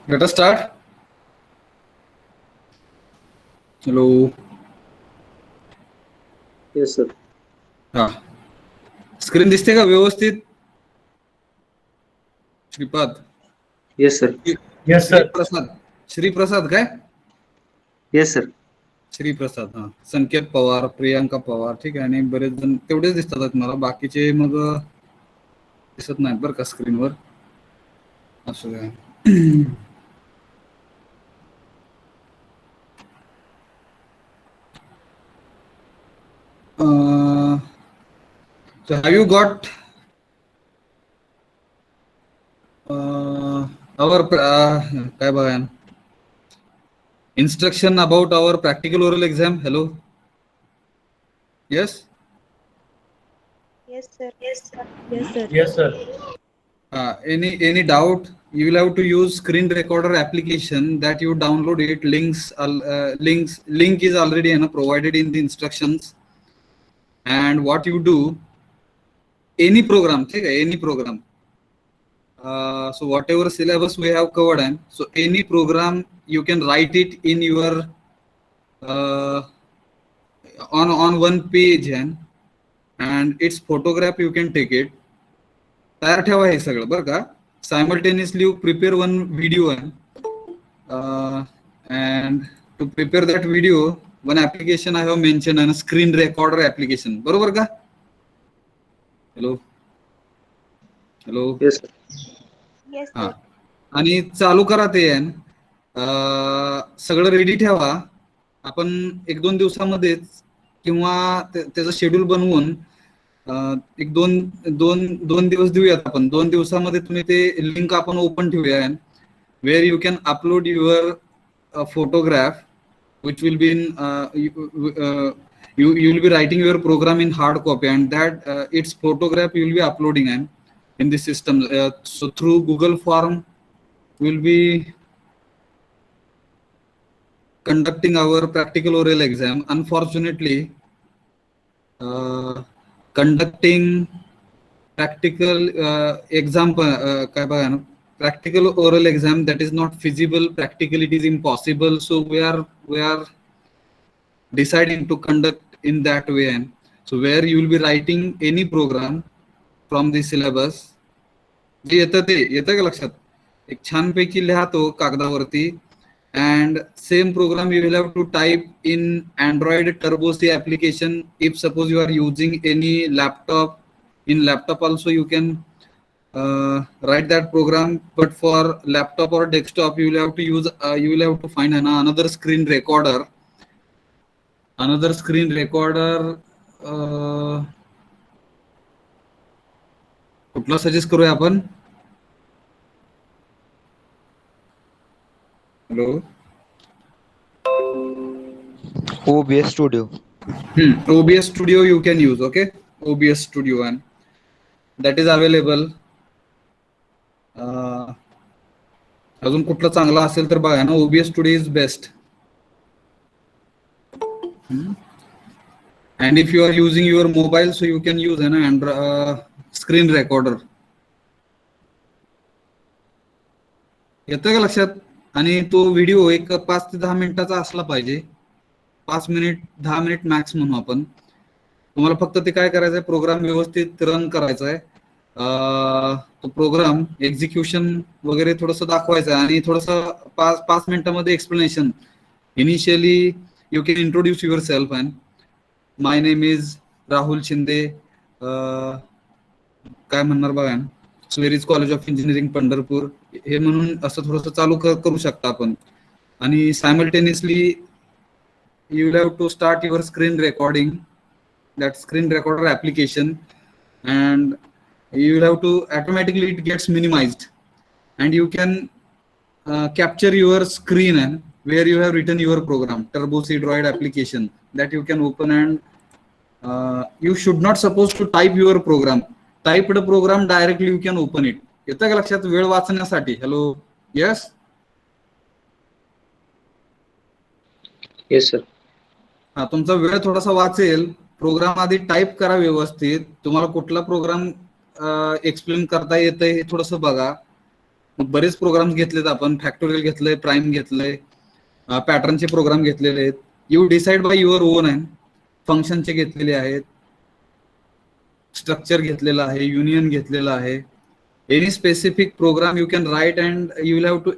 Let us start. Hello. Yes, sir. हा, screen दिसते का व्यवस्थित? Shripad. Yes, sir. Yes, sir. Shriprasad काय? Yes, sir. श्रीप्रसाद. हा, संकेत पवार, प्रियांका पवार. ठीक आहे. आणि बरेच जण तेवढेच दिसतात मला, बाकीचे मग दिसत नाहीत बरं का स्क्रीनवर. असं काय. So have you got our काय बघा instruction about our practical oral exam? Hello. Yes. Yes, sir. Yes, sir. Yes, sir. Yes, sir. Any doubt? You will have to use screen recorder application that you download it. Link is already provided in the instructions. And what you do, any program, okay, any program. So whatever syllabus we have covered, and so any program you can write it in your on one page, and its photograph you can take it. तयार ठेवा हे सगळं बरं का. Simultaneously you prepare one video, and to prepare that video, one application I have mentioned, and screen recorder application. बरोबर का? Hello. Yes, sir. Yes, हा, sir. आणि चालू करा ते. सगळं रेडी ठेवा. आपण 1-2 दिवसामध्येच किंवा त्याचं शेड्यूल बनवून एक दोन दिवस देऊयात आपण. 2 दिवसामध्ये तुम्ही ते लिंक आपण ओपन ठेवूया, where you can upload your photograph which will be in you will be writing your program in hard copy, and that its photograph you will be uploading and in the system. So through Google Form, we will be conducting our practical oral exam. Unfortunately, conducting practical काय बघा ना, practical oral exam, that is not feasible. Practical, it is impossible. So we are deciding to conduct in that way. And so where you will be writing any program from the syllabus, जे येतं ते येतं का लक्षात, एक छानपैकी लिहातो कागदावरती, and same program you will have to type in Android Turbo C application. If suppose you are using any laptop, in laptop also you can write that program, but for laptop or desktop you will have to use you will have to find another screen recorder. कुठला suggest करूया आपण? Hello, OBS Studio. OBS Studio you can use. Okay, OBS Studio, and that is available. अजून कुठला चांगला असेल तर बघा ना. OBS Studio is best. And if you are using your mobile, so you can use an screen recorder. येतं का लक्षात? आणि तो व्हिडिओ एक 5 ते 10 मिनिटाचा असला पाहिजे. 5 मिनिट 10 मिनिट मॅक्स म्हणू आपण. तुम्हाला फक्त ते काय करायचंय, प्रोग्राम व्यवस्थित रन करायचा आहे. तो प्रोग्राम एक्झिक्युशन वगैरे थोडस दाखवायचं आहे, आणि थोडस 5 मिनिटामध्ये explanation. Initially you can introduce your self. And my name is Rahul Shinde. काय म्हणणार बघा, SVERI's college of engineering Pandharpur, हे म्हणून असं थोडंसं चालू करू शकता आपण. आणि simultaneously you will have to start your screen recording, that screen recorder application, and you will have to automatically, it gets minimized, and you can capture your screen, and where you have written your program, Turbo C Droid application, that you can open. And you should not supposed to type your program. Typed program directly you can open it. येतं का लक्षात? वेळ वाचण्यासाठी. Hello, yes Yes, sir. हा, तुमचा वेळ थोडासा वाचेल. प्रोग्राम आधी टाईप करा व्यवस्थित. तुम्हाला कुठला प्रोग्राम एक्सप्लेन करता येतंय हे थोडस बघा. बरेच प्रोग्राम घेतलेत आपण. फॅक्टोरियल घेतलंय, प्राईम घेतलंय, पॅटर्नचे प्रोग्राम घेतलेले आहेत. You decide by your on. आहे फंक्शनचे घेतलेले आहेत, स्ट्रक्चर घेतलेलं आहे, युनियन घेतलेलं आहे. Any specific program you can write, and you will have to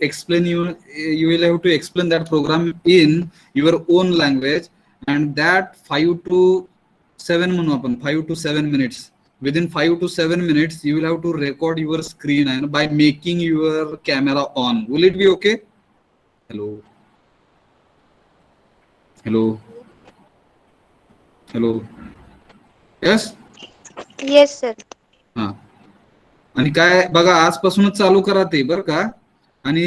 explain that program in your own language, and that 5 to 7 म्हणू आपण, 5 to 7 minutes. Within 5 to 7 minutes you will have to record your screen, and by making your camera on. Will it be okay? Hello, hello, hello, yes, Yes, sir. हा. आणि काय बघा, आजपासूनच चालू करा ते, बरं का. आणि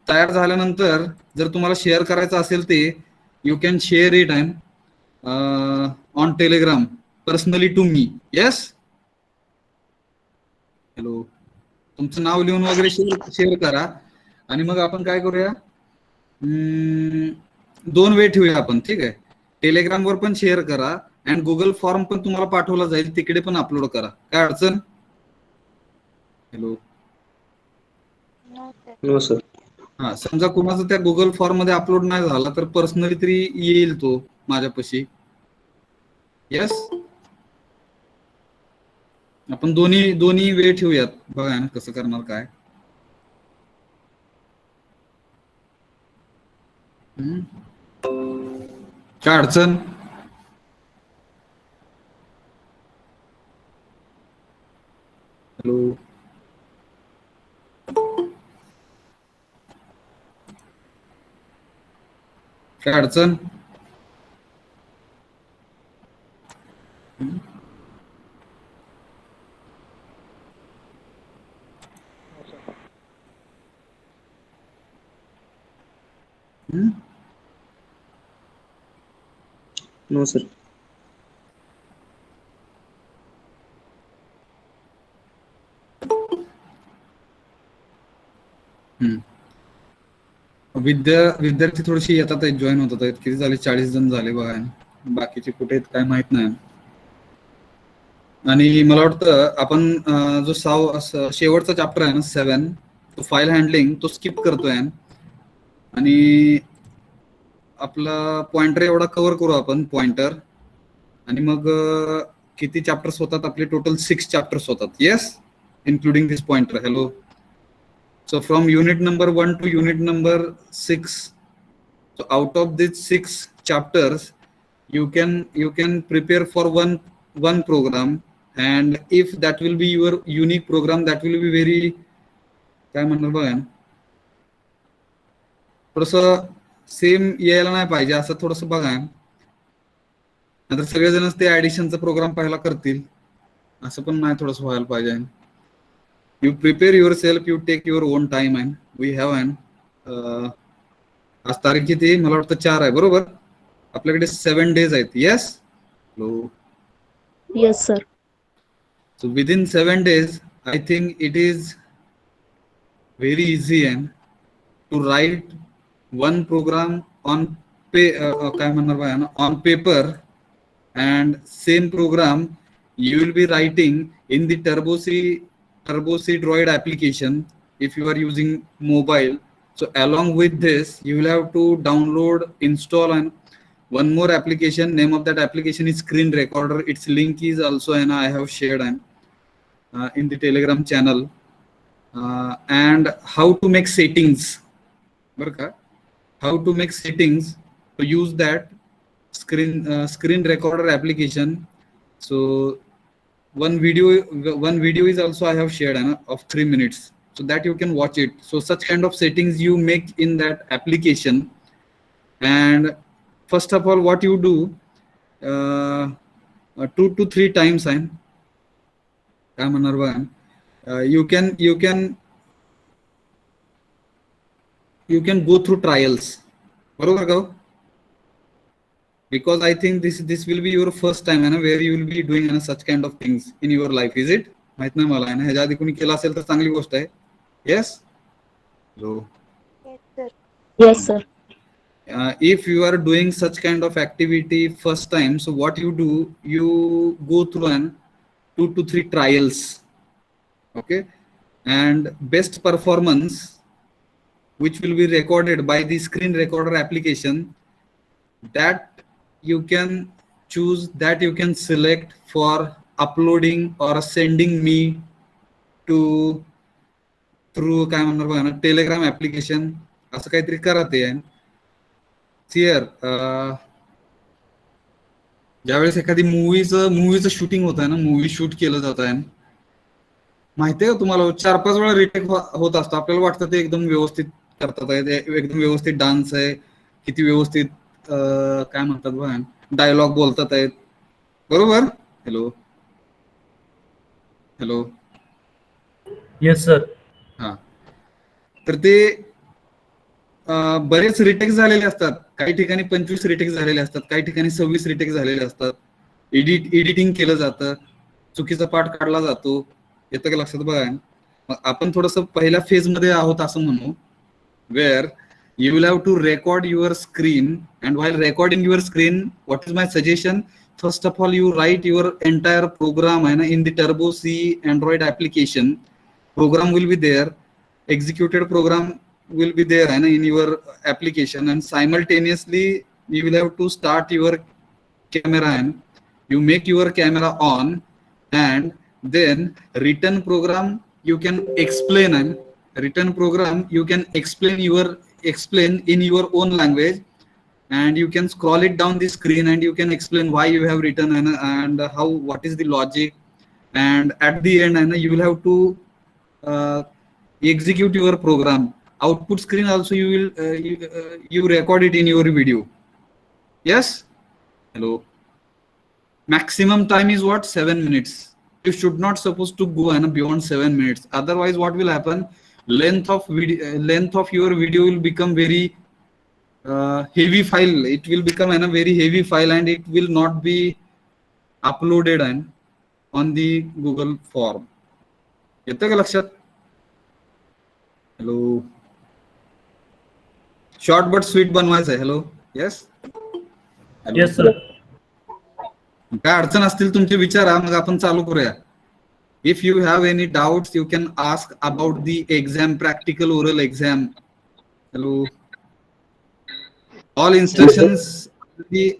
तयार झाल्यानंतर जर तुम्हाला शेअर करायचं असेल ते, you can share it and on Telegram personally to me. Yes, hello, तुमचं नाव लिहून वगैरे शेअर करा. आणि मग आपण काय करूया, 2 वे ठेवूया आपण, ठीक आहे. टेलिग्रामवर पण शेअर करा, अँड गुगल फॉर्म पण तुम्हाला पाठवला जाईल, तिकडे पण अपलोड करा. काय अडचण? Hello, No, sir. No, sir. हा, समजा कुणाचा त्या गुगल फॉर्म मध्ये अपलोड नाही झाला तर पर्सनली तरी येईल तो माझ्यापाशी. येस, आपण दोन्ही वेळ ठेवूयात. बघा ना कसं करणार काय. काय अडचण? हॅलो, काय अडचण? No, sir. विद्यार्थी थोडीशी येतात आहेत, जॉईन होतात आहेत. किती झाले? 40 जण झाले बघा. बाकीचे कुठे आहेत काय माहित नाही. आणि मला वाटतं आपण जो शेवटचा चॅप्टर आहे ना 7, तो फाईल हँडलिंग, तो स्किप करतोय आणि आपला पॉइंटर एवढा कव्हर करू आपण, पॉइंटर. आणि मग किती चॅप्टर्स होतात आपले? टोटल 6 चॅप्टर्स होतात. Yes, including this pointer. Hello. So from unit number 1 to unit number 6, so out of these 6 chapters, you can prepare for one program, and if that will be your unique program, that will be very, काय म्हणणार बघा, थोडंसं same यायला नाही पाहिजे असं थोडंसं बघा. नंतर सगळेजणच ते ऍडिशनचा प्रोग्राम पहिला करतील असं पण नाही, थोडंसं व्हायला पाहिजे. You prepare yourself, you take your own time, and we have आज तारीख किती? मला वाटतं 4 आहे, बरोबर. आपल्याकडे 7 days आहेत. Yes. Yes, sir. So within 7 days, I think it is very easy and to write one program on काय म्हणणार बघा ना, on paper, and same program you will be writing in the Turbo-C Droid application if you are using mobile. So along with this, you will have to download, install, and one more application. Name of that application is Screen Recorder. Its link is also I have shared in the Telegram channel. And how to make settings. How to make settings to use that Screen Recorder application. So one video is also I have shared of 3 minutes, so that you can watch it. So such kind of settings you make in that application. And first of all, what you do, 2 to 3 times you can go through trials, बरोबर का? Because I think this will be your first time where you will be doing such kind of things in your life. Is it? माहित नाही मला. ह्याच्या आधी कोणी केलं असेल तर चांगली गोष्ट आहे. Yes. So Yes, sir. Yes, sir. If you are doing such kind of activity first time, so what you do, you go through 2 to 3 trials. Okay. And best performance, which will be recorded by the Screen Recorder application, that you can choose, that you can select for uploading or sending me to through काय म्हणणार बघा ना, Telegram application. असं काहीतरी करा ते. Share, ज्यावेळेस एखादी मूवीचं शूटिंग होत आहे ना, मूवी शूट केलं जात आहे, माहितीये का तुम्हाला, 4-5 वेळा रिटेक होत असतो. आपल्याला वाटतं ते एकदम व्यवस्थित करतात आहे, एकदम व्यवस्थित डान्स आहे, किती व्यवस्थित काय म्हणतात बघा, डायलॉग बोलतात आहेत, बरोबर. हॅलो. Yes sir. हा, तर ते बरेच रिटेक झालेले असतात. काही ठिकाणी 25 रिटेक झालेले असतात, काही ठिकाणी 26 रिटेक झालेले असतात. एडिटिंग केलं जातं, चुकीचा पार्ट काढला जातो. येतं का लक्षात बघा. मग आपण थोडस पहिल्या फेज मध्ये आहोत असं म्हणू, wear you will have to record your screen, and while recording your screen, what is my suggestion? First of all, you write your entire program in the Turbo-C Android application. Program will be there, executed program will be there in your application, and simultaneously you will have to start your camera, and you make your camera on, and then written program you can explain, and written program you can explain in your own language, and you can scroll it down the screen and you can explain why you have written and how, what is the logic, and at the end you will have to execute your program. Output screen also you will you record it in your video. Yes. Hello. Maximum time is what? 7 minutes. You should not supposed to go beyond 7 minutes. Otherwise what will happen? Length of your video will become very heavy file. It will become a very heavy file, and it will not be uploaded on the Google form. येतं का लक्षात? Hello, short but sweet बनवायचं आहे. Hello, yes. Yes sir. काय अडचण असतील तुमचे विचारा, मग आपण चालू करूया. If you have any doubts, you can ask about the exam, practical oral exam. Hello. All instructions,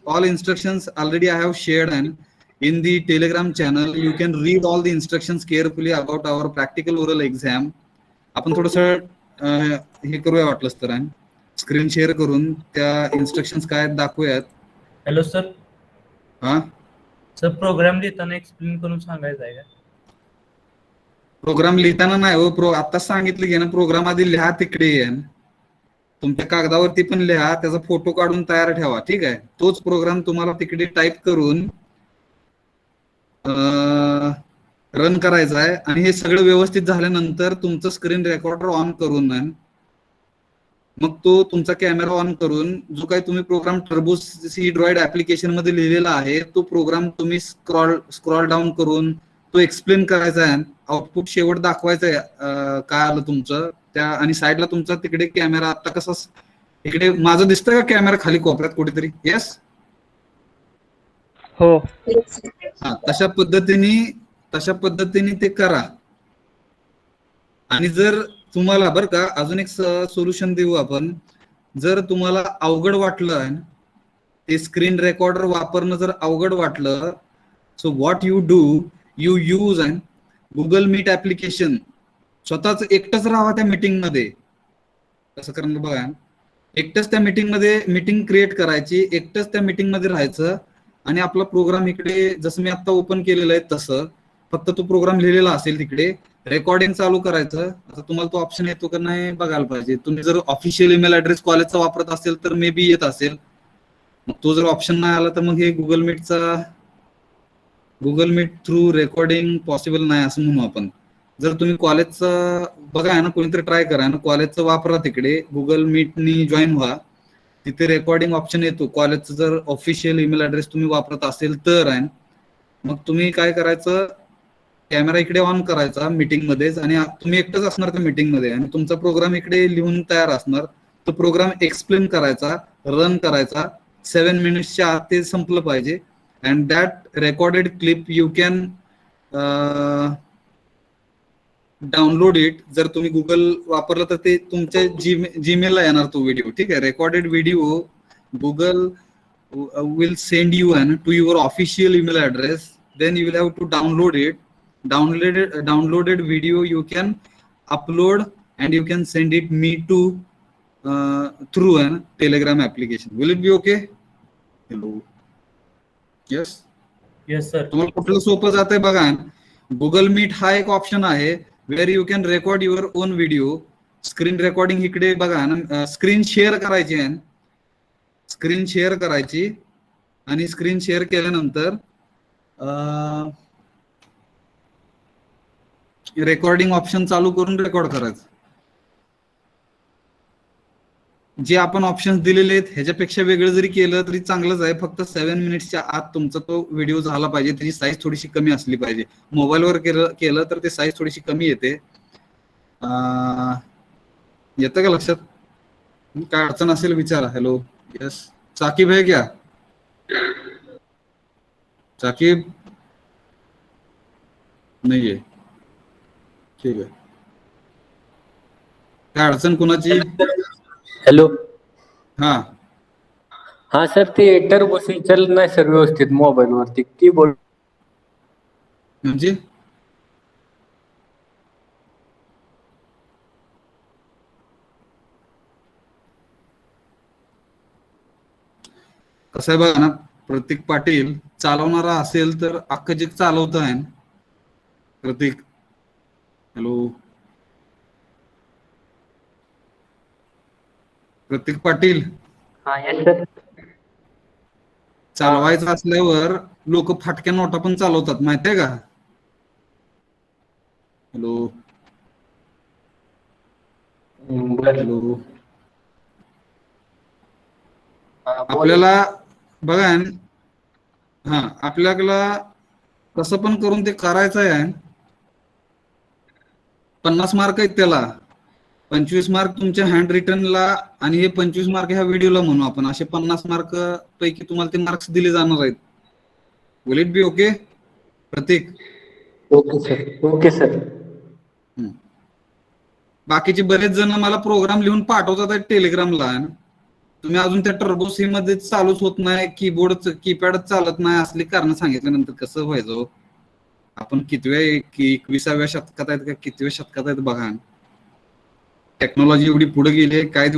all instructions already I have shared and in the Telegram channel. You can read all the instructions carefully about our practical oral exam. आपण थोडंसं हे करूया वाटलंच तर, screen share करून त्या instructions काय दाखवूयात. Hello sir. हा सर, प्रोग्राम लिहिताना एक्सप्लेन करून सांगायचं आहे का? प्रोग्राम लिहिताना नाही हो, आताच सांगितलं की ना, प्रोग्राम आधी लिहा तिकडे. तुमच्या कागदावरती पण लिहा, त्याचा फोटो काढून तयार ठेवा. ठीक आहे, तोच प्रोग्राम तुम्हाला तिकडे टाईप करून रन करायचा आहे. आणि हे सगळं व्यवस्थित झाल्यानंतर तुमचं स्क्रीन रेकॉर्डर ऑन करून मग तो तुमचा कॅमेरा ऑन करून जो काही तुम्ही program Turbo C Droid application मध्ये लिहिलेला आहे तो प्रोग्राम तुम्ही स्क्रॉल डाऊन करून तो एक्सप्लेन करायचा आहे. आउटपुट शेवट दाखवायचं आहे काय आलं तुमचं त्या. आणि साईडला तुमचा तिकडे कॅमेरा आता कसा, इकडे माझं दिसतंय का कॅमेरा खाली कोपऱ्यात कुठेतरी? येस. हो. हा, तशा पद्धतीने ते करा. आणि जर तुम्हाला बरं का अजून एक सोल्युशन देऊ आपण, जर तुम्हाला अवघड वाटलं ते स्क्रीन रेकॉर्डर वापरणं जर अवघड वाटलं, so what you do, you use Google Meet application. स्वतःच एकटंच राहा त्या मीटिंग मध्ये. कसं करणं बघा, एकटंच त्या मीटिंग मध्ये मीटिंग क्रिएट करायची, एकटंच त्या मीटिंग मध्ये राहायचं आणि आपला प्रोग्राम इकडे जसं मी आता ओपन केलेलं आहे तसं फक्त तो प्रोग्राम लिहिलेला असेल तिकडे रेकॉर्डिंग चालू करायचं. आता तुम्हाला तो ऑप्शन येतो का नाही बघायला पाहिजे. तुम्ही जर ऑफिशियल ईमेल ऍड्रेस कॉलेजचा वापरत असेल तर मे बी येत असेल. मग तो जर ऑप्शन नाही आला तर मग हे Google Meet through recording possible नाही असं म्हणू आपण. जर तुम्ही कॉलेजचं बघा ना, कोणीतरी ट्राय करा ना, कॉलेजचं वापरा, तिकडे गुगल मीटनी जॉईन व्हा, तिथे रेकॉर्डिंग ऑप्शन येतो कॉलेजचं. जर ऑफिशियल ईमेल ऍड्रेस तुम्ही वापरत असेल तर मग तुम्ही काय करायचं, कॅमेरा इकडे ऑन करायचा मीटिंग मध्येच आणि तुम्ही एकटंच असणार त्या मीटिंग मध्ये आणि तुमचा प्रोग्राम इकडे लिहून तयार असणार. तो प्रोग्राम एक्सप्लेन करायचा, रन करायचा. 7 मिनिट्सच्या आत ते संपलं पाहिजे. And that recorded clip you can download it. जर तुम्ही गुगल वापरलं तर ते तुमच्या जीमेलला येणार तो व्हिडिओ. ठीक आहे, recorded video Google will send you to your official email address. Then you will have to download it. Downloaded video you can upload and you can send it me to through a Telegram application. Will it be okay? Hello. Yes. Yes sir. तुम्हाला कुठलं सोपं जात आहे बघा. Google meet हा एक option आहे where you can record your own video. Screen recording इकडे बघा ना, स्क्रीन शेअर करायची आहे. स्क्रीन शेअर करायची आणि स्क्रीन शेअर केल्यानंतर रेकॉर्डिंग ऑप्शन चालू करून रेकॉर्ड करायचं. जे आपण ऑप्शन दिलेले आहेत ह्याच्यापेक्षा वेगळं जरी केलं तरी चांगलंच आहे. फक्त 7 मिनिट्सच्या आत तुमचा तो व्हिडिओ झाला पाहिजे. त्याची साईज थोडीशी कमी असली पाहिजे. मोबाईलवर केलं तर ते साईज थोडीशी कमी येते. येतं का लक्षात? काय अडचण असेल विचारा. हॅलो. यस. साकिब है क्या? साकिब नाही आहे. ठीक आहे. काय अडचण कुणाची? हॅलो. हा हा सर, ते टर्बो चालत नाही सर व्यवस्थित मोबाईल वरती कीबोर्ड. म्हणजे कसं आहे बघा ना, प्रतीक पाटील चालवणारा असेल तर अख्खं जग चालवत आहे. प्रतीक, हॅलो. प्रतीक पाटील, हा येस सर. चालवायचं असल्यावर लोक फाटक्या नोटा पण चालवतात माहितीये का? हॅलो. हॅलो. आपल्याला बघा आपल्याला कसं पण करून ते करायचं आहे. 50 मार्क आहेत त्याला, 25 मार्क तुमच्या हँड रिटनला आणि हे 25 मार्क ह्या व्हिडिओला म्हणू आपण, असे 50 मार्क पैकी तुम्हाला ते मार्क्स दिले जाणार आहेत. Will it be okay Prateek? Okay sir, okay sir. बाकीचे बरेच जण मला प्रोग्राम लिहून पाठवतात टेलिग्रामला. तुम्ही अजून त्या टर्बो सी मध्ये चालूच होत नाही, कीपॅड चालत नाही, असली कारण सांगितल्यानंतर कसं व्हायचं? आपण कितव्या 21व्या शतकात आहेत का कितव्या शतकात आहेत बघा. टेक्नॉलॉजी एवढी पुढे गेली आहे, काही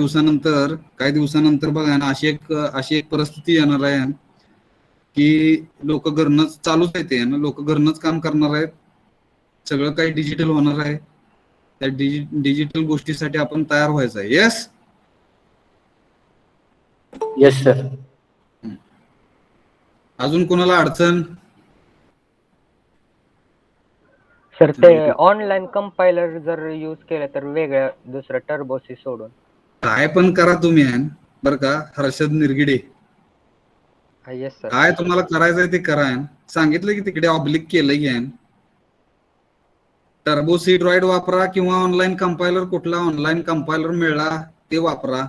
दिवसानंतर बघा ना, अशी एक परिस्थिती येणार आहे की लोक घरनंच चालूच आहे ते ना, लोक घरनंच काम करणार आहेत, सगळं काही डिजिटल होणार आहे. त्या डिजिटल गोष्टीसाठी आपण तयार व्हायचं आहे. Yes yes sir. अजून कोणाला अडचण? सर ते ऑनलाईन कंपायलर जर यूज केलं तर वेगळ्या दुसरं टर्बोसी सोडून काय पण करा तुम्ही बरं का हर्षद निरगिडे, येस सर. काय तुम्हाला करायचंय ते करा. सांगितलं की तिकडे ऑब्लिक केलं की टर्बो सी ड्रॉइड वापरा किंवा ऑनलाईन कंपायलर, कुठला ऑनलाईन कंपायलर मिळाला ते वापरा,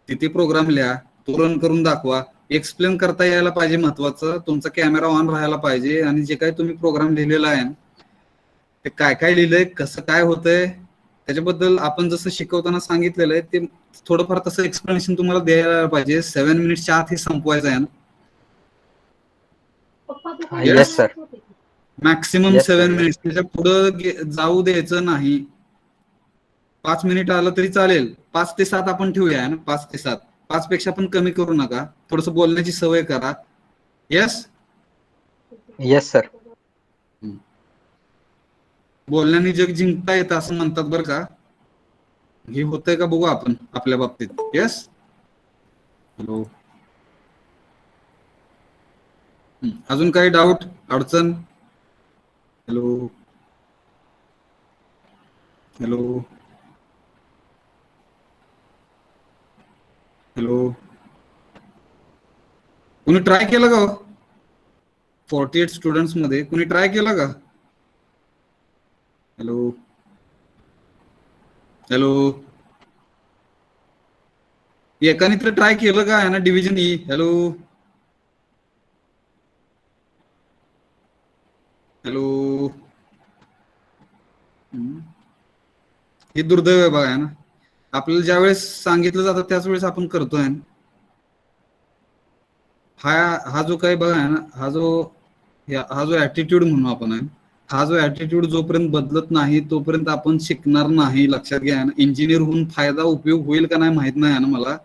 तिथे प्रोग्राम लिहा, तो रन करून दाखवा. एक्सप्लेन करता यायला पाहिजे, महत्वाचं तुमचा कॅमेरा ऑन राहायला पाहिजे, आणि जे काही तुम्ही प्रोग्राम लिहिलेला आहे ते काय काय लिहिलंय, कसं काय होतंय त्याच्याबद्दल आपण जसं शिकवताना सांगितलेलं आहे ते थोडंफार तसं एक्सप्लेनेशन तुम्हाला द्यायला पाहिजे. 7 मिनिट्सच्या आत हे संपवायचं आहे yes sir. Maximum Yes, 7 sir. Minutes, त्याच्या पुढे जाऊ द्यायचं नाही. 5 मिनिट आलं तरी चालेल, 5 ते 7 आपण ठेवूया ना, 5 ते 7, 5 पेक्षा पण कमी करू नका. थोडस बोलण्याची सवय करा. Yes yes sir. बोलण्याने जग जिंकता येतं असं म्हणतात बरं का. हे होतंय का बघू आपण आपल्या बाबतीत. येस हॅलो, अजून काही डाऊट अडचण? हॅलो हॅलो हॅलो, कुणी ट्राय केलं का? 48 स्टुडंट्स मध्ये कुणी ट्राय केलं का? हॅलो हॅलो, एकाने तर ट्राय केलं का आहे ना डिव्हिजन ई? हॅलो हॅलो, हे दुर्दैव आहे बघा ना, आपल्याला ज्या वेळेस सांगितलं जातं त्याच वेळेस आपण करतोय. हा जो काही बघा आहे ना, हा जो ऍटिट्यूड म्हणू आपण आहे, हा जो ऍटिट्यूड जोपर्यंत बदलत नाही तोपर्यंत आपण शिकणार नाही. लक्षात घ्या ना, इंजिनियर होऊन फायदा उपयोग होईल का नाही माहित नाही ना मला.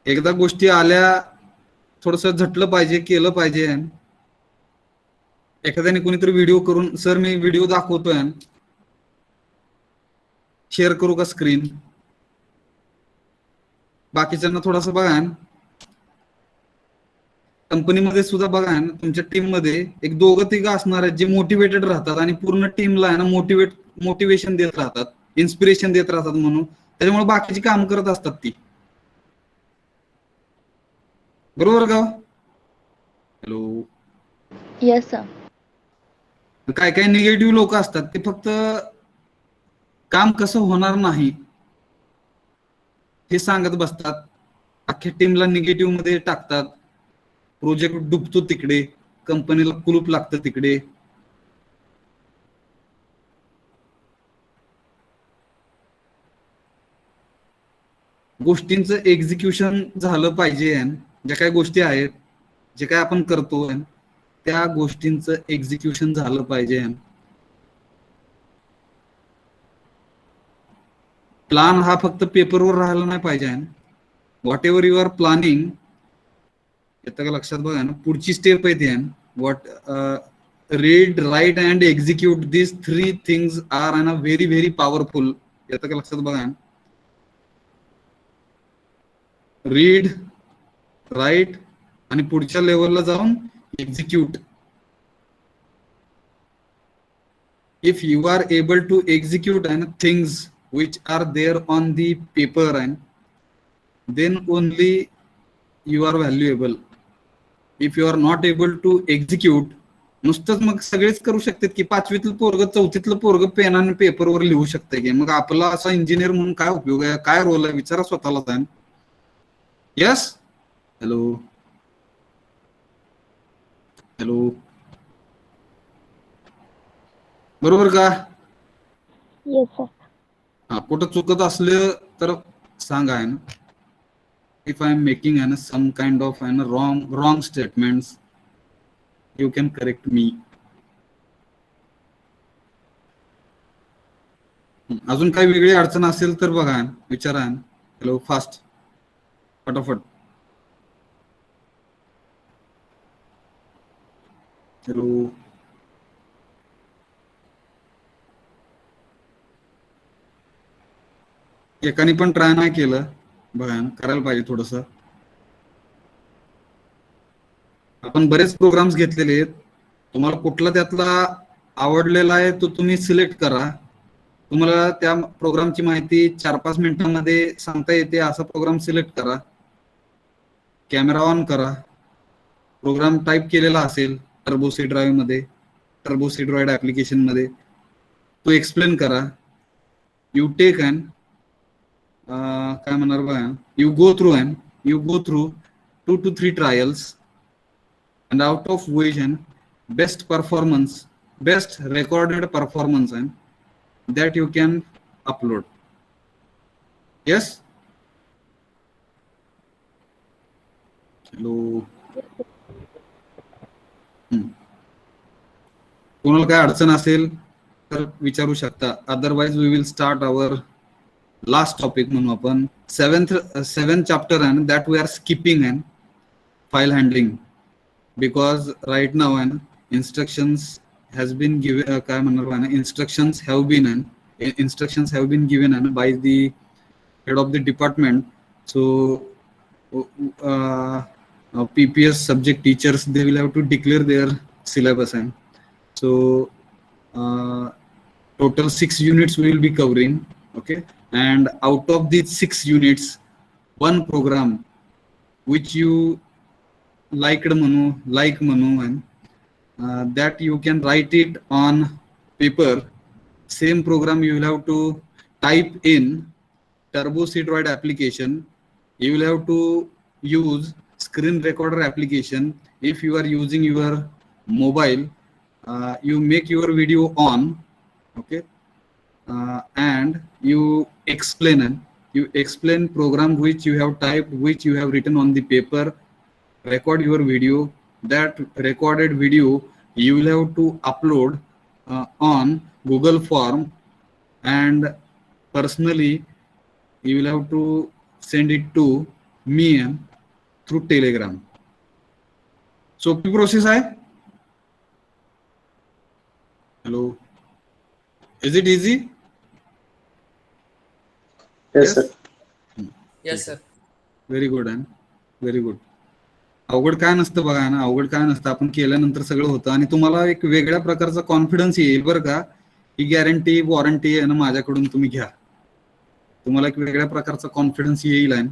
एकदा गोष्टी आल्या थोडस झटलं पाहिजे, केलं पाहिजे. एखाद्याने कोणीतरी व्हिडिओ करून, सर मी व्हिडिओ दाखवतोय, शेअर करू का स्क्रीन? बाकीच्यांना थोडस बघा. कंपनीमध्ये सुद्धा बघा ना, तुमच्या टीम मध्ये एक 2-3 असणार आहेत जे मोटिवेटेड राहतात आणि पूर्ण टीमला आहे ना मोटिवेशन देत राहतात, इन्स्पिरेशन देत राहतात, म्हणून त्याच्यामुळे बाकीची काम करत असतात ती. बरोबर का? हॅलो, येस सर. काय काय निगेटिव्ह लोक असतात, ते फक्त काम कसं होणार नाही हे सांगत बसतात, अख्ख्या टीमला निगेटिव्ह मध्ये टाकतात, प्रोजेक्ट डुबतो तिकडे, कंपनीला कुलूप लागतं तिकडे. गोष्टींचं एक्झिक्युशन झालं पाहिजे. ज्या काही गोष्टी आहेत, जे काय आपण करतोय त्या गोष्टींचं एक्झिक्युशन झालं पाहिजे. प्लान हा फक्त पेपरवर राहिला नाही पाहिजे. Whatever you are planning, येतं का लक्षात? बघा ना, पुढची स्टेप आहे what read, write and execute, this 3 things are very very powerful. येतं का लक्षात? बघा, रीड, राईट आणि पुढच्या लेवलला जाऊन execute. If you are able to execute things which are there on the paper, then only you are valuable. If you are not able to execute, नुसतंच मग सगळेच करू शकतात की पाचवीतलं पोरग चौथीतलं पोरग पेनाने पेपरवर लिहू शकतंय की मग आपला असा इंजिनियर म्हणून काय उपयोग आहे, काय रोल आहे, विचारा स्वतःला जाण. यस. हॅलो हॅलो, बरोबर का? Yes, sir. हा, कुठं चुकत असलं तर सांगा आहे ना. इफ आय एम मेकिंग आहे ना सम काइंड ऑफ आहे ना wrong statements, you can correct मी. अजून काही वेगळी अडचण असेल तर बघा, विचारा. हॅलो, फास्ट, फटाफट. हॅलो, एकाने पण ट्राय नाही केलं, बघा करायला पाहिजे थोडस. आपण बरेच प्रोग्राम्स घेतलेले आहेत, तुम्हाला कुठला त्यातला आवडलेला आहे तो तुम्ही सिलेक्ट करा. तुम्हाला त्या प्रोग्रामची माहिती 4-5 मिनिटांमध्ये सांगता येते असा प्रोग्राम सिलेक्ट करा. कॅमेरा ऑन करा. प्रोग्राम टाईप केलेला असेल टर्बो सी ड्राईव्ह मध्ये, टर्बो सी ड्राईव्ह ऍप्लिकेशन मध्ये, तो एक्सप्लेन करा. यू टेक अँड काय म्हणणार बघा, you go through 2 to 3 trials and out of which and best recorded performance and that you can upload. Yes. Hello. कोणाला काय अडचण असेल तर विचारू शकता. Otherwise we will start our last topic म्हणून आपण 7th chapter and that we are skipping and file handling. Because right now instructions has been given, काय म्हणणार, instructions have been given by the head of the department. So PPS subject teachers, they will have to declare their syllabus. So total 6 units we will be covering. Okay, and out of these 6 units, one program which you like manu and that you can write it on paper. Same program you will have to type in Turbo C Droid application. You will have to use screen recorder application. If you are using your mobile, you make your video on. Okay, and you explain program which you have typed, which you have written on the paper. Record your video. That recorded video you will have to upload on Google Form, and personally you will have to send it to me through Telegram. So process hai. Hello, is it easy? Yes, sir. Yes, sir. Very good and very good. अवघड काय नसतं बघा ना, अवघड काय नसतं, आपण केल्यानंतर सगळं होतं आणि तुम्हाला एक वेगळ्या प्रकारचा कॉन्फिडन्स येईल बरं का. ही गॅरंटी वॉरंटी आहे ना माझ्याकडून, तुम्ही घ्या. तुम्हाला एक वेगळ्या प्रकारचा कॉन्फिडन्स येईल. आणि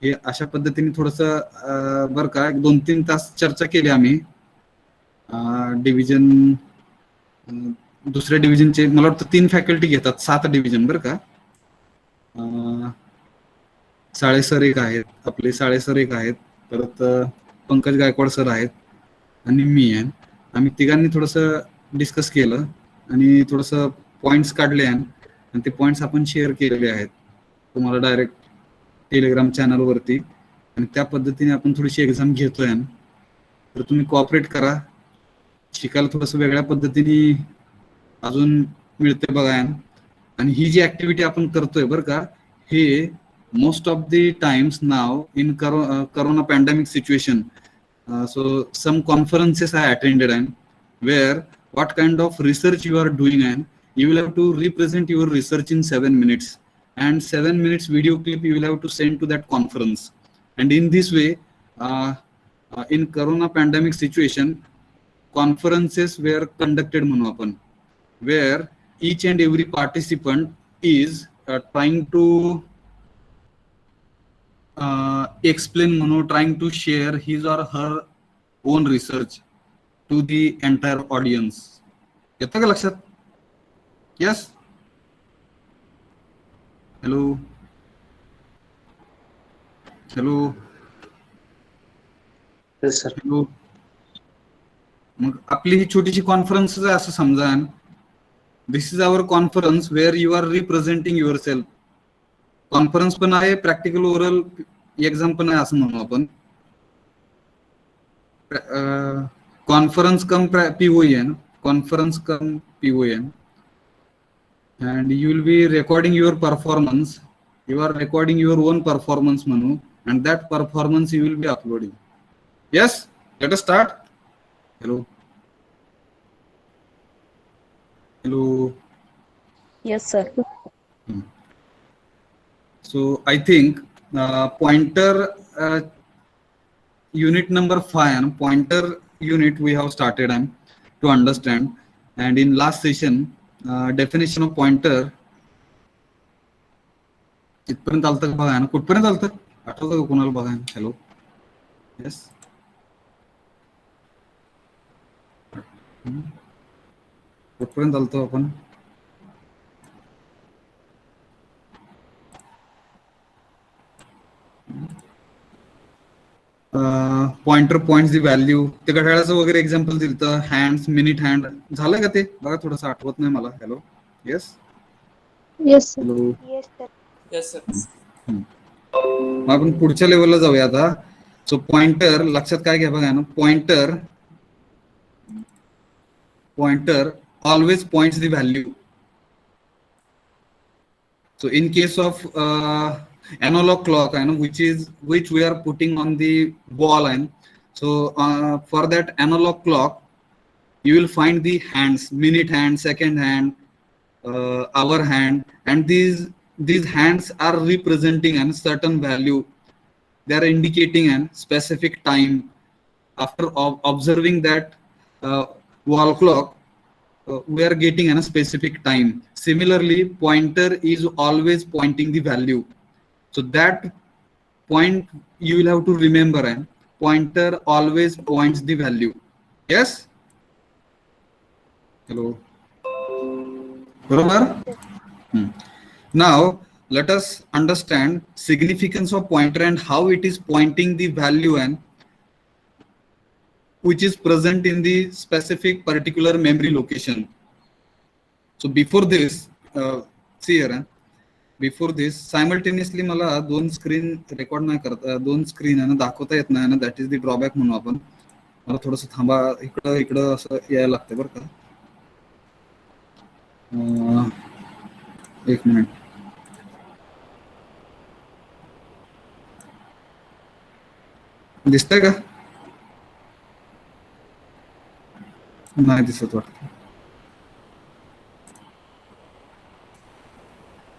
हे अशा पद्धतीने थोडस बरं का 2-3 तास चर्चा केली आम्ही. डिव्हिजन, दुसऱ्या डिव्हिजनचे मला वाटतं 3 फॅकल्टी घेतात, 7 डिव्हिजन बरं का. साळे सर एक आहेत, आपले साळे सर एक आहेत, परत पंकज गायकवाड सर आहेत आणि मी आहे. आम्ही तिघांनी थोडस डिस्कस केलं आणि थोडस पॉइंट्स काढले आणि ते पॉइंट्स आपण शेअर केलेले आहेत तुम्हाला डायरेक्ट टेलिग्राम चॅनल वरती. आणि त्या पद्धतीने आपण थोडीशी एक्झाम घेतोय. तर तुम्ही कोऑपरेट करा, शिकायला थोडस वेगळ्या पद्धतीने अजून मिळते बघा. आणि ही जी ऍक्टिव्हिटी आपण करतोय बरं का, हे most of the times now in corona pandemic situation, so some conferences I attended and where what kind of research you are doing, and you will have to represent your research in 7 minutes, and 7 minutes video clip you will have to send to that conference. And in this way in corona pandemic situation, conferences were conducted म्हणू आपण, where each and every participant is trying to explain, trying to share his or her own research to the entire audience. येतं का लक्षात? Yes? Hello? Hello? Yes, sir. Hello? मग आपली ही छोटीशी conference आहे असं समजा. This is our conference where you are representing yourself. Conference पण आहे, प्रॅक्टिकल ओरल एक्झाम पण आहे असं म्हणू आपण. Conference come POEN, conference come POEN, and you will be recording your performance. You are recording your own performance, Manu, and that performance you will be uploading. Yes, let us start. Hello. Hello. Yes, sir. So I think pointer unit number 5 and pointer unit we have started to understand, and in last session definition of pointer इथपर्यंत आलतं बघा ना, कुठपर्यंत आलतं आठवतं का कोणाला बघा. हॅलो. येस. कुठपर्यंत आलतो आपण? पॉइंटर पॉइंट्स दी व्हॅल्यू ते घड्याळाचं वगैरे एक्झाम्पल दिलं. हँड्स, मिनिट हँड झालं का ते बघा, थोडंसं आठवत नाही मला. Hello. Yes. Yes, sir. Hello. Yes, sir. Yes, sir. मग आपण पुढच्या लेवलला जाऊया आता. सो पॉइंटर लक्षात काय घ्या बघा ना, pointer always points the value. So in case of analog clock and which we are putting on the wall, and so for that analog clock you will find the hands, minute hand, second hand, hour hand, and these hands are representing a certain value. They are indicating a specific time. After observing that wall clock, we are getting a specific time. Similarly, pointer is always pointing the value. So that point you will have to remember, and pointer always points the value. Yes? Hello. Barabar? Now let us understand significance of pointer and how it is pointing the value and which is present in the specific particular memory location. So before this, see here. Before this simultaneously मला दोन screen record नाही करता, दोन screen आहे ना दाखवता येत नाही ना. दॅट इज द ड्रॉबॅक म्हणू आपण. मला थोडंसं थांबा, इकडं असं यायला लागतं बरं का. एक मिनिट. दिसतंय का? नाही दिसत वाटतं.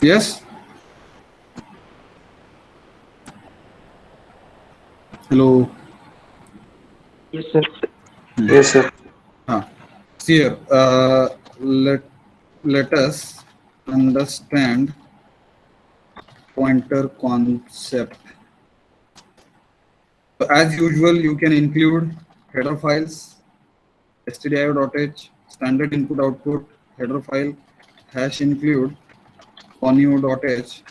Yes. Hello. Yes, sir. Yes, sir. See here. Let us understand pointer concept. So as usual, you can include header files, stdio.h, standard input output, header file, hash include, conio.h.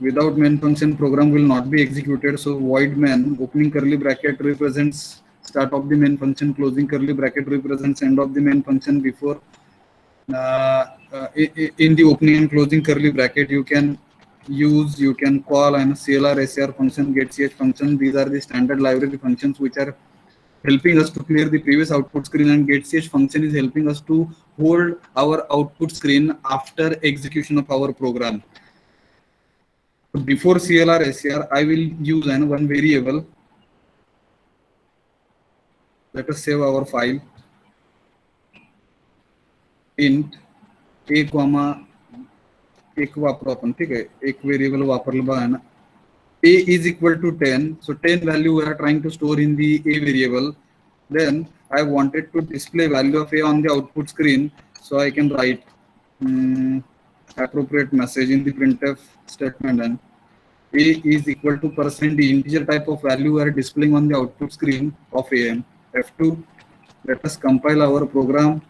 Without main function, program will not be executed. So void main, opening curly bracket represents start of the main function, closing curly bracket represents end of the main function. Before in the opening and closing curly bracket, you can call and CLR, SCR function, getCH function. These are the standard library functions which are helping us to clear the previous output screen, and getCH function is helping us to hold our output screen after execution of our program. Before CLR, SCR, I will use one variable. Let us save our file. Int a comma एक वापरू आपण, ठीक आहे. एक variable वापरलं बघा ना. A is equal to 10. So 10 value we are trying to store in the A variable. Then I wanted to display value of A on the output screen. So I can write appropriate message in the printf statement, and A is equal to percent the integer type of value we are displaying on the output screen of AN. F2, let us compile our program.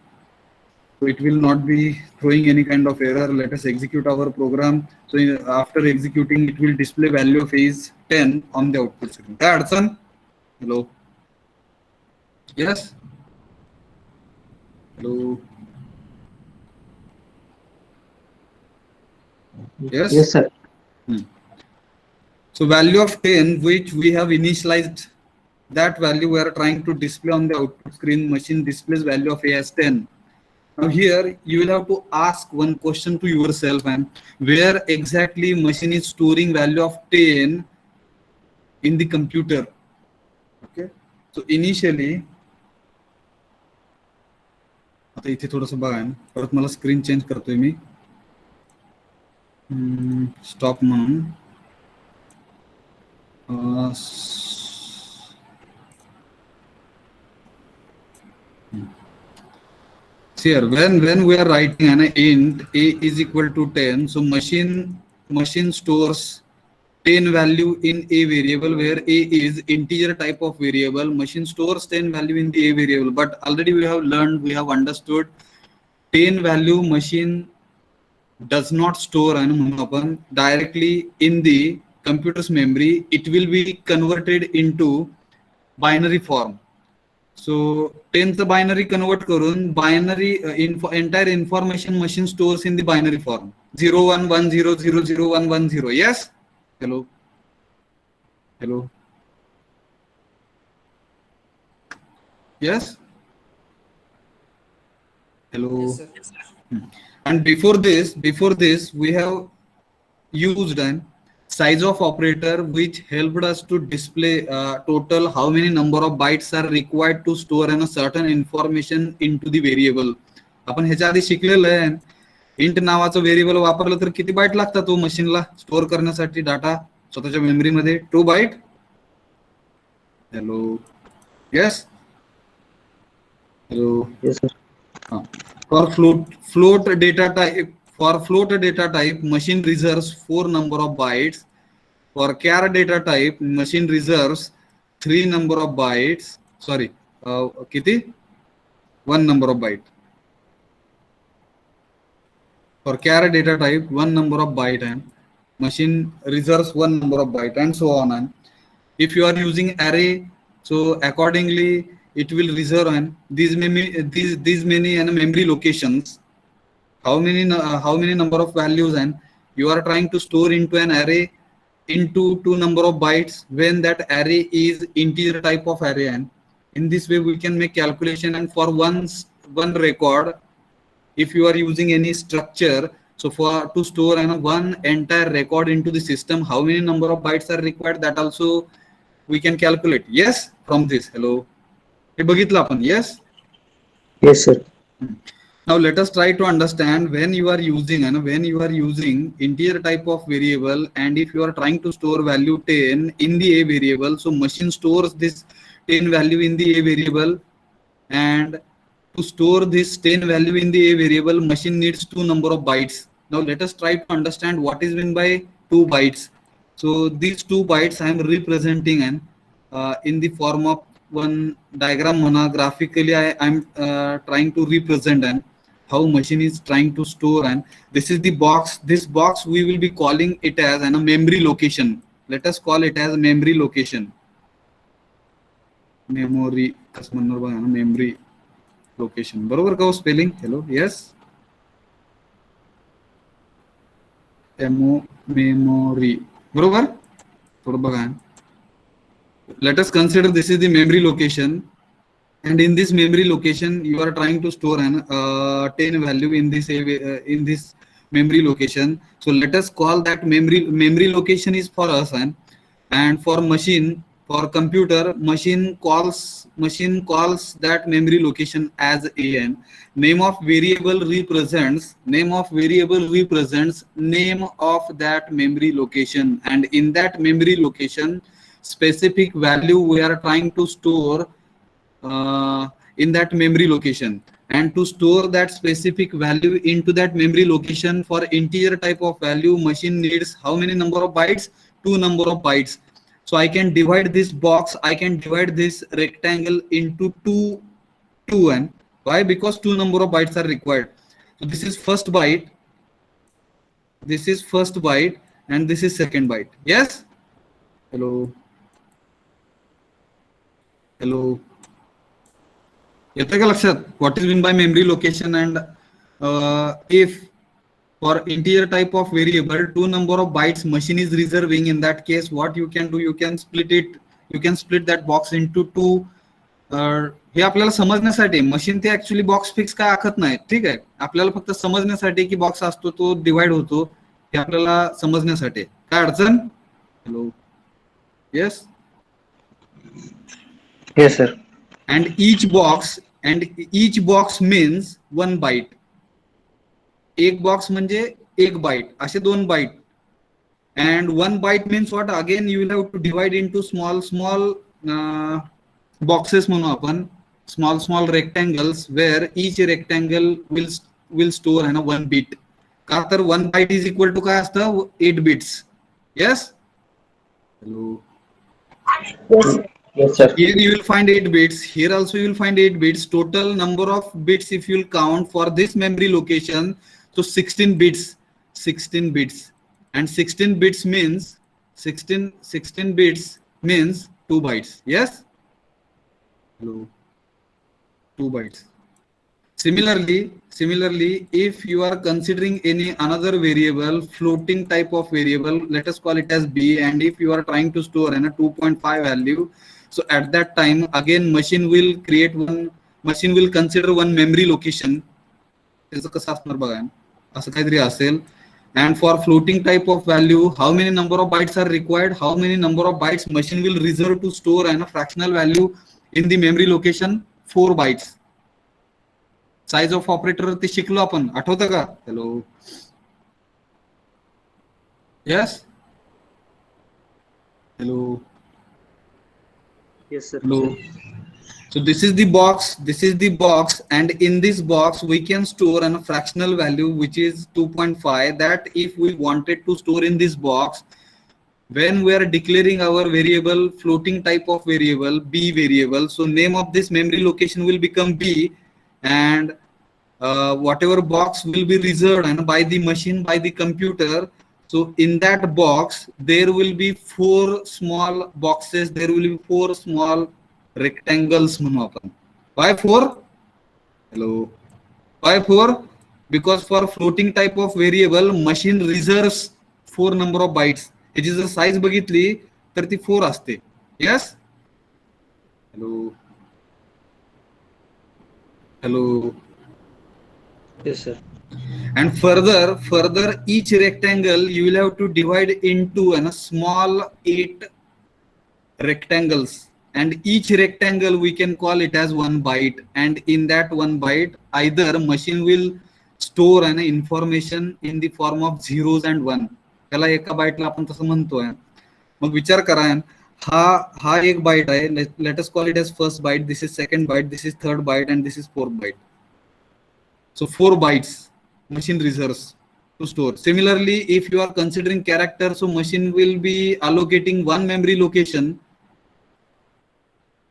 So it will not be throwing any kind of error. Let us execute our program. So after executing, it will display value of A is 10 on the output screen. काय अडचण? Hello. Yes. Hello. Yes. Yes, sir. So value of 10, which we have initialized, that value we are trying to display on the output screen. Machine displays value of A as 10. Now here you will have to ask one question to yourself, and where exactly machine is storing value of 10 in the computer. Okay. So initially, आता इथे थोडंसं बघा ना, परत मला screen change करतोय मी. Stop म्हणून here when we are writing an int A is equal to 10, so machine stores 10 value in a variable where A is integer type of variable. Machine stores 10 value in the A variable, but already we have learned, we have understood 10 value machine does not store and directly in the computer's memory. It will be converted into binary form. So 10 the binary convert करून binary entire information machine stores in the binary form 0110001110. Yes. Hello. Hello. Yes. Hello. Yes, sir. And before this we have used an size of operator which helped us to display total how many number of bytes are required to store a certain information into the variable. आपण ह्याच्या आधी शिकलेलं आहे, int नावाचं variable वापरलं तर किती bite लागतात तो मशीनला स्टोअर करण्यासाठी डाटा स्वतःच्या मेमरी मध्ये? 2 byte. Hello. Yes. Hello. Yes, sir. For float data type, machine reserves 4 number of bytes. For char data type, machine reserves 3 number of bytes. Sorry, किती? 1 number of byte. For char data type, 1 number of byte, and machine reserves 1 number of byte, and so on. And if you are using array, so accordingly it will reserve and these many and memory locations. How many number of values, and you are trying to store into an array into 2 number of bytes when that array is integer type of array. And in this way we can make calculation, and for one record, if you are using any structure, so for to store one entire record into the system, how many number of bytes are required, that also we can calculate. Yes, from this. Hello. हे बघितलं आपण. Yes. Yes, sir. Now let us try to understand when you are using integer type of variable, and if you are trying to store value 10 in the A variable, so machine stores this 10 value in the A variable, and to store this 10 value in the A variable, machine needs 2 number of bytes. Now let us try to understand what is meant by 2 bytes. So these 2 bytes I am representing and in the form of one diagram graphically I am trying to represent and how machine is trying to store. And this is the box. This box we will be calling it as a memory location. Let us call it as memory location. Memory location. बरोबर का spelling? Hello. Yes. Memory. बरोबर? थोडं बघा. Let us consider this is the memory location, and in this memory location you are trying to store an 10 value in this memory location. So let us call that memory location is for us, and for computer, machine calls that memory location as an. Name of variable represents name of that memory location, and in that memory location specific value we are trying to store in that memory location. And to store that specific value into that memory location, for integer type of value, machine needs how many number of bytes? two number of bytes. So I can divide this box, I can divide this rectangle into two and why? Because two number of bytes are required. So this is first byte, this is first byte, and this is second byte. Yes? Hello? Hello? येतं का लक्षात? What is meant by memory location? And if for integer type of variable, two number of bytes machine is reserving, in that case, what you can do, you can split it, you can split that box into two. हे आपल्याला समजण्यासाठी machine ते actually box fix काय आखत नाही, ठीक आहे. आपल्याला फक्त समजण्यासाठी की बॉक्स असतो तो डिवाइड होतो हे आपल्याला समजण्यासाठी. काय अडचण? Hello? Yes? Yes, sir. And each box means one byte. एक बॉक्स म्हणजे एक बाईट, असे दोन bite. And one byte means what? Again you will have to divide into small boxes म्हणू आपण, small rectangles, where each rectangle will store one bit. का तर 1 byte is equal to काय असतं? 8 bits. Yes? Hello? Yes. Yes, sir. Here you will find 8 bits. Here also you will find 8 bits. Total number of bits, if you will count for this memory location, so 16 bits. 16 bits. And 16 bits means 16 bits means 2 bytes. Yes? Hello? 2 bytes. Similarly, if you are considering any another variable, floating type of variable, let us call it as b, and if you are trying to store a 2.5 value, so at that time again machine will consider one memory location. त्याचं कसं असणार बघा, असं काहीतरी असेल. And for floating type of value, how many number of bytes are required? How many number of bytes machine will reserve to store a fractional value in the memory location? 4 bytes. Size of operator ते शिकलो आपण, आठवतं का? Hello? Yes? Hello? Yes, sir. Hello? So this is the box, and in this box we can store a fractional value which is 2.5, that if we wanted to store in this box, when we are declaring our variable, floating type of variable, b variable, so name of this memory location will become b, and whatever box will be reserved by the machine, by the computer, so in that box there will be 4 small boxes, there will be 4 small rectangles म्हणू आपण. Why 4? Hello? Why 4? Because for floating type of variable machine reserves 4 number of bytes. याची जर size बघितली तर ती 4 असते. Yes? Hello? Hello? Yes, sir. And further each rectangle you will have to divide into a small 8 rectangles, and each rectangle we can call it as 1 byte, and in that 1 byte either machine will store an information in the form of zeros and 1. त्याला एका बाईटला आपण तसं म्हणतोय. मग विचार करा, हा एक बाईट आहे, let us call it as first byte, this is second byte, this is third byte, and this is fourth byte. So 4 bytes machine reserves to store. Similarly, if you are considering character, so machine will be allocating one memory location.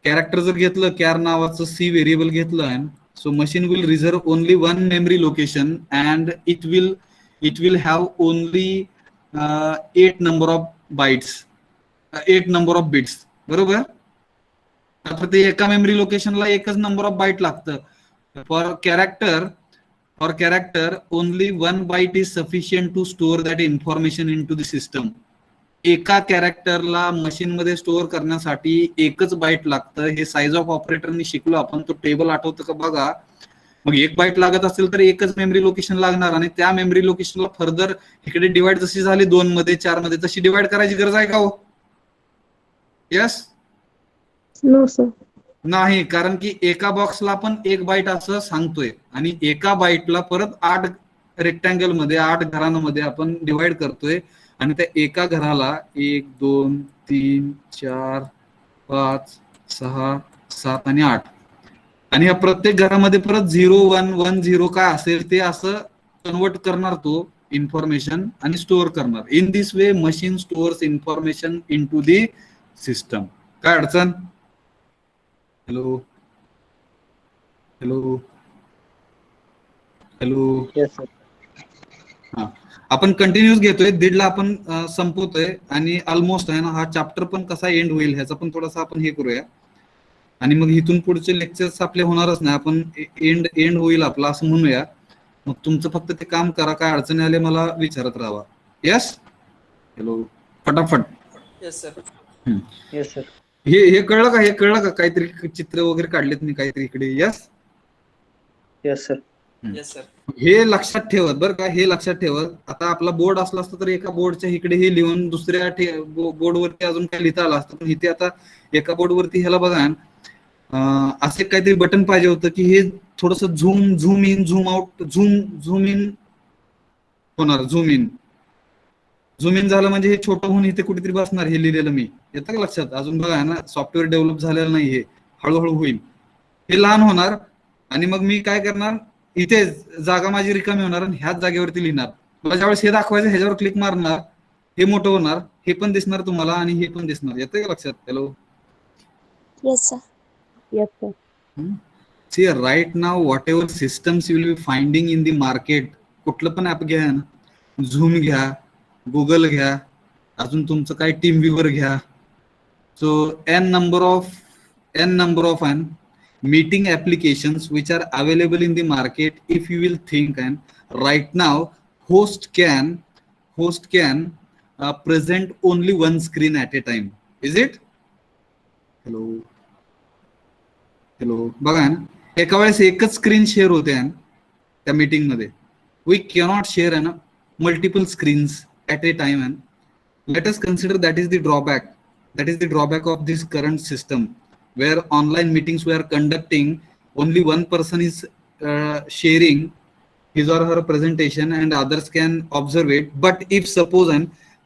Character जर घेतलं, char नावाचं c variable घेतलं आहे, so machine will reserve only one memory location, and it will have only 8 number of bytes, 8 number of bits. बरोबर? आता ते एका memory लोकेशनला एकच नंबर ऑफ बाईट लागतं. For character, only 1 byte is sufficient to store that information into the system. एका कॅरेक्टरला machine मध्ये store करण्यासाठी एकच बाईट लागतं. हे साईज ऑफ ऑपरेटरनी शिकलो आपण, तो टेबल आठवतं का बघा. मग 1 बाईट लागत असेल तर एकच मेमरी लोकेशन लागणार, आणि त्या मेमरी लोकेशनला फर्दर इकडे डिवाइड जशी झाली 2 मध्ये 4 मध्ये तशी डिवाइड करायची गरज आहे का हो? यस? No, sir. नाही, कारण की एका बॉक्सला आपण 1 बाईट असं सांगतोय, आणि एका बाईटला परत 8 रेक्टँगल मध्ये 8 घरांमध्ये आपण डिवाइड करतोय, आणि त्या एका घराला 1 2 3 4 5 6 7 आणि 8, आणि या प्रत्येक घरामध्ये परत 0 1 1 0 काय असेल ते असं कन्वर्ट करणार तो इन्फॉर्मेशन आणि स्टोअर करणार. In this way machine stores information in to the system. काय अडचण? Hello hello hello. Yes, sir. हा, आपण कंटिन्यूस घेतोय, 1:30ला आपण संपवतोय आणि ऑलमोस्ट आहे ना हा चॅप्टर पण कसा एंड होईल ह्याचा पण थोडासा आपण हे करूया. आणि मग इथून पुढचे लेक्चर्स आपले होणारच नाही, आपण एंड होईल आपला असं म्हणूया. मग तुमचं फक्त ते काम करा, काय अडचणी आले मला विचारत राहा. यस. हॅलो. फटाफट. Yes, sir. Yes, sir. हे कळलं का? हे कळलं का? काहीतरी चित्र वगैरे काढलेत मी काहीतरी इकडे. Yes. Yes, sir. Yes, sir. हे लक्षात ठेवत बरं का, हे लक्षात ठेवत. आता आपला बोर्ड असला असता तर एका बोर्डच्या इकडे हे लिहून दुसऱ्या बोर्डवरती अजून काही लिहिता आलं असतं, पण इथे आता एका बोर्डवरती ह्याला बघा असे काहीतरी बटन पाहिजे होतं की हे थोडस zoom in zoom out zoom in होणार. झूम इन झालं म्हणजे हे छोटं होऊन इथे कुठेतरी बसणार. हे लिहिलेलं मी येतं का लक्षात? अजून बघा ना, सॉफ्टवेअर डेव्हलप झालेलं नाही, हे हळूहळू होईल. हे लहान होणार आणि मग मी काय करणार, इथे जागा माझी रिकामी होणार आणि ह्याच जागेवरती लिहिणार. मला ज्यावेळेस हे दाखवायचं ह्याच्यावर क्लिक मारणार, हे मोठं होणार, हे पण दिसणार तुम्हाला आणि हे पण दिसणार. येतंय का लक्षात? Hello. Yes, sir. Yes, sir. See, right now whatever systems you will be finding in the market, कुठलं पण ऍप घ्या ना, झूम घ्या, गुगल घ्या, अजून तुमचं काय टीम व्ह्यूवर घ्या. So n number of meeting applications which are available in the market. If you will think, and right now host can present only one screen at a time. Is it? Hello. बघा ना, एका वेळेस एकच screen share होते त्या meeting मध्ये. We cannot share ना multiple screens at A time. And let us consider that is the drawback of this current system, where online meetings we are conducting, only one person is sharing his or her presentation and others can observe it. But if suppose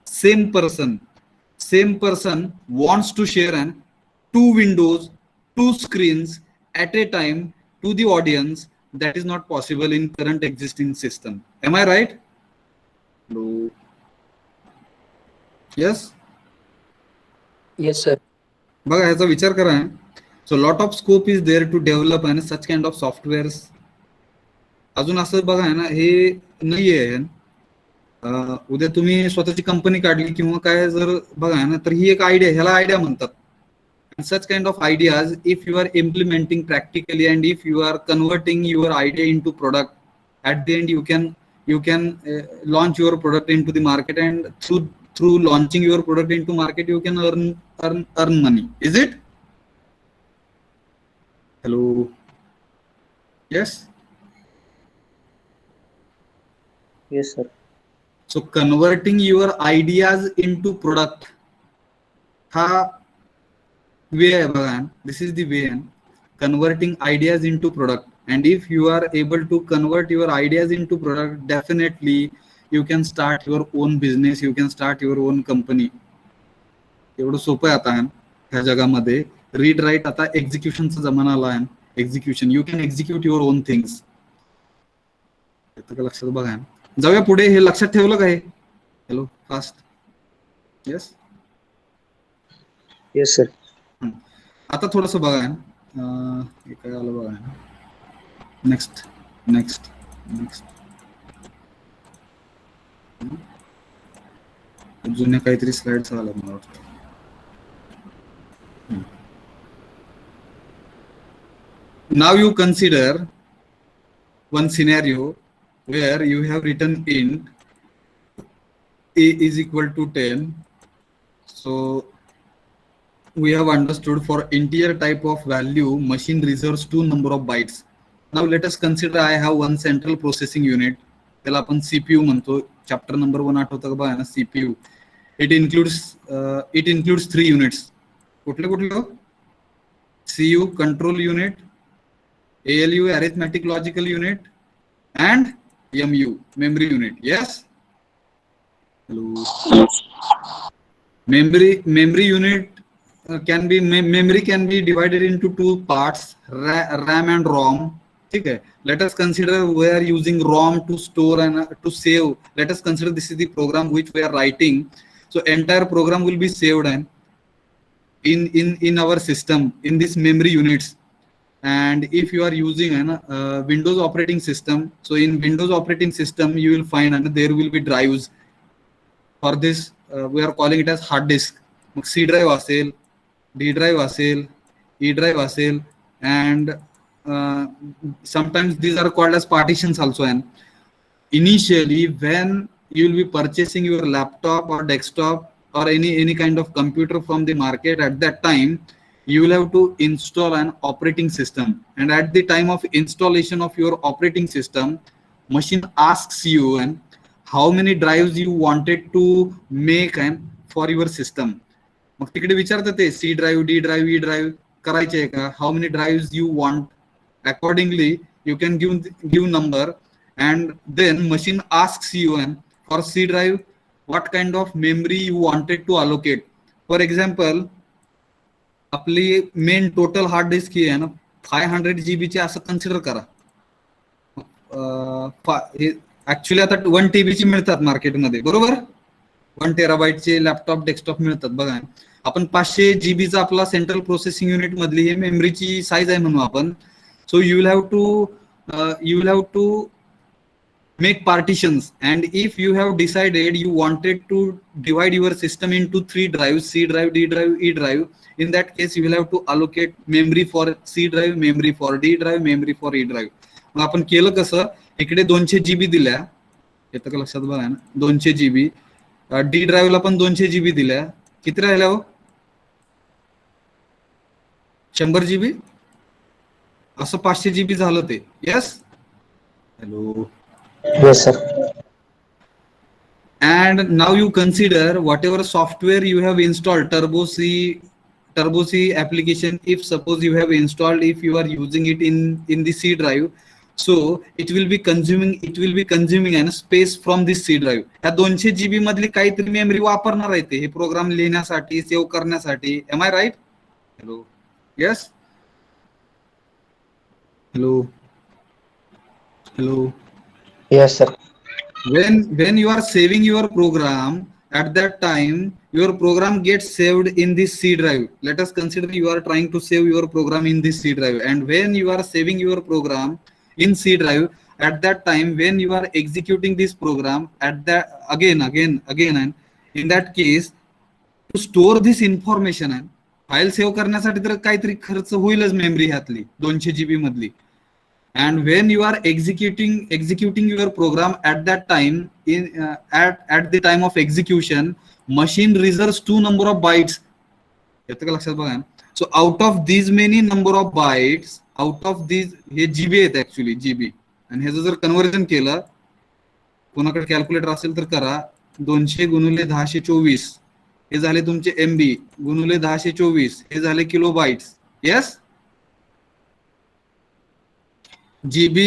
same person wants to share 2 windows, 2 screens at a time to the audience, that is not possible in current existing system. Am I right? No. Yes. Yes, sir. बघा ह्याचा विचार करा. So lot of scope is there to develop and such kind of softwares. अजून असं बघा ना, हे नाहीये. उद्या तुम्ही स्वतःची कंपनी काढली किंवा काय जर बघा ना, तर ही एक आयडिया, ह्याला आयडिया म्हणतात. Such kind of ideas if you are implementing practically and if you are converting your idea in to product, at the end you can launch your product into the market, and through launching your product into market you can earn money. Is it? Hello. Yes. Yes, sir. So converting your ideas into product, ha way आहे बघा. This is the way, converting ideas into product. And if you are able to convert your ideas into product, definitely you can start your own business, you can start your own company. एवढं सोपं आहे आता ह्या जगामध्ये. Read write, आता एक्झिक्युशनचा जमाना आला आहे. Execution, you can execute your on things. लक्षात बघा. जाऊया पुढे. हे लक्षात ठेवलं का? हे hello fast. Yes. Yes, sir. आता थोडस बघा. काय आलं बघा. नेक्स्ट जुन्या काहीतरी स्लाइड्स आल्या मला वाटतं. Now you consider one scenario where you have written int a is equal to 10. So we have understood for integer type of value machine reserves 2 number of bytes. Now let us consider I have one central processing unit. त्याला आपण CPU म्हणतो. Chapter number 1 आठवतं का बघा ना, CPU. It includes 3 units. कुठले? CU control unit, ALU arithmetic logical unit, and MU memory unit. Yes. Hello. Memory unit memory can be divided into 2 parts, RAM and ROM. ठीक है. Let us consider we are using ROM to store and to save. Let us consider this is the program which we are writing. So entire program will be saved and in our system in this memory units. And if you are using an Windows operating system, so in Windows operating system you will find and there will be drives. For this we are calling it as hard disk. C drive असेल, D drive असेल, E drive असेल, and sometimes these are called as partitions also. And initially when you will be purchasing your laptop or desktop or any kind of computer from the market, at that time you will have to install an operating system, and at the time of installation of your operating system, machine asks you and how many drives you wanted to make and for your system. मग तिकडे विचारतात ते C drive, D drive, E drive करायचे का, how many drives you want. Accordingly you can give number, and then machine asks you and for C drive what kind of memory you wanted to allocate. For example, आपली main total hard disk ही आहे ना 500 GB ची असं consider करा. Actually आता 1 TB ची मिळतात मार्केटमध्ये, बरोबर. 1 TB चे लॅपटॉप डेस्कटॉप मिळतात. बघा आपण 500 GB चा आपला सेंट्रल प्रोसेसिंग युनिट मधली हे मेमरीची साईज आहे म्हणू आपण. So you will have to make partitions, and if you have decided you wanted to divide your system into 3 drives, C drive, D drive, E drive, in that case you will have to allocate memory for C drive, memory for D drive, memory for E drive. मग आपण केलं कसं, इकडे 200 GB दिल्या, येतं का लक्षात बघा ना, 200 GB. D drive ला पण 200 GB दिल्या, किती राहिल्या हो, 100 GB, असं 500 GB झालं ते. Yes, hello. Yes, sir. And now you consider whatever software you have installed, Turbo C application, if suppose you have installed, if you are using it in the C drive, so it will be consuming an space from this C drive. या 200 GB मधली काहीतरी memory वापरणार आहे ते हे programme लिहिण्यासाठी, save करण्यासाठी. Am I right? Hello. Yes. Hello. Yes, sir. When you are saving your program, at that time your program gets saved in this C drive. Let us consider you are trying to save your program in this C drive, and when you are saving your program in C drive, at that time when you are executing this program, at that again and in that case to store this information and file save करण्यासाठी तर काहीतरी खर्च होईलच memory ह्यातली 200 GB मधली. And when you are executing your program, at that time at the time of execution, machine reserves 2 number of bytes. येतं का लक्षात बघा. So out of these many number of bytes, out of these हे GB आहेत actually GB, आणि ह्याचं जर conversion केलं, कोणाकडे कॅल्क्युलेटर असेल तर करा, 200 गुणिले 1024 हे झाले तुमचे MB, गुणिले 1024 हे झाले किलो बाइट्स. येस, GB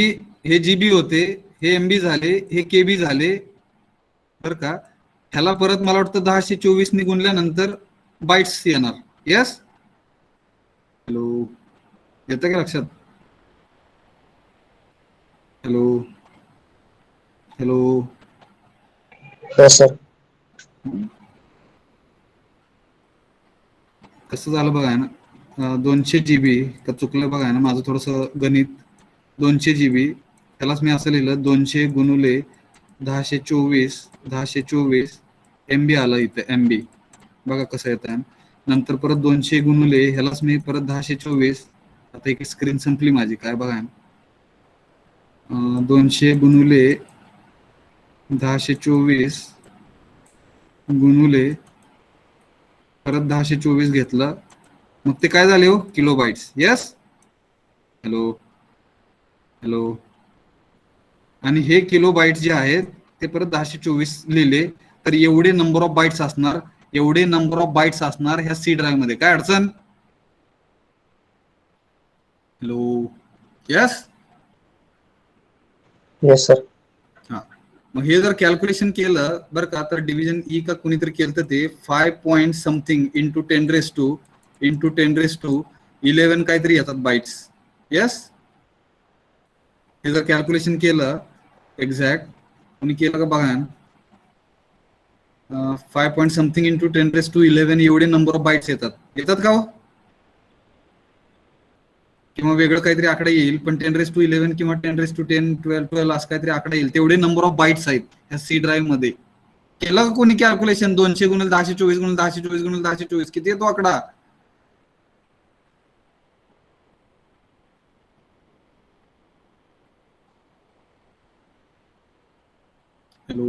हे GB होते, हे MB झाले, हे KB झाले, बर का. ह्याला परत मला वाटतं 1024 ने गुणल्यानंतर बाइट्स येणार. येस, हॅलो, येतं का लक्षात. हॅलो. Yes, sir. कसं झालं बघा ना, 200 GB का चुकलं बघा ना माझं थोडंसं गणित. 200 GB त्यालाच मी असं लिहिलं, 200 गुणुले 1024 MB आलं इथे. MB बघा कसं येतं. नंतर परत 200 गुणुले ह्यालाच मी परत 1024. आता एक स्क्रीन संपली माझी, काय बघा. 200 गुणुले 1024 गुणुले परत 1024 घेतलं, मग ते काय झाले हो, किलो बाइट्स. Yes, hello. आणि हे किलो बाइट्स जे आहेत ते परत 1024 लिहिले, तर एवढे नंबर ऑफ बाइट्स असणार ह्या C ड्राईव्ह मध्ये. काय अडचण. हॅलो. यस. Yes, sir. हा, मग हे जर कॅल्क्युलेशन केलं बरं का, तर डिव्हिजन ई का कुणीतरी केलं तर ते 5 point something into 10 raised to 11 काहीतरी येतात बाइट्स. यस, हे जर कॅल्क्युलेशन केलं एक्झॅक्ट कोणी केलं का बघा, 5 पॉईंट समथिंग इंटू 10⁻11 एवढे नंबर ऑफ बाईट्स येतात का हो? किंवा वेगळं काहीतरी आकडा येईल, पण 10⁻11 किंवा 10⁻10 12 असं काहीतरी आकडा येईल, तेवढे नंबर ऑफ बाईट्स आहेत ह्या सी ड्राईव्ह मध्ये. केलं का कोणी कॅल्क्युलेशन? 200 गुणिले 1024 गुणिले 1024 गुणिले 1024 किती येतो आकडा? हॅलो,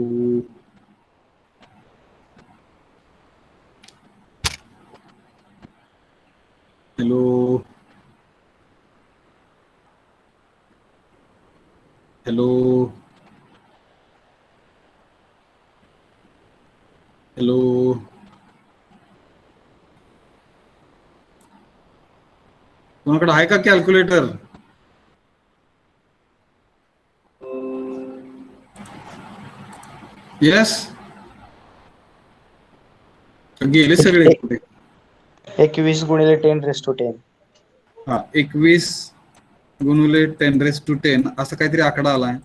हॅलो, हॅलो, हॅलो, कोणाकडे आहे का कॅल्क्युलेटर? येस, गेले सगळे कुठे? 21 गुणिले 10⁻10. हा, 21 गुणिले 10⁻10 असं काहीतरी आकडा आलाय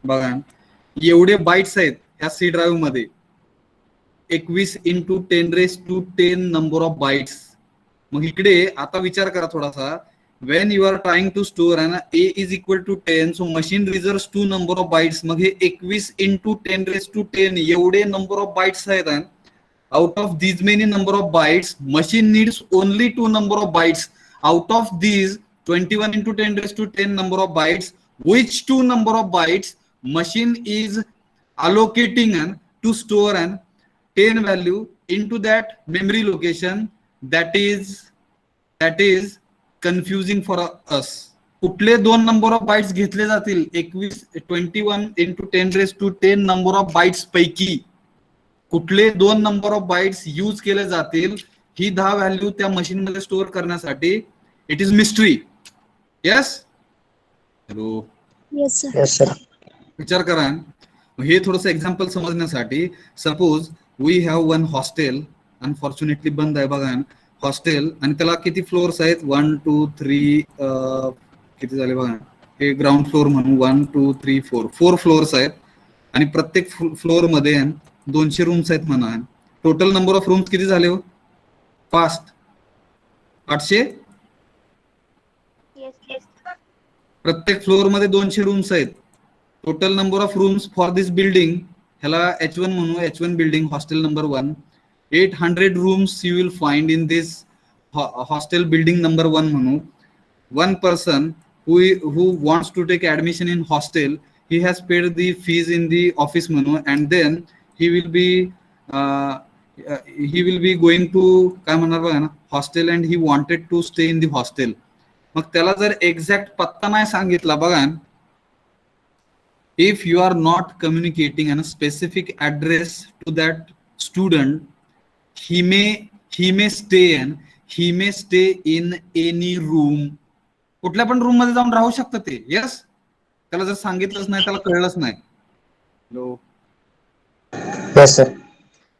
बघा. एवढे बाईट्स आहेत ह्या सी ड्राईव्ह मध्ये. 21 इंटू 10⁻10 नंबर ऑफ बाईट्स. मग इकडे आता विचार करा थोडासा. When you are trying to store and a is equal to 10, so machine reserves 2 number of bytes. मग हे 21 इंटू 10⁻10 एवढे नंबर ऑफ बाईट्स आहेत. Out of these many number of bytes, machine needs only 2 number of bytes. Out of these 21 into 10⁻10 number of bytes, which 2 number of bytes machine is allocating to store an 10 value into that memory location? That is confusing for us. कुठले 2 number of bytes घेतले जातील 21 into 10⁻10 number of bytes पैकी? कुठले 2 number of bites use केले जातील ही 10 value त्या machine मध्ये store करण्यासाठी? It is mystery. Yes, hello, Yes, sir. Yes, sir. विचार करा. हे थोडस एक्झाम्पल समजण्यासाठी, suppose we have one hostel, unfortunately बंद आहे बघा हॉस्टेल, आणि त्याला किती फ्लोअर्स आहेत? 1 2 3 किती झाले बघा, हे ग्राउंड फ्लोअर म्हणून 1 2 3 4 फ्लोअर्स आहेत, आणि प्रत्येक फ्लोअर मध्ये 200 रूम्स आहेत म्हणा. टोटल नंबर ऑफ रूम्स किती झाले हो? फास्ट 800. प्रत्येक फ्लोअर मध्ये 200 रूम्स आहेत. Total number of rooms for this building, ह्याला H1 म्हणू, H1 building hostel number 1. 800 rooms you will find in this hostel building number 1 म्हणू. One person who wants to take admission in hostel, he has paid the fees in the office म्हणू, and then he will be going to काय म्हणणार बघा ना hostel, and he wanted to stay in the hostel. मग त्याला जर exact पत्ता नाही सांगितला बघा, if you are not communicating an specific address to that student, he may stay in any room. कुठल्या पण रूम मध्ये जाऊन राहू शकतं ते. येस, त्याला जर सांगितलंच नाही, त्याला कळलंच नाही. Hello, Yes, sir.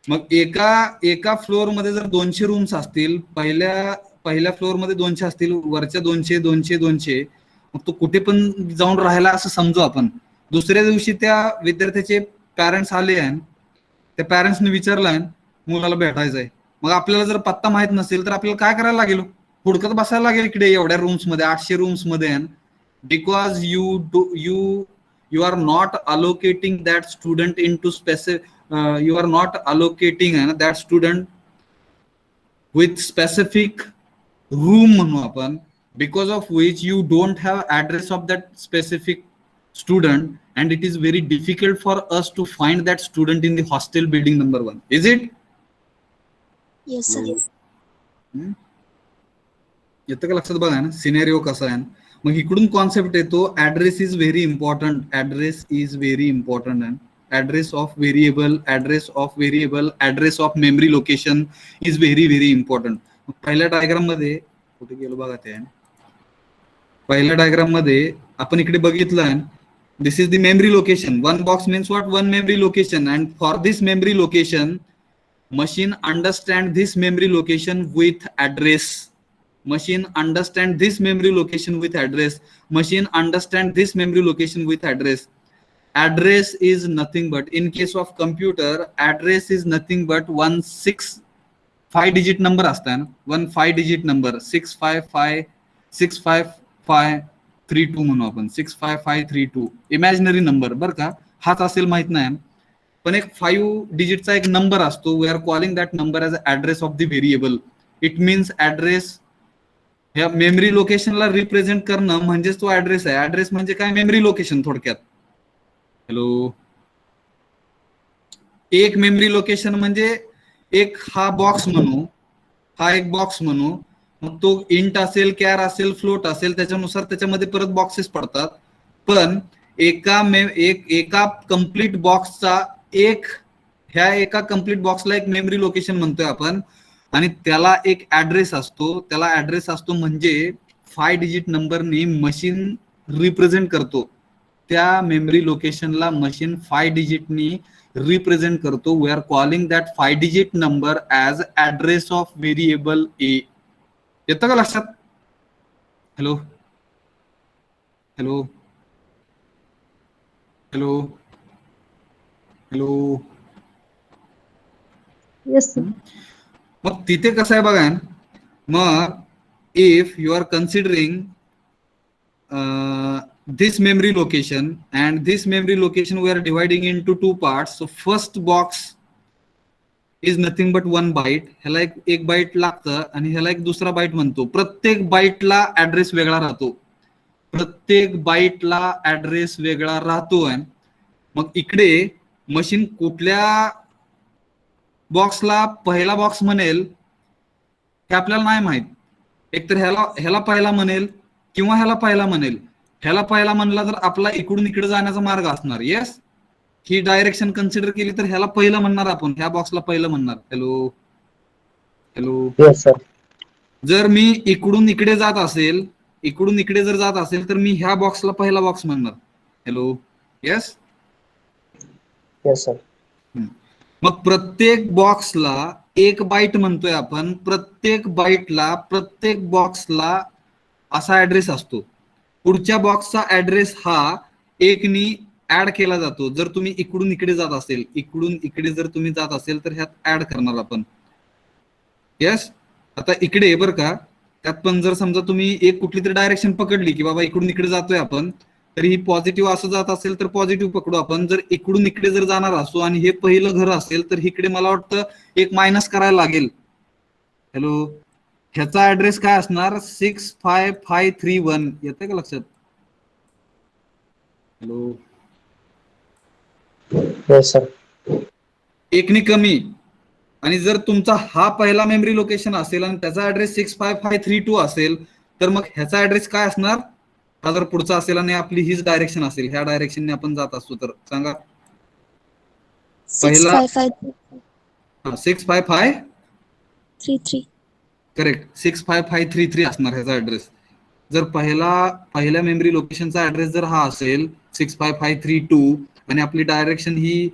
मग एका फ्लोअर मध्ये जर 200 रूम्स असतील, पहिल्या फ्लोअर मध्ये 200 असतील, वरच्या 200, मग तो कुठे पण जाऊन राहायला असं समजू आपण. दुसऱ्या दिवशी त्या विद्यार्थ्याचे पॅरेंट्स आले आहे, त्या पॅरेंट्सने विचारलं मुलाला भेटायचंय. मग आपल्याला जर पत्ता माहित नसेल तर आपल्याला काय करायला लागेल? हुडकत बसायला लागेल इकडे एवढ्या रूम्स मध्ये, 800 रूम्स मध्ये. Because you are not allocating that student into you are not allocating that student with specific room म्हणू आपण, because of which you don't have address of that specific student, and it is very difficult for us to find that student in the hostel building number 1. Is it? Yes, sir. येतं का लक्षात बघा ना scenario कसा आहे. मग इकडून concept येतो, address is very important. Address is very important. Address of variable, address of memory location is very very important. पहिल्या डायग्राम मध्ये कुठे गेलो बघा, ते पहिल्या डायग्राम मध्ये आपण इकडे बघितलं, this is the memory location. 1 box means what? 1 memory location. And for this memory location, machine understand this memory location with address. machine understand this memory location with address, machine understand this memory location with address. Address is nothing but, in case of computer, address is nothing but 5 digit number असता है ना, 5 digit number 65532 म्हणू आपण, 65532 imaginary number बर का, हाच असेल माहित नाही, पण एक 5 डिजिटचा एक नंबर असतो. We are calling that number as address of the variable. It means address ह्या मेमरी लोकेशनला रिप्रेझेंट करणं म्हणजेच तो ऍड्रेस आहे. ऍड्रेस म्हणजे काय, मेमरी लोकेशन थोडक्यात. हॅलो, एक मेमरी लोकेशन म्हणजे एक हा बॉक्स म्हणू, हा एक बॉक्स म्हणू, मग तो इंट असेल, कॅर असेल, फ्लोट असेल, त्याच्यानुसार त्याच्यामध्ये परत बॉक्सेस पडतात. पण एका कम्प्लीट बॉक्सचा ह्या एका कम्प्लीट बॉक्सला एक मेमरी लोकेशन म्हणतोय आपण, आणि त्याला एक ऍड्रेस असतो. त्याला ऍड्रेस असतो म्हणजे 5 डिजिट नंबरने मशीन रिप्रेझेंट करतो. त्या मेमरी लोकेशनला मशीन 5 डिजिटनी रिप्रेझेंट करतो. We are calling that 5 digit number as address of variable a. येतं का लक्षात? Hello hello hello hello. Yes, sir. मग तिथे कसं आहे बघा, मग if you are considering this memory location and this memory location we are dividing into 2 parts. So first box is nothing but 1 byte. ह्याला एक बाईट लागतं आणि ह्याला एक दुसरा बाईट म्हणतो. प्रत्येक बाईटला ऍड्रेस वेगळा राहतो. प्रत्येक बाईटला ऍड्रेस वेगळा राहतोय. मग इकडे मशीन कुठल्या बॉक्सला पहिला बॉक्स म्हणेल हे आपल्याला नाही माहित. एकतर ह्याला पहिला म्हणेल किंवा ह्याला पहिला म्हणेल. ह्याला पहिला म्हणला तर आपला इकडून इकडे जाण्याचा मार्ग असणार. येस, ही डायरेक्शन कन्सिडर केली तर ह्याला पहिलं म्हणणार आपण, ह्या बॉक्सला पहिलं म्हणणार. Hello hello. Yes, sir. जर मी इकडून इकडे जात असेल, इकडून इकडे जर जात असेल तर मी ह्या बॉक्सला पहिला बॉक्स म्हणणार. हॅलो. Yes Yes, sir. मग प्रत्येक बॉक्सला एक बाईट म्हणतोय आपण. प्रत्येक बाईटला, प्रत्येक बॉक्सला असा ऍड्रेस असतो. पुढच्या बॉक्सचा ऍड्रेस हा 1 नी ऍड केला जातो. जर तुम्ही इकडून इकडे जात असेल, इकडून इकडे जर तुम्ही जात असेल तर ह्यात ऍड करणार आपण. येस, आता इकडे बरं का, त्यात पण जर समजा तुम्ही एक कुठली तरी डायरेक्शन पकडली की बाबा इकडून इकडे जातोय आपण, तर ही पॉझिटिव्ह असं जात असेल तर पॉझिटिव्ह पकडू आपण. जर इकडून इकडे जर जाणार असो आणि हे पहिलं घर असेल तर इकडे मला वाटतं एक मायनस करायला लागेल. हॅलो, ह्याचा ऍड्रेस काय असणार, 65531. येतंय का लक्षात? हॅलो. Yes, sir. एकनी कमी. आणि जर तुमचा हा पहिला मेमरी लोकेशन असेल आणि त्याचा ऍड्रेस 65532 असेल तर मग ह्याचा ऍड्रेस काय असणार, हा जर पुढचा असेल आणि आपली हीच डायरेक्शन असेल, ह्या डायरेक्शनने आपण जात असतो तर सांगा. 65533. करेक्ट, 65533 असणार ह्याचा ऍड्रेस. जर पहिल्या मेमरी लोकेशनचा ऍड्रेस जर हा असेल 65532 आणि आपली डायरेक्शन ही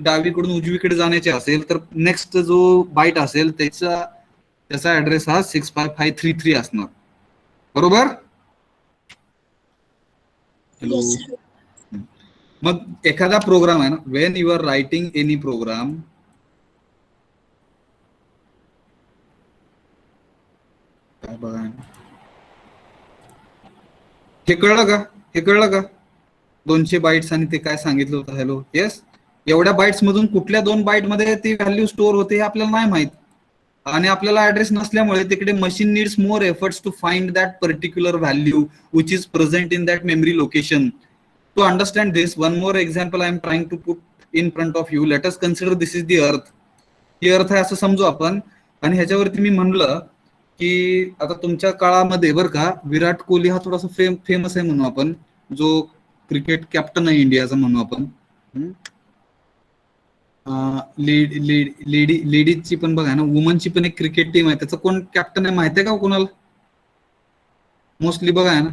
डावीकडून उजवीकडे जाण्याची असेल तर नेक्स्ट जो बाईट असेल त्याचा ऍड्रेस हा 65533 असणार. बरोबर? हॅलो. Yes, sir. मग एखादा प्रोग्राम आहे ना, when you are writing any program, काय बघा, हे कळलं का, हे कळलं का, 200 बाईट्स आणि ते काय सांगितलं होतं. हॅलो. येस, एवढ्या बाईट्स मधून कुठल्या 2 बाईट मध्ये ती व्हॅल्यू स्टोअर होते हे आपल्याला नाही माहित. आणि आपल्याला ऍड्रेस नसल्यामुळे तिकडे machine needs more efforts to find that particular value which is present in that memory location. To understand this, one more example I am trying to put in front of you. Let us consider this is the earth. ही अर्थ आहे असं समजू आपण. आणि ह्याच्यावरती मी म्हणलं की आता तुमच्या काळामध्ये बरं का, विराट कोहली हा थोडासा फेमस आहे म्हणू आपण, जो क्रिकेट कॅप्टन आहे इंडियाचा म्हणू आपण. लेडीजची पण बघा ना, वुमनची पण एक क्रिकेट टीम आहे. त्याचं कोण कॅप्टन आहे माहिती आहे का कोणाला? मोस्टली बघा ना,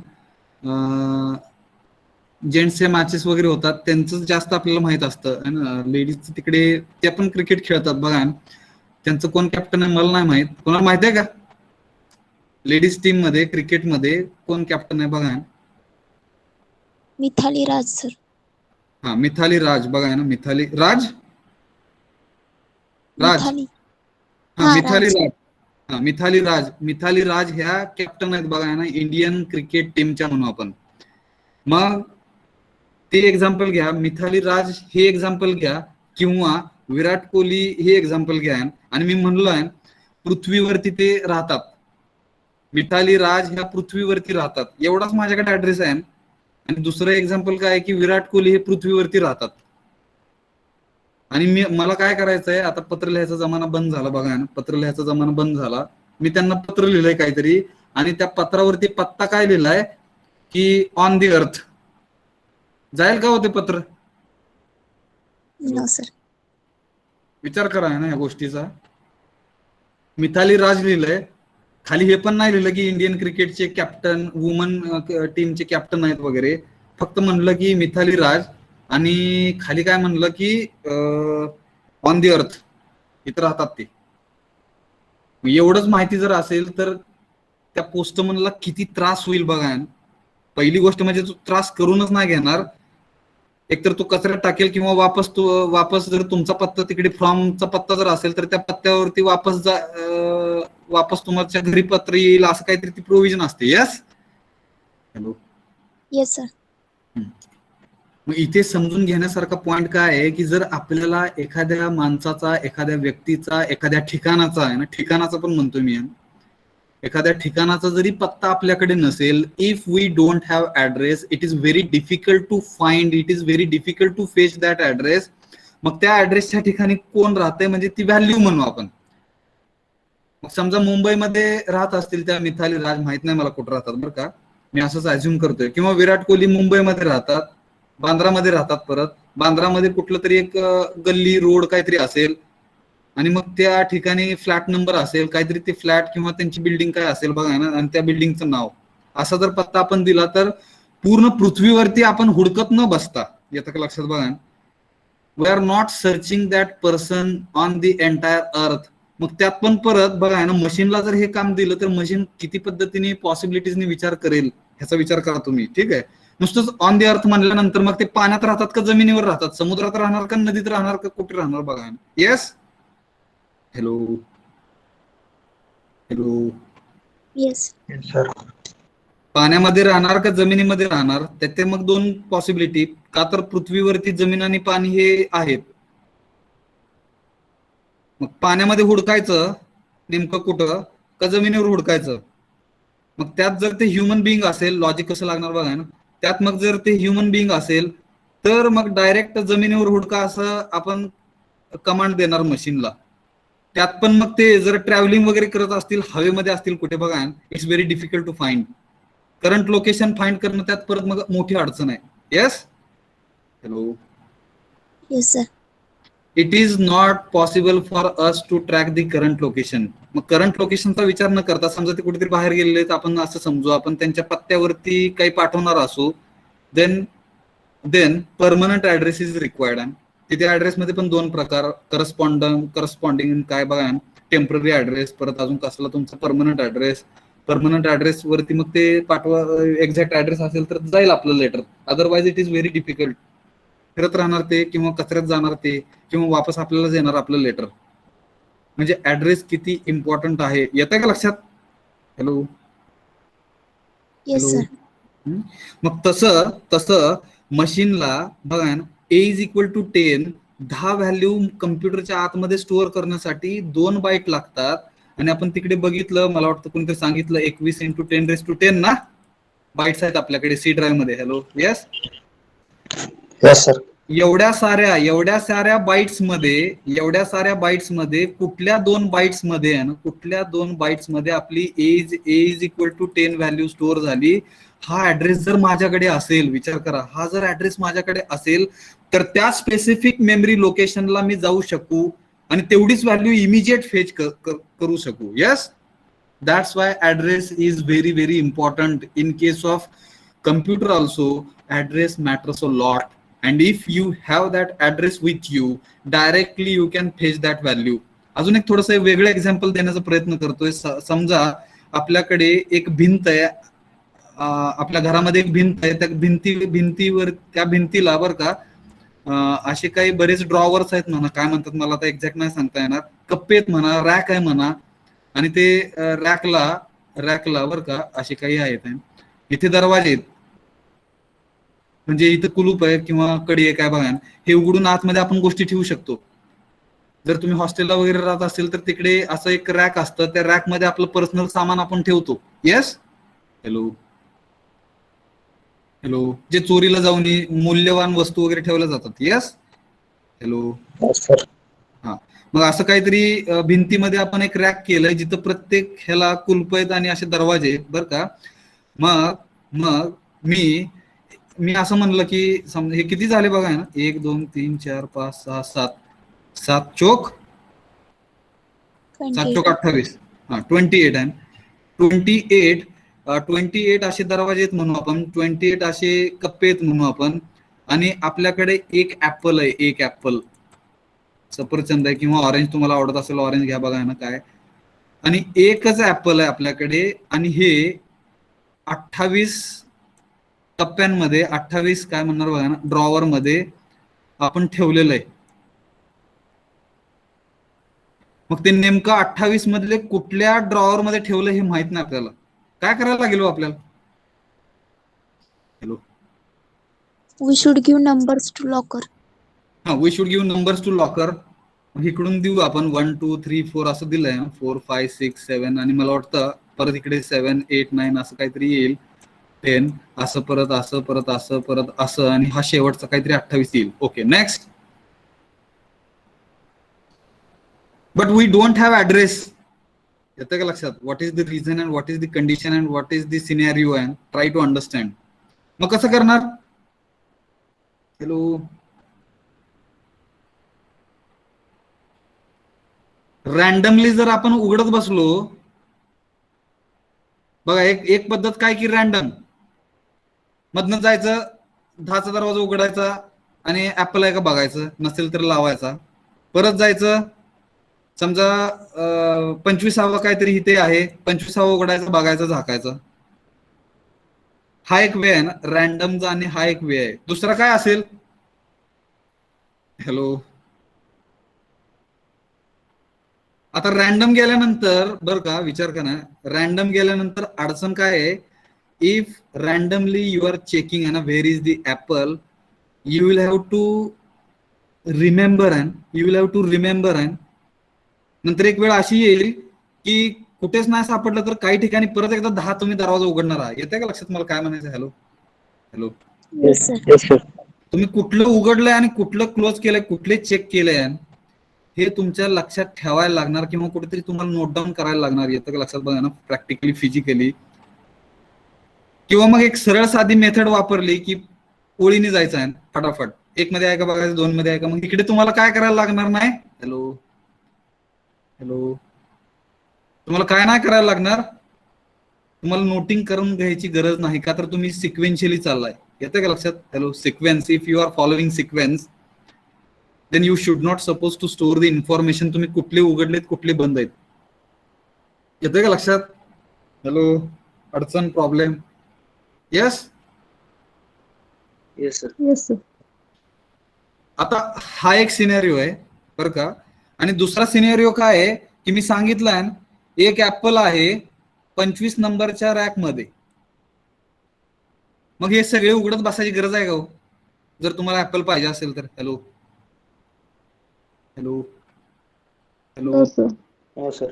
जेंट्सचे मॅचेस वगैरे होतात त्यांचं जास्त आपल्याला माहित असतं. लेडीज तिकडे त्या पण क्रिकेट खेळतात बघा. त्यांचं कोण कॅप्टन आहे मला नाही माहित. कोणाला माहिती आहे का? लेडीज टीम मध्ये क्रिकेटमध्ये कोण कॅप्टन आहे बघा. मिथाली राज सर. हा मिथाली राज बघा आहे ना, मिथाली राज मिथाली. हा हा, मिथाली राज. राज. हा मिथाली राज ह्या कॅप्टन आहेत बघा ना इंडियन क्रिकेट टीमच्या म्हणू आपण. मग ते एक्झाम्पल घ्या, मिथाली राज हे एक्झाम्पल घ्या, किंवा विराट कोहली हे एक्झाम्पल घ्या, आणि मी म्हणलोय पृथ्वीवरती ते राहतात. मिथाली राज ह्या पृथ्वीवरती राहतात, एवढाच माझ्याकडे ऍड्रेस आहे. आणि दुसरं एक्झाम्पल काय आहे की विराट कोहली हे पृथ्वीवरती राहतात. आणि मला काय करायचंय आता, पत्र लिहायचा जमाना बंद झाला बघा ना, पत्र लिहायचा जमाना बंद झाला. मी त्यांना पत्र लिहिलंय काहीतरी, आणि त्या पत्रावरती पत्ता काय लिहिलाय की ऑन दी अर्थ. जाईल का होते पत्र? No sir. विचार करा ना या गोष्टीचा. मिथाली राज लिहिलंय, खाली हे पण नाही लिहिलं की इंडियन क्रिकेटचे कॅप्टन, वुमन टीमचे कॅप्टन आहेत वगैरे. फक्त म्हणलं की मिथाली राज, आणि खाली काय म्हणलं की ऑन दी अर्थ इथं राहतात ते. एवढंच माहिती जर असेल तर त्या पोस्टमनला किती त्रास होईल बघा. पहिली गोष्ट म्हणजे तो त्रास करूनच नाही घेणार, एकतर तो कचऱ्यात टाकेल, किंवा वापस जर तुमचा पत्ता तिकडे फॉर्मचा पत्ता जर असेल तर त्या पत्त्यावरती वापस तुमच्या घरी पत्र येईल, असं काहीतरी ती प्रोव्हिजन असते. यस. हॅलो. Yes sir. मग इथे समजून घेण्यासारखा पॉइंट काय आहे की जर आपल्याला एखाद्या माणसाचा, एखाद्या व्यक्तीचा, एखाद्या ठिकाणाचा आहे ना, ठिकाणाचा पण म्हणतो मी, एखाद्या ठिकाणाचा जरी पत्ता आपल्याकडे नसेल, if we don't have address, it is very difficult to find, it is very difficult to fetch that address. मग त्या ऍड्रेसच्या ठिकाणी कोण राहतंय म्हणजे ती व्हॅल्यू म्हणू आपण. मग समजा मुंबईमध्ये राहत असतील त्या मिथाली राज, माहित नाही मला कुठं राहतात बरं का, मी असंच अज्युम करतोय, किंवा विराट कोहली मुंबईमध्ये राहतात, बांद्रामध्ये राहतात, परत बांद्रामध्ये कुठलं तरी एक गल्ली रोड काहीतरी असेल, आणि मग त्या ठिकाणी फ्लॅट नंबर असेल काहीतरी, ते फ्लॅट किंवा त्यांची बिल्डिंग काय असेल बघा ना, आणि त्या बिल्डिंगचं नाव, असा जर पत्ता आपण दिला तर पूर्ण पृथ्वीवरती आपण हुडकत न बसता, येतं का लक्षात बघा, we are not searching that person on the entire earth. मग त्यात पण परत बघा ना, मशीनला जर हे काम दिलं तर मशीन किती पद्धतीने पॉसिबिलिटीजने विचार करेल ह्याचा विचार करा तुम्ही. ठीक आहे. नुसतंच ऑन दी अर्थ म्हणल्यानंतर मग ते पाण्यात राहतात का जमिनीवर राहतात, समुद्रात राहणार का नदीत राहणार का कुठे राहणार बघा. Yes. Hello. Hello. Yes. Sir. पाण्यामध्ये राहणार का जमिनीमध्ये राहणार, त्याचे मग दोन पॉसिबिलिटी, का तर पृथ्वीवरती जमीन आणि पाणी हे आहेत. मग पाण्यामध्ये हुडकायचं नेमकं कुठं, का जमिनीवर हुडकायचं. मग त्यात जर ते ह्युमन बिईंग असेल, लॉजिक कसं लागणार बघा ना, त्यात मग जर ते ह्युमन बिईंग असेल तर मग डायरेक्ट जमिनीवर हुडका असं आपण कमांड देणार मशीनला. त्यात पण मग ते जर ट्रॅव्हलिंग वगैरे करत असतील, हवेमध्ये असतील कुठे बघा, it's very difficult to find. Current location find करणं त्यात परत मग मोठी अडचण आहे. Yes. Hello. Yes sir. It is not possible for us to track the current location. मग करंट लोकेशनचा विचार न करता, समजा ते कुठेतरी बाहेर गेलेले आहेत, आपण असं समजू, आपण त्यांच्या पत्त्यावरती काही पाठवणार असू, then permanent address is required. तिथे ऍड्रेस मध्ये पण दोन प्रकार, करस्पॉन्डिंग काय बघा, टेम्पररी ऍड्रेस, परत अजून कसला तुमचा परमनंट ऍड्रेस. परमनंट ऍड्रेस वरती मग ते पाठवा, एक्झॅक्ट ऍड्रेस असेल तर जाईल आपलं letter, otherwise it is very difficult. फिरत राहणार ते, किंवा कचऱ्यात जाणार ते, किंवा वापस आपल्याला येणार आपलं लेटर. म्हणजे ऍड्रेस किती इम्पॉर्टंट आहे, येतं का लक्षात. हॅलो. Yes sir. मग तसं मशीनला बघा ना, ए इज इक्वल टू 10, 10 व्हॅल्यू कम्प्युटरच्या आतमध्ये स्टोअर करण्यासाठी 2 बाईट लागतात. आणि आपण तिकडे बघितलं, मला वाटतं कोणतरी सांगितलं 21 × 10⁻10 ना बाईट्स आहेत आपल्याकडे सी ड्राईव्ह मध्ये. हॅलो. येस. Yes sir. एवढ्या साऱ्या बाईट्स मध्ये कुठल्या 2 बाईट्स मध्ये आहे ना, कुठल्या 2 बाईट्स मध्ये आपली a is equal to 10 value store झाली. हा ऍड्रेस जर माझ्याकडे असेल, विचार करा, हा जर ऍड्रेस माझ्याकडे असेल तर त्या स्पेसिफिक मेमरी लोकेशनला मी जाऊ शकू आणि तेवढीच व्हॅल्यू इमिजिएट फेच करू शकू. Yes. That's why address is very very important. In case of computer also address matters a lot. And if you have that address with you, directly you can fetch that value. अजून एक थोडंसं वेगळं example देण्याचा प्रयत्न करतोय. समजा आपल्याकडे एक भिंत आहे, आपल्या घरामध्ये एक भिंत आहे, त्या भिंतीवर त्या भिंतीला बरं का असे काही बरेच ड्रॉवर्स आहेत म्हणा, काय म्हणतात मला आता एक्झॅक्ट नाही सांगता येणार, कप्पे आहेत म्हणा, रॅक आहे म्हणा, आणि ते रॅकला बरं का असे काही आहेत. इथे दरवाजे आहेत, म्हणजे इथं कुलूप आहे किंवा कडी आहे काय बघा, हे उघडून आतमध्ये आपण गोष्टी ठेवू शकतो. जर तुम्ही हॉस्टेलला वगैरे राहत असेल तर तिकडे असं एक रॅक असतं, त्या रॅक मध्ये आपलं पर्सनल सामान आपण ठेवतो. येस, हॅलो हॅलो, जे चोरीला जाऊन मूल्यवान वस्तू वगैरे ठेवल्या जातात. Yes, hello. Yes, sir. हा, मग असं काहीतरी भिंतीमध्ये आपण एक रॅक केलंय जिथं प्रत्येक ह्याला कुलप आहेत आणि असे दरवाजे आहेत बरं का. मग मी असं म्हणलं की समजा हे किती झाले बघा ना, 1 2 3 4 5 6 7 चोक 7 चोक 28, हा 28 आहे. 28 असे दरवाजे आहेत म्हणू आपण, 28 असे कप्पे आहेत म्हणू आपण, आणि आपल्याकडे एक ऍपल आहे, एक ऍपल, सफरचंद आहे किंवा ऑरेंज तुम्हाला आवडत असेल ऑरेंज घ्या बघा ना काय, आणि एकच ऍपल आहे आपल्याकडे, आणि हे 28 टप्प्यांमध्ये 28 काय म्हणणार बघा ना ड्रॉवर मध्ये आपण ठेवलेलं आहे. मग ते नेमकं 28 मधले कुठल्या ड्रॉवर मध्ये ठेवलं हे माहित नाही आपल्याला. काय करायला लागेल आपल्याला? Hello, We should give numbers to locker. हा, we should give numbers to locker. इकडून देऊ आपण 1 2 3 4 असं दिलंय, 4 5 6 7, आणि मला वाटतं परत इकडे 7 8 9 असं काहीतरी येईल, 10 असं, परत असं, परत असं, परत असं, आणि हा शेवटचा काहीतरी 28 येईल. Okay, next. But we don't have address. येतं का लक्षात? What is the reason and what is the condition and what is the scenario and try to understand. मग कसं करणार? हॅलो, रॅन्डमली जर आपण उघडत बसलो बघा, एक पद्धत काय की रॅन्डम मधनं जायचं, 10चा दरवाजा उघडायचा आणि ऍपल आहे का बघायचं, नसेल तर लावायचा, परत जायचं, समजा 25वा काहीतरी इथे आहे, 25वा उघडायचा, बघायचं, झाकायचं. हा एक वे आहे ना रॅन्डमचा, आणि हा एक वे आहे. दुसरा काय असेल? हॅलो, आता रॅन्डम गेल्यानंतर बरं का विचार करा, रॅन्डम गेल्यानंतर अडचण काय आहे? If randomly you are checking ना where is the apple, you will have to remember and नंतर एक वेळ अशी येईल की कुठेच नाही सापडलं तर काही ठिकाणी परत एकदा 10 तुम्ही दरवाजा उघडणार आहात. येते का लक्षात मला काय म्हणायचं? Hello hello, Yes, sir. Yes, sir. तुम्ही कुठलं उघडलंय आणि कुठलं क्लोज केलंय, कुठले चेक केलंय, हे तुमच्या लक्षात ठेवायला लागणार किंवा कुठेतरी तुम्हाला नोट डाऊन करायला लागणार. येतं का लक्षात बघा ना, प्रॅक्टिकली फिजिकली. किंवा मग एक सरळ साधी मेथड वापरली की ओळीने जायचं आहे फटाफट, 1 मध्ये आहे का बघायचं, 2 मध्ये आहे का, मग इकडे तुम्हाला काय करायला लागणार नाही. हॅलो हॅलो, तुम्हाला काय नाही करायला लागणार, तुम्हाला नोटिंग करून घ्यायची गरज नाही, का तर तुम्ही सिक्वेन्शियली चाललाय. येतं का लक्षात? Hello, sequence, if you are following sequence then you should not supposed to store the information तुम्ही कुठले उघडलेत कुठले बंद आहेत. येतंय का लक्षात? हॅलो, अडचण, problem? Yes Yes, sir. Yes, sir. आता हा एक सिनेरिओ आहे बरं का, आणि दुसरा सिनेरिओ काय आहे की मी सांगितलंय एक ऍपल आहे 25 नंबरच्या रॅक मध्ये. मग हे सगळे उघडत बसायची गरज आहे का हो, जर तुम्हाला ऍपल पाहिजे असेल तर? Hello hello hello, No, sir.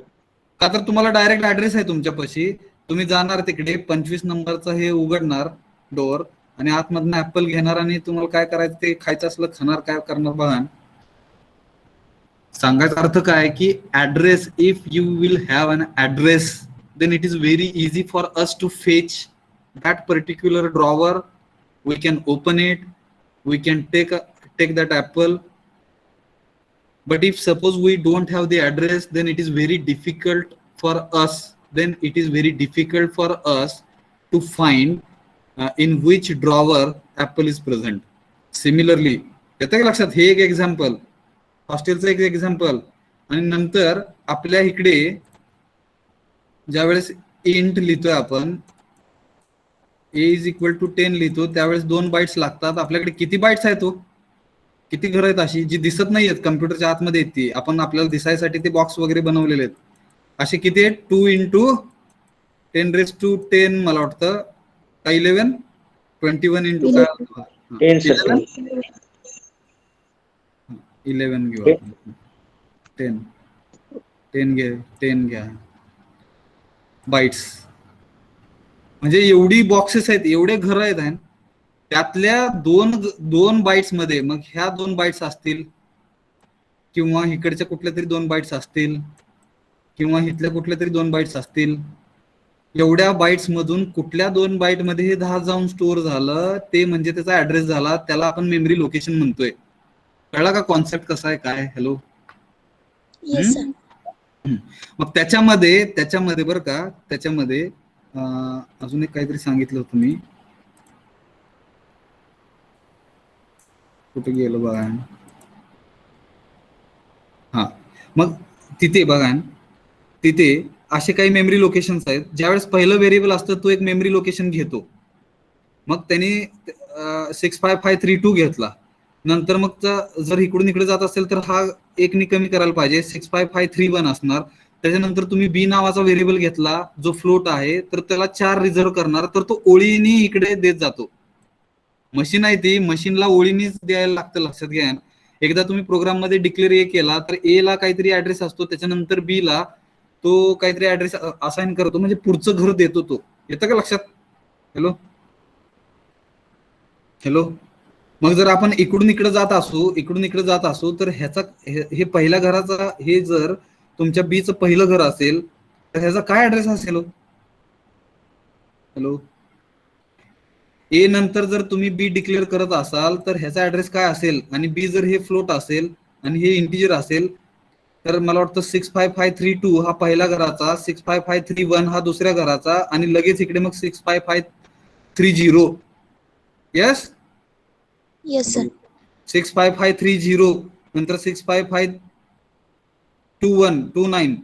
का तर तुम्हाला डायरेक्ट ऍड्रेस आहे तुमच्यापाशी, तुम्ही जाणार तिकडे, 25 नंबरचं हे उघडणार डोअर, आणि आतमधनं ऍपल घेणार, आणि तुम्हाला काय करायचं ते खायचं असलं खाणार, काय करणार बघा. सांगायचा अर्थ काय की address, if you will have an address then it is very easy for us to fetch that particular drawer. We can open it, we can take that apple. But if suppose we don't have the address, then it is very difficult for us. To find in which drawer apple is present. Similarly, येतं का लक्षात? हे एक example, हॉस्टेलचं एक example. आणि नंतर आपल्या इकडे ज्यावेळेस इंट लिहितोय आपण, ए इज इक्वल टू 10 लिहितो, त्यावेळेस 2 बाईट्स लागतात. आपल्याकडे किती बाईट्स आहेत? किती घरं आहेत अशी जी दिसत नाहीयेत, कम्प्युटरच्या आतमध्ये येत ती, आपण आपल्याला दिसायसाठी ते बॉक्स वगैरे बनवलेले आहेत. असे किती आहेत? 2 इंटू 10⁻10 मला वाटतं का 11, 21 इंटू काय 10 सर. 11 घेऊ आपण. 10 घ्या बाईट्स. म्हणजे एवढी बॉक्सेस आहेत, एवढे घर आहेत, त्यातल्या दोन बाईट्स मध्ये मग ह्या 2 बाईट्स असतील, किंवा इकडच्या कुठल्या तरी 2 बाईट्स असतील, किंवा इथल्या कुठल्या तरी 2 बाईट्स असतील. एवढ्या बाईट्स मधून कुठल्या 2 बाईट मध्ये हे 10 जाऊन स्टोअर झालं ते म्हणजे त्याचा ऍड्रेस झाला, त्याला आपण मेमरी लोकेशन म्हणतोय. कळला का कॉन्सेप्ट कसा आहे काय? हॅलो. Yes, sir. मग त्याच्यामध्ये बरं का, त्याच्यामध्ये अजून एक काहीतरी सांगितलं होतं मी, कुठे गेलो बघा. हा, मग तिथे बघा, तिथे असे काही मेमरी लोकेशन्स आहेत. ज्यावेळेस पहिलं व्हेरिएबल असतं तो एक मेमरी लोकेशन घेतो, मग त्याने 65532 घेतला. नंतर मग जर इकडून इकडे जात असेल तर हा एक नि कमी करायला पाहिजे, 65531 असणार. त्याच्यानंतर तुम्ही बी नावाचा व्हेरिएबल घेतला जो फ्लोट आहे, तर त्याला 4 रिझर्व करणार, तर तो ओळीनी इकडे देत जातो. मशीन आहे ती, मशीनला ओळीनीच द्यायला लागतं, लक्षात घ्या. एकदा तुम्ही प्रोग्राम मध्ये डिक्लेअर ए केला तर ए ला काहीतरी ऍड्रेस असतो, त्याच्यानंतर बी ला तो काहीतरी ऍड्रेस असाइन करतो, म्हणजे पुढचं घर देतो तो. येतं का लक्षात? हॅलो. मग जर आपण इकडून इकडे जात असू तर ह्याचा हे पहिल्या घराचा, हे जर तुमच्या बीचं पहिलं घर असेल तर ह्याचा काय ऍड्रेस असेल? हॅलो. ए नंतर जर तुम्ही बी डिक्लेअर करत असाल तर ह्याचा ऍड्रेस काय असेल? आणि बी जर हे फ्लोट असेल आणि हे इंटिजर असेल तर मला वाटतं 65532 हा पहिल्या घराचा, 65531 हा दुसऱ्या घराचा, आणि लगेच इकडे मग 65530. येस. Yes, sir. 65530 नंतर 65529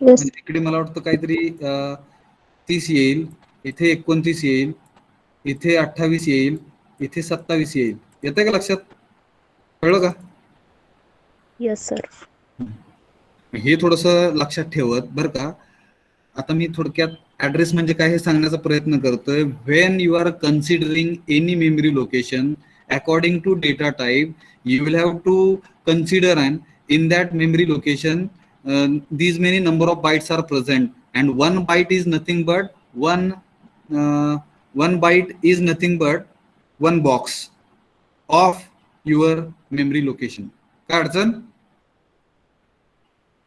Yes. इकडे मला वाटतं काहीतरी 30 येईल, इथे 29 येईल, इथे 28 येईल, इथे 27 येईल. येतंय का लक्षात? कळलं का? Yes, sir. हे थोडस लक्षात ठेवत बरं का. आता मी थोडक्यात ऍड्रेस म्हणजे काय हे सांगण्याचा प्रयत्न करतोय. When you are considering any memory location according to data type, you will have to consider, and in that memory location these many number of bytes are present, and one byte is nothing but one byte is nothing but one box of your memory location. काय अडचण?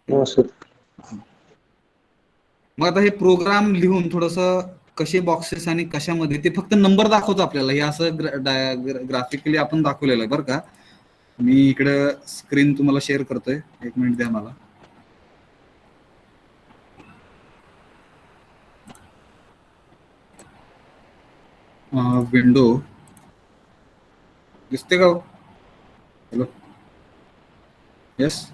हो sir. मग आता हे programme लिहून थोडस कसे boxes आणि कशामध्ये ते फक्त नंबर दाखवतो आपल्याला. हे असं ग्राफिकली आपण दाखवलेलं आहे बरं का. मी इकडे स्क्रीन तुम्हाला शेअर करतोय, 1 मिनिट द्या मला. विंडो दिसते का? हॅलो. येस.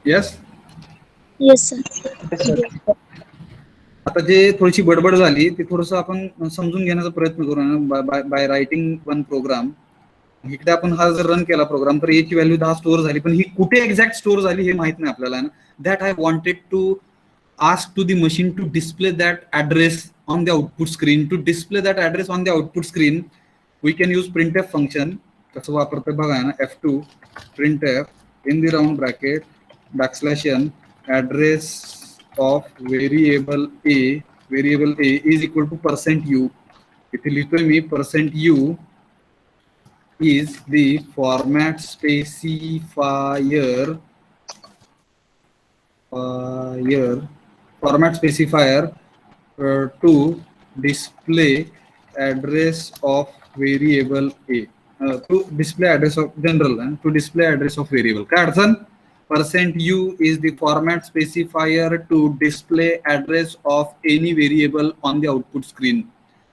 Yes, sir. आता जे थोडीशी बडबड झाली ती थोडस आपण समजून घेण्याचा प्रयत्न करू ना, बाय रायटिंग वन प्रोग्राम. इकडे आपण हा जर रन केला प्रोग्राम तर याची व्हॅल्यू 10 स्टोअर झाली, पण ही कुठे एक्झॅक्ट स्टोअर झाली हे माहित नाही आपल्याला. That I wanted to ask to the machine to display that address on the output screen. To display that address on the output screen, we can use printf function. कसं वापरतोय बघा ना, F2 printf in the round bracket \n address of variable a is equal to %u. इथे लिहितोय मी %u is the format specifier to display address of variable a, to display address of general and to display address of variable. काय अडचण? %u is the format specifier to display address of any variable on the output screen.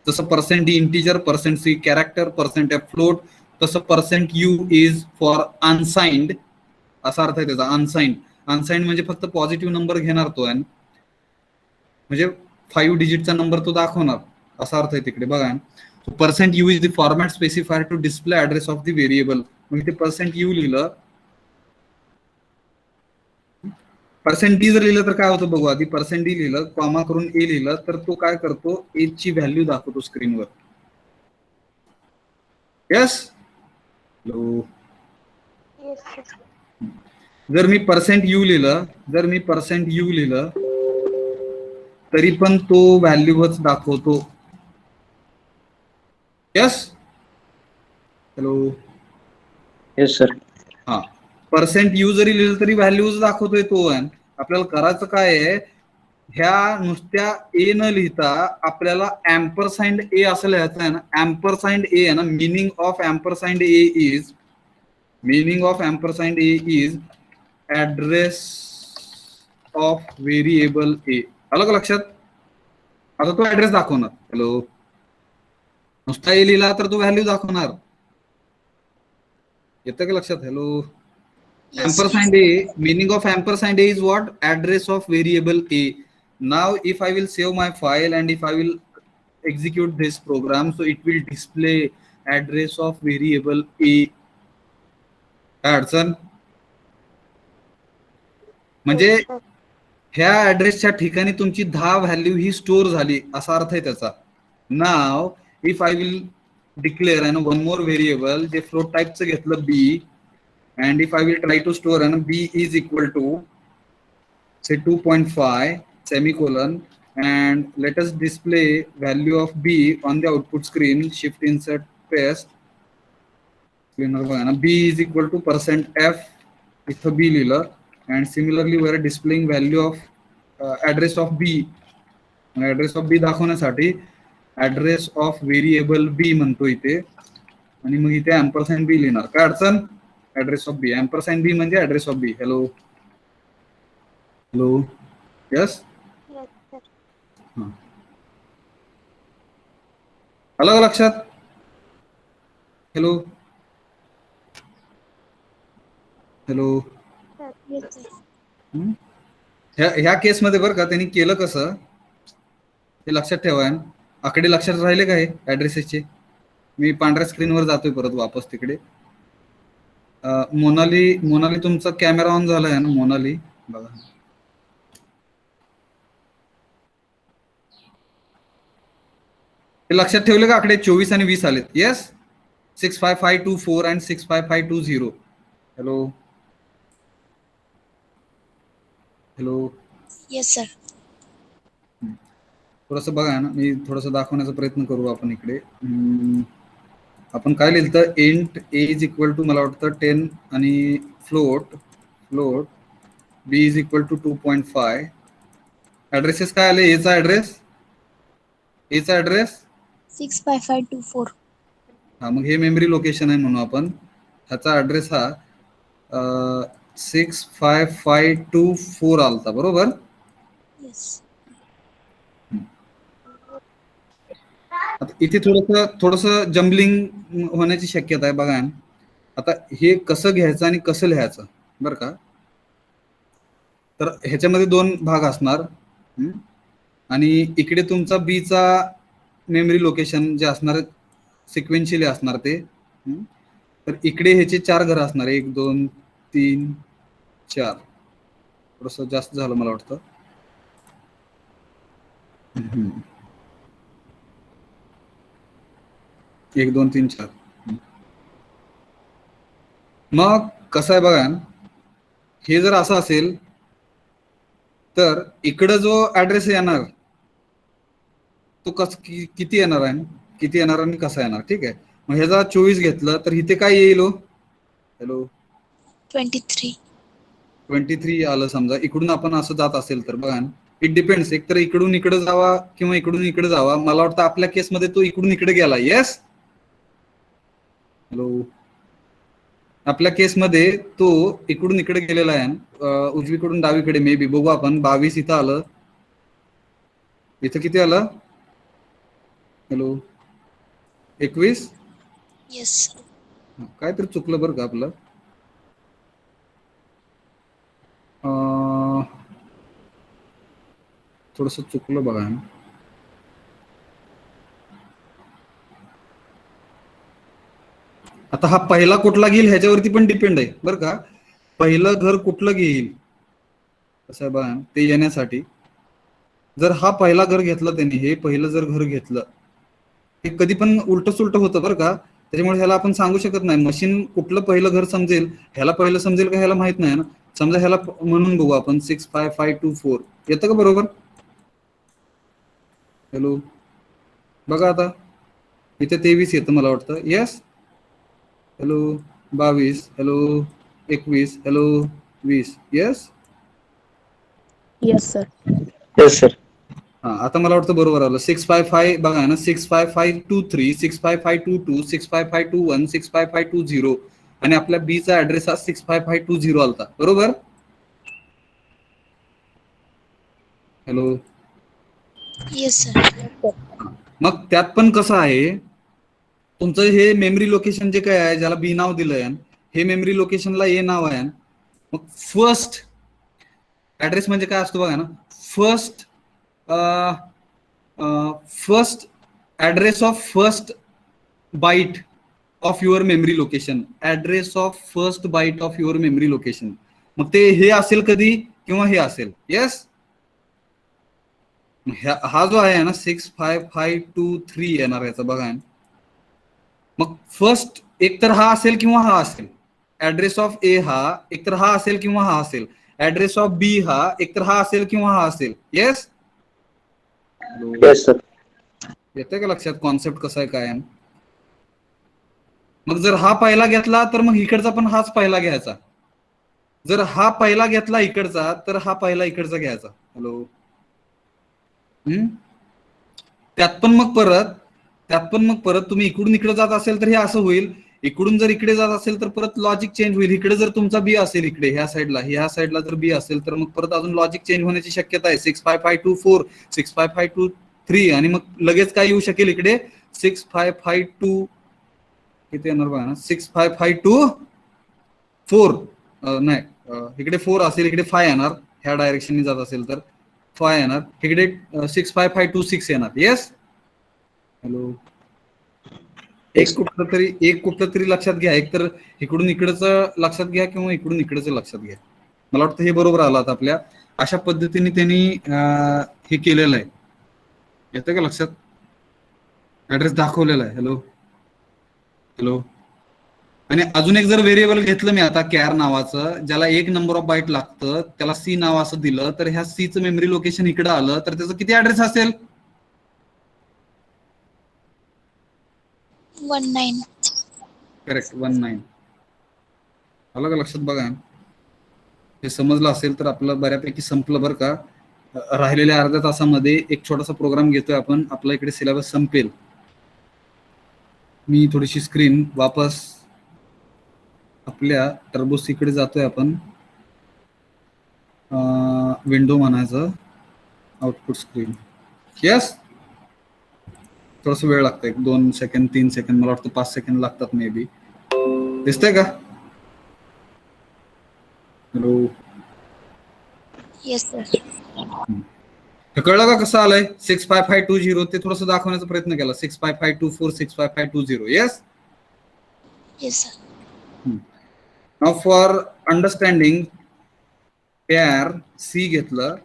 जसं %d integer, %c character, %f float, तसं %u is for unsigned असा अर्थ आहे त्याचा. Unsigned म्हणजे फक्त पॉझिटिव्ह नंबर घेणार तो आहे, म्हणजे 5 डिजिटचा नंबर तो दाखवणार, असा अर्थ आहे तिकडे. बघा, percent u is the format specifier to display address of the variable. म्हणजे ते पर्सेंट यू लिहिलं, पर्सेंट डी जर लिहिलं तर काय होतं बघू आधी. पर्सेंट डी लिहिलं, कॉमा करून ए लिहिलं, तर तो काय करतो, ए ची व्हॅल्यू दाखवतो स्क्रीनवर. यस. हॅलो. जर मी पर्सेंट यू लिहिलं तरी पण तो व्हॅल्यूच दाखवतो. यस. हॅलो. Yes sir. हा, पर्सेंट यू जरी लिहिलं तरी व्हॅल्यूज दाखवतोय तो. आपल्याला करायचं काय आहे, ह्या नुसत्या ए न लिहिता आपल्याला एम्परसाइंड ए असं लिहायचं आहे ना. एम्परसाइंड ए आहे ना, meaning of ampersand a is address of variable a. आलं का लक्षात? आता तो ऍड्रेस दाखवणार. हॅलो. नुसता ए लिहिला तर तो व्हॅल्यू दाखवणार. येतं का लक्षात? Hello. Ampersand A, meaning of ampersand A is what? Address of variable A. Now if I will save my file and if I will execute this program, so it will display address of variable A. अडचण म्हणजे ह्या ऍड्रेसच्या ठिकाणी तुमची 10 value ही store झाली, असा अर्थ आहे त्याचा. Now if I will declare and one more variable, जे फ्लोट टाईपचं घेतलं बी, and if I will try to store and b is equal to say 2.5 semicolon, and let us display value of b on the output screen. Shift insert paste. b is equal to %f, इथं b लिहिलं, and similarly we are displaying value of address of b. Address of b दाखवण्यासाठी address of variable b म्हणतो इथे, आणि मग इथे ampersand b लिहिणार. काय अडचण? Address of B, ampersand b म्हणजे address of b. Hello. Hello. Yes. आलं का लक्षात? हॅलो. हॅलो. ह्या केसमध्ये बरं का त्यांनी केलं कसं हे लक्षात ठेवा. आकडे लक्षात राहिले का हे ऍड्रेसेसचे? मी पांढऱ्या स्क्रीनवर जातोय परत वापस तिकडे. मोनाली तुमचा कॅमेरा ऑन झाला आहे ना? मोनाली बघा. हे लक्षात ठेवले का आकडे? 24 आणि 20 आलेत. Yes. 65524 and 65520. Hello. Hello. Yes sir. थोडस बघा ना, मी थोडस दाखवण्याचा प्रयत्न करू आपण इकडे. आपण काय लिहिलं तर int a is equal to, मला वाटतं 10, आणि float b is equal to 2.5. Addresses काय आले? एचा ऍड्रेस 65524. हा, मग हे मेमरी लोकेशन आहे म्हणून आपण ह्याचा ऍड्रेस हा 65524 आलता, बरोबर? येस. आता इथे थोडस जम्बलिंग होण्याची शक्यता आहे. बघा आता हे कसं घ्यायचं आणि कसं लिहायचं बरं का. तर ह्याच्यामध्ये 2 भाग असणार, आणि इकडे तुमचा बीचा मेमरी लोकेशन जे असणार सिक्वेन्शियली असणार ते. तर इकडे ह्याचे 4 घरं असणार, 1 2 3 4. थोडस जास्त झालं मला वाटतं. 1 2 3 4. मग कसं आहे बघा, हे जर असं असेल तर इकडं जो ऍड्रेस येणार तो किती येणार आणि कसा येणार? ठीक आहे. मग ह्याचा 24 घेतलं तर इथे काय येईल? हॅलो. 23 आलं समजा. इकडून आपण असं जात असेल तर बघा, इट डिपेंड्स. एक तर इकडून इकडे जावा किंवा इकडून इकडे जावा. मला वाटतं आपल्या केसमध्ये तो इकडून इकडे गेला. येस. हॅलो. आपल्या केसमध्ये तो इकडून इकडे गेलेला आहे, उजवीकडून डावीकडे. मे बी बघू आपण. 22 इथं आलं. इथं किती आलं? हॅलो. 21. येस. काहीतरी चुकलं बरं का आपलं. थोडस चुकलं बघा. आता हा पहिला कुठला घेईल ह्याच्यावरती पण डिपेंड आहे बरं का. पहिलं घर कुठलं घेईल कसं आहे बघा ते येण्यासाठी. जर हा पहिला घर घेतला त्यांनी, हे पहिलं जर घर घेतलं, हे कधी पण उलट सुलट होतं बरं का. त्याच्यामुळे ह्याला आपण सांगू शकत नाही मशीन कुठलं पहिलं घर समजेल, ह्याला पहिलं समजेल का ह्याला माहित नाही ना. समजा ह्याला म्हणून बघू आपण 65524 येतं का बरोबर. हॅलो बघा आता इथे 23 येतं मला वाटतं. Yes. Hello 22, hello 21, hello 20. Yes. Yes, sir. Yes, sir. हा आता मला वाटतं बरोबर आलं. 655 बघा ना, 65523, 65522, 65521, 65520 आणि आपल्या बी चा ऍड्रेस हा 65520 आलता बरोबर. हॅलो. Yes, sir. मग त्यात पण कसं आहे, तुमचं हे मेमरी लोकेशन जे काय आहे, ज्याला बी नाव दिलंय, हे मेमरी लोकेशनला ए नाव आहे. मग फर्स्ट ऍड्रेस म्हणजे काय असतो बघा ना, first address of first byte of your memory location. Address of first byte of your memory location. मग ते हे असेल कधी किंवा हे असेल. येस. हा जो आहे ना 65523 येणार याचा बघा. मग फर्स्ट एकतर हा असेल किंवा हा असेल. ऍड्रेस ऑफ ए हा एकतर हा असेल किंवा हा असेल. ऍड्रेस ऑफ बी हा एकतर हा असेल किंवा हा असेल. येस. Yes, sir. येते का लक्षात कॉन्सेप्ट कसा आहे काय. मग जर हा पहिला घेतला तर मग इकडचा पण हाच पहिला घ्यायचा. जर हा पहिला घेतला इकडचा तर हा पहिला इकडचा घ्यायचा. हॅलो. त्यात पण मग परत तुम्ही इकडून इकडे जात असेल तर हे असं होईल. इकडून जर इकडे जात असेल तर परत लॉजिक चेंज होईल. इकडे जर तुमचा बी असेल, इकडे ह्या साईडला जर बी असेल तर मग परत अजून लॉजिक चेंज होण्याची शक्यता आहे. 65524, 65523 आणि मग लगेच काय येऊ शकेल इकडे 6552 किती येणार बघा ना 6552 नाही इकडे 4 असेल, इकडे 5 येणार. ह्या डायरेक्शनने जात असेल तर 5 येणार. इकडे 65526 येणार. येस. हॅलो. एक कुठलं तरी लक्षात घ्या. एक तर इकडून इकडच लक्षात घ्या किंवा इकडून इकडच लक्षात घ्या. मला वाटतं हे बरोबर आलं आता आपल्या. अशा पद्धतीने त्यांनी हे केलेलं आहे. येतं का लक्षात. ऍड्रेस दाखवलेला आहे. हॅलो. हॅलो. आणि अजून एक जर व्हेरिएबल घेतलं मी आता कॅर नावाचं, ज्याला 1 नंबर ऑफ बाईट लागतं, त्याला सी नाव असं दिलं, तर ह्या सी चं मेमरी लोकेशन इकडे आलं तर त्याचं किती ऍड्रेस असेल. 19. करेक्ट 19. आलं का लक्षात बघा. हे समजलं असेल तर आपलं बऱ्यापैकी संपलं बरं का. राहिलेल्या अर्ध्या तासामध्ये एक छोटासा प्रोग्राम घेतोय आपण, आपला इकडे सिलेबस संपेल. मी थोडीशी स्क्रीन वापस आपल्या टर्बोसी कडे जातोय आपण. विंडो म्हणायचं, आउटपुट स्क्रीन. येस. थोडस वेळ लागतं, 1-2 सेकंड 3 सेकंड, मला वाटतं 5 सेकंड लागतात मे बी. दिसतंय का. हॅलो. Yes, sir. हे कळलं का कसं आलंय. 65520 ते थोडस दाखवण्याचा प्रयत्न केला. 65524, 65520. Yes. Yes, sir. Now for understanding pair c घेतलं.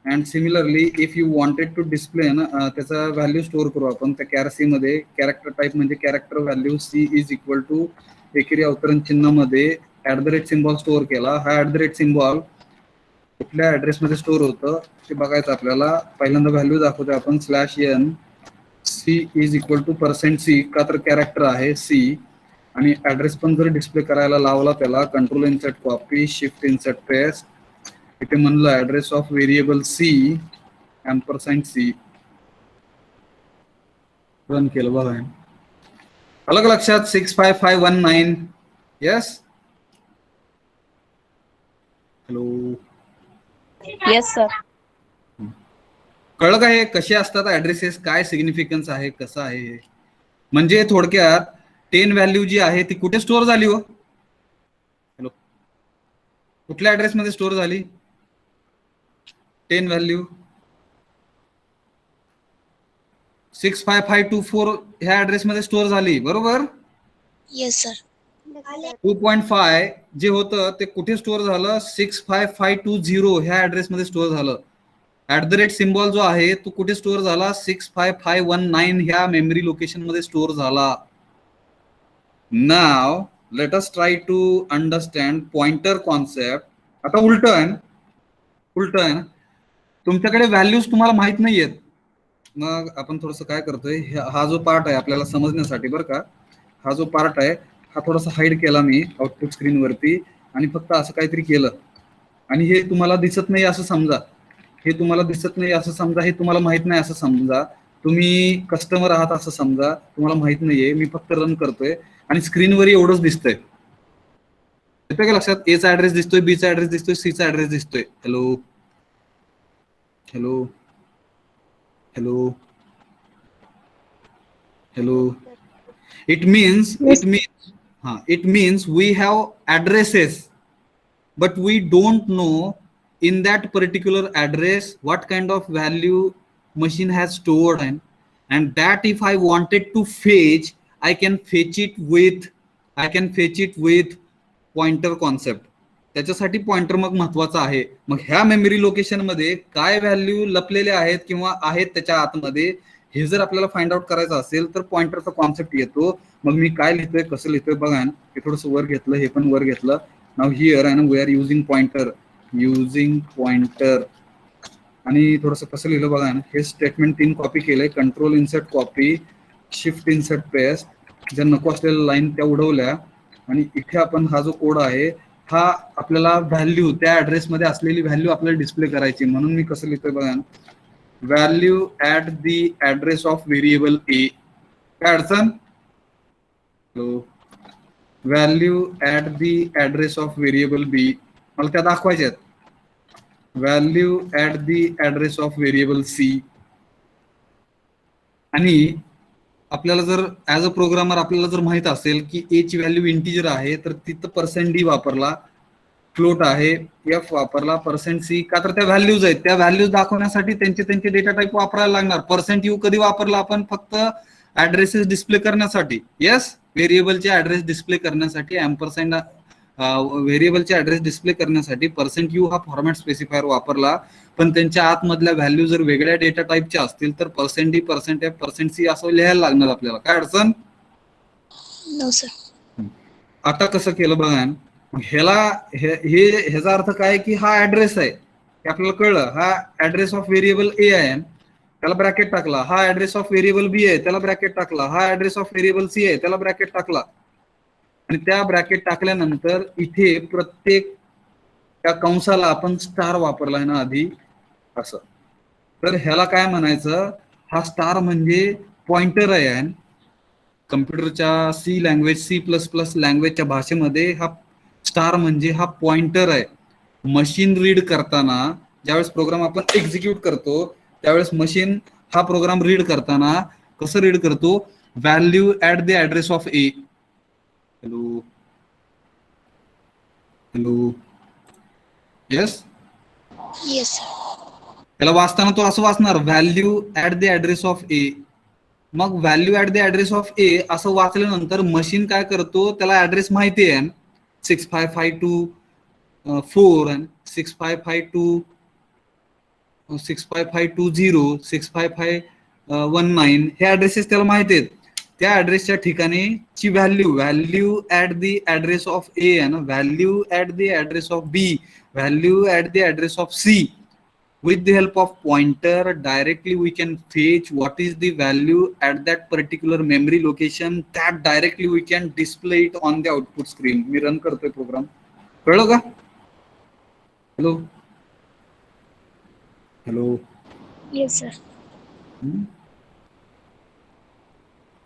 And similarly if you wanted to display ना त्याचा व्हॅल्यू स्टोअर करू आपण त्या कॅर सी मध्ये. कॅरेक्टर टाईप म्हणजे character value c is equal to एकेरी अवतरण चिन्हामध्ये @ सिम्बॉल स्टोअर केला. हा @ सिम्बॉल कुठल्या ऍड्रेस मध्ये स्टोअर होतं ते बघायचं आपल्याला. पहिल्यांदा व्हॅल्यू दाखवतोय आपण /n c is equal to %c का तर कॅरेक्टर आहे सी. आणि ऍड्रेस पण जर डिस्प्ले करायला लावला त्याला control insert copy shift insert paste. इथे म्हणलं address of variable c $c run केलं बघा. अलग लक्षात 65519. येस. हॅलो. Yes, sir. कळलं का हे कसे असतात ऍड्रेसेस, काय सिग्निफिकन्स आहे, कसं आहे हे. म्हणजे थोडक्यात 10 व्हॅल्यू जी आहे ती कुठे स्टोअर झाली हो. हॅलो. कुठल्या ऍड्रेस मध्ये स्टोअर झाली 10 व्हॅल्यू. 65524 ह्या ऍड्रेस मध्ये स्टोअर झाली, बरोबर. Yes, sir. 2.5 जे होतं ते कुठे स्टोअर झालं, 65520 ह्या ऍड्रेस मध्ये स्टोअर झालं. @ सिम्बॉल जो आहे तो कुठे स्टोअर झाला, 65519 ह्या मेमरी लोकेशन मध्ये स्टोअर झाला. Now let us try to understand pointer concept. आता उलट आहे ना, तुमच्याकडे व्हॅल्यूज तुम्हाला माहित नाहीयेत. मग आपण थोडस काय करतोय, हा जो पार्ट आहे आपल्याला समजण्यासाठी बरं का, हा जो पार्ट आहे हा थोडासा हाईड केला मी आउटपुट स्क्रीन वरती आणि फक्त असं काहीतरी केलं आणि हे तुम्हाला दिसत नाही असं समजा, हे तुम्हाला माहित नाही असं समजा, तुम्ही कस्टमर आहात असं समजा, तुम्हाला माहित नाहीये, मी फक्त रन करतोय आणि स्क्रीनवर एवढंच दिसतंय. येतोय का लक्षात? A चा ऍड्रेस दिसतोय, B चा ऍड्रेस दिसतोय, C चा ऍड्रेस दिसतोय. Hello hello hello hello. It means we have addresses, but we don't know in that particular address what kind of value machine has stored, and that if I wanted to fetch, I can fetch it with pointer concept. त्याच्यासाठी pointer मग महत्वाचा आहे. मग ह्या memory location मध्ये काय value लपलेले आहेत किंवा आहेत त्याच्या आतमध्ये, हे जर आपल्याला फाइंड आउट करायचं असेल तर पॉइंटरचा कॉन्सेप्ट येतो. मग मी काय लिहितोय, कसं लिहितोय बघा. हे थोडंसं वर घेतलं, हे पण वर घेतलं. Now here and we are using pointer आणि थोडंसं कसं लिहिलं बघा. हे स्टेटमेंट 3 कॉपी केलंय, control insert copy, shift insert paste. ज्या नको असलेल्या लाईन त्या उडवल्या आणि इथे आपण हा जो कोड आहे हा आपल्याला व्हॅल्यू त्या ऍड्रेस मध्ये असलेली व्हॅल्यू आपल्याला डिस्प्ले करायची. म्हणून मी कसं लिहितोय बघा, value at the address of variable a. काय अडचण? Value at the address of variable b, मला त्या दाखवायच्यात. Value at the address of variable c. आणि आपल्याला जर ऍज अ प्रोग्रामर आपल्याला जर माहित असेल की ए ची व्हॅल्यू इंटिजर आहे तर तिथं %d वापरला, फ्लोट आहे f वापरला, %c, का तर त्या व्हॅल्यूज आहेत, त्या व्हॅल्यूज दाखवण्यासाठी त्यांचे डेटा टाईप वापरायला लागणार. %u कधी वापरला आपण? फक्त ऍड्रेसेस डिस्प्ले करण्यासाठी. येस, व्हेरिएबलचे ऍड्रेस डिस्प्ले करण्यासाठी, एम्परसँड व्हेरिएबलचे ऍड्रेस डिस्प्ले करण्यासाठी %u हा फॉर्मॅट स्पेसिफायर वापरला. पण त्यांच्या आतमधल्या व्हॅल्यू जर वेगळ्या डेटा टाईपच्या असतील तर %d, %f, %c असं लिहायला लागणार आपल्याला. काय अडचण? No, sir. आता कसं केलं बघा. ह्याचा अर्थ काय की हा ऍड्रेस आहे हे आपल्याला कळलं. हा ऍड्रेस ऑफ व्हेरिएबल ए आहे, त्याला ब्रॅकेट टाकला. हा ऍड्रेस ऑफ व्हेरिएबल बी आहे, त्याला ब्रॅकेट टाकला. हा ऍड्रेस ऑफ व्हेरिएबल सी आहे, त्याला ब्रॅकेट टाकला. आणि त्या ब्रॅकेट टाकल्यानंतर इथे प्रत्येक त्या कंसाला आपण स्टार वापरलाय ना आधी असं. तर ह्याला काय म्हणायचं, हा स्टार म्हणजे पॉइंटर आहे. कम्प्युटरच्या C++ लँग्वेजच्या भाषेमध्ये हा स्टार म्हणजे हा पॉइंटर आहे. मशीन रीड करताना ज्यावेळेस प्रोग्राम आपण एक्झिक्यूट करतो त्यावेळेस मशीन हा प्रोग्राम रीड करताना कसं रीड करतो, value at the address of a. Hello hello. Yes Yes, sir. त्याला वाचताना तो असं वाचणार, value at the address of a. मग value at the address of a असं वाचल्यानंतर मशीन काय करतो, त्याला ऍड्रेस माहिती आहे 65524 आणि 65520, 65519 हे ऍड्रेसेस त्याला माहिती आहेत. त्या ऍड्रेसच्या ठिकाणी ची value at the address of a आणि value at the address of b, value at the address of c. With the help of pointer, directly we can fetch what is the value at that particular memory location. That directly we can display it on the output screen. Me run करतोय programme, कळलं का? Hello hello. Yes, sir.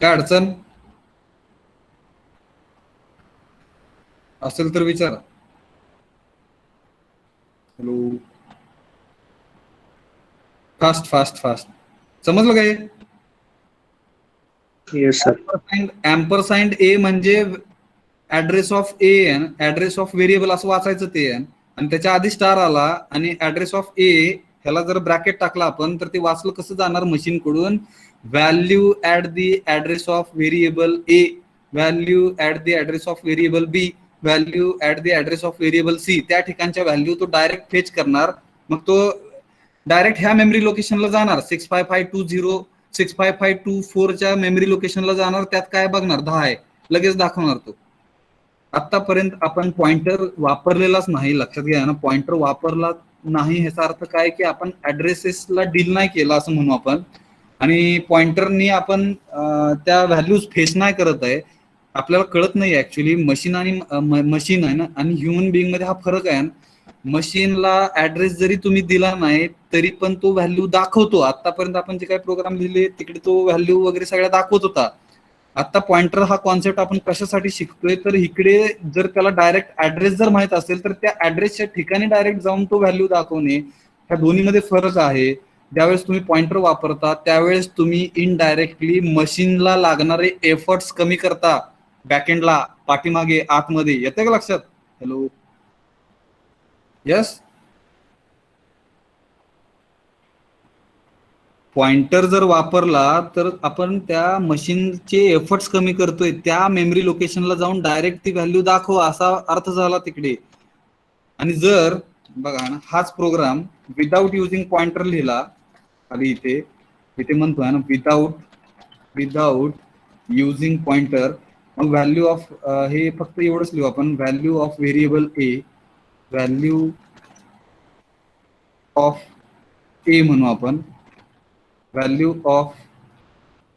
काय अडचण असेल तर विचारा. Hello. Fast समजलं काय? Yes, sir. एम्परसँड ए म्हणजे address of a, address of variable असं वाचायचं ते, आणि त्याच्या आधी स्टार आला आणि ऍड्रेस ऑफ ए ह्याला जर ब्रॅकेट टाकला आपण तर ते वाचलं कसं जाणार मशीन कडून, value at the address of variable a, value at the address of variable b, value at the address of variable c, त्या ठिकाणच्या व्हॅल्यू तो डायरेक्ट फेच करणार. मग तो डायरेक्ट ह्या मेमरी लोकेशनला जाणार, 65524 मेमरी लोकेशनला जाणार. त्यात काय बघणार, 10 आहे, लगेच दाखवणार तो. आतापर्यंत आपण पॉइंटर वापरलेलाच नाही, लक्षात घ्या ना, पॉइंटर वापरला नाही ह्याचा अर्थ काय की आपण ऍड्रेसेसला डील नाही केला असं म्हणू आपण. आणि पॉइंटरनी आपण त्या व्हॅल्यूज फेस नाही करत आहे. आपल्याला कळत नाही ऍक्च्युली मशीन आणि मशीन आहे ना आणि ह्युमन बिईंग मध्ये हा फरक आहे. मशीनला ऍड्रेस जरी तुम्ही दिला नाही तरी पण तो व्हॅल्यू दाखवतो. आतापर्यंत आपण जे काही प्रोग्राम लिहिले तिकडे तो व्हॅल्यू वगैरे सगळ्या दाखवत होता. आता पॉइंटर हा कॉन्सेप्ट आपण कशासाठी शिकतोय, तर इकडे जर त्याला डायरेक्ट ऍड्रेस जर माहित असेल तर त्या ऍड्रेसच्या ठिकाणी डायरेक्ट जाऊन तो व्हॅल्यू दाखवणे, ह्या दोन्हीमध्ये फरक आहे. ज्यावेळेस तुम्ही पॉइंटर वापरता त्यावेळेस तुम्ही इनडायरेक्टली मशीनला लागणारे एफर्ट्स कमी करता, बॅकएंडला, पाठीमागे, आतमध्ये. येते का लक्षात? Hello, yes. पॉइंटर जर वापरला तर आपण त्या मशीनचे एफर्ट्स कमी करतोय, त्या मेमरी लोकेशनला जाऊन डायरेक्ट ती व्हॅल्यू दाखव असा अर्थ झाला तिकडे. आणि जर बघा ना हाच प्रोग्राम विदाउट युजिंग पॉइंटर लिहिला, खाली इथे म्हणतोय ना विदाउट युजिंग पॉइंटर, मग व्हॅल्यू ऑफ हे फक्त एवढंच लिहू आपण, value of variable a, value of a म्हणू आपण, व्हॅल्यू ऑफ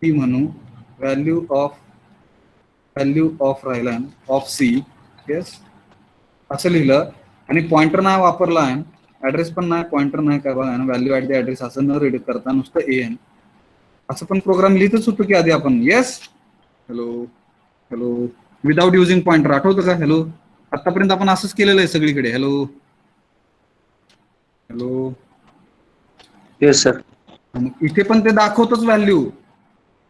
सी म्हणू, व्हॅल्यू ऑफ राहिला ऑफ सी, येस, असं लिहिलं. आणि पॉइंटर नाही वापरला आहे, ऍड्रेस पण नाही, पॉइंटर नाही काय बघा ना, व्हॅल्यू ऍट द ऍड्रेस असं न रीड करता नुसतं ए एन असं पण प्रोग्राम लिहितच होतो की आधी आपण. Yes, hello, without using pointer आठवतं का? हॅलो, आतापर्यंत आपण असंच केलेलं आहे सगळीकडे. Hello, yes sir. इथे पण ते दाखवतोच व्हॅल्यू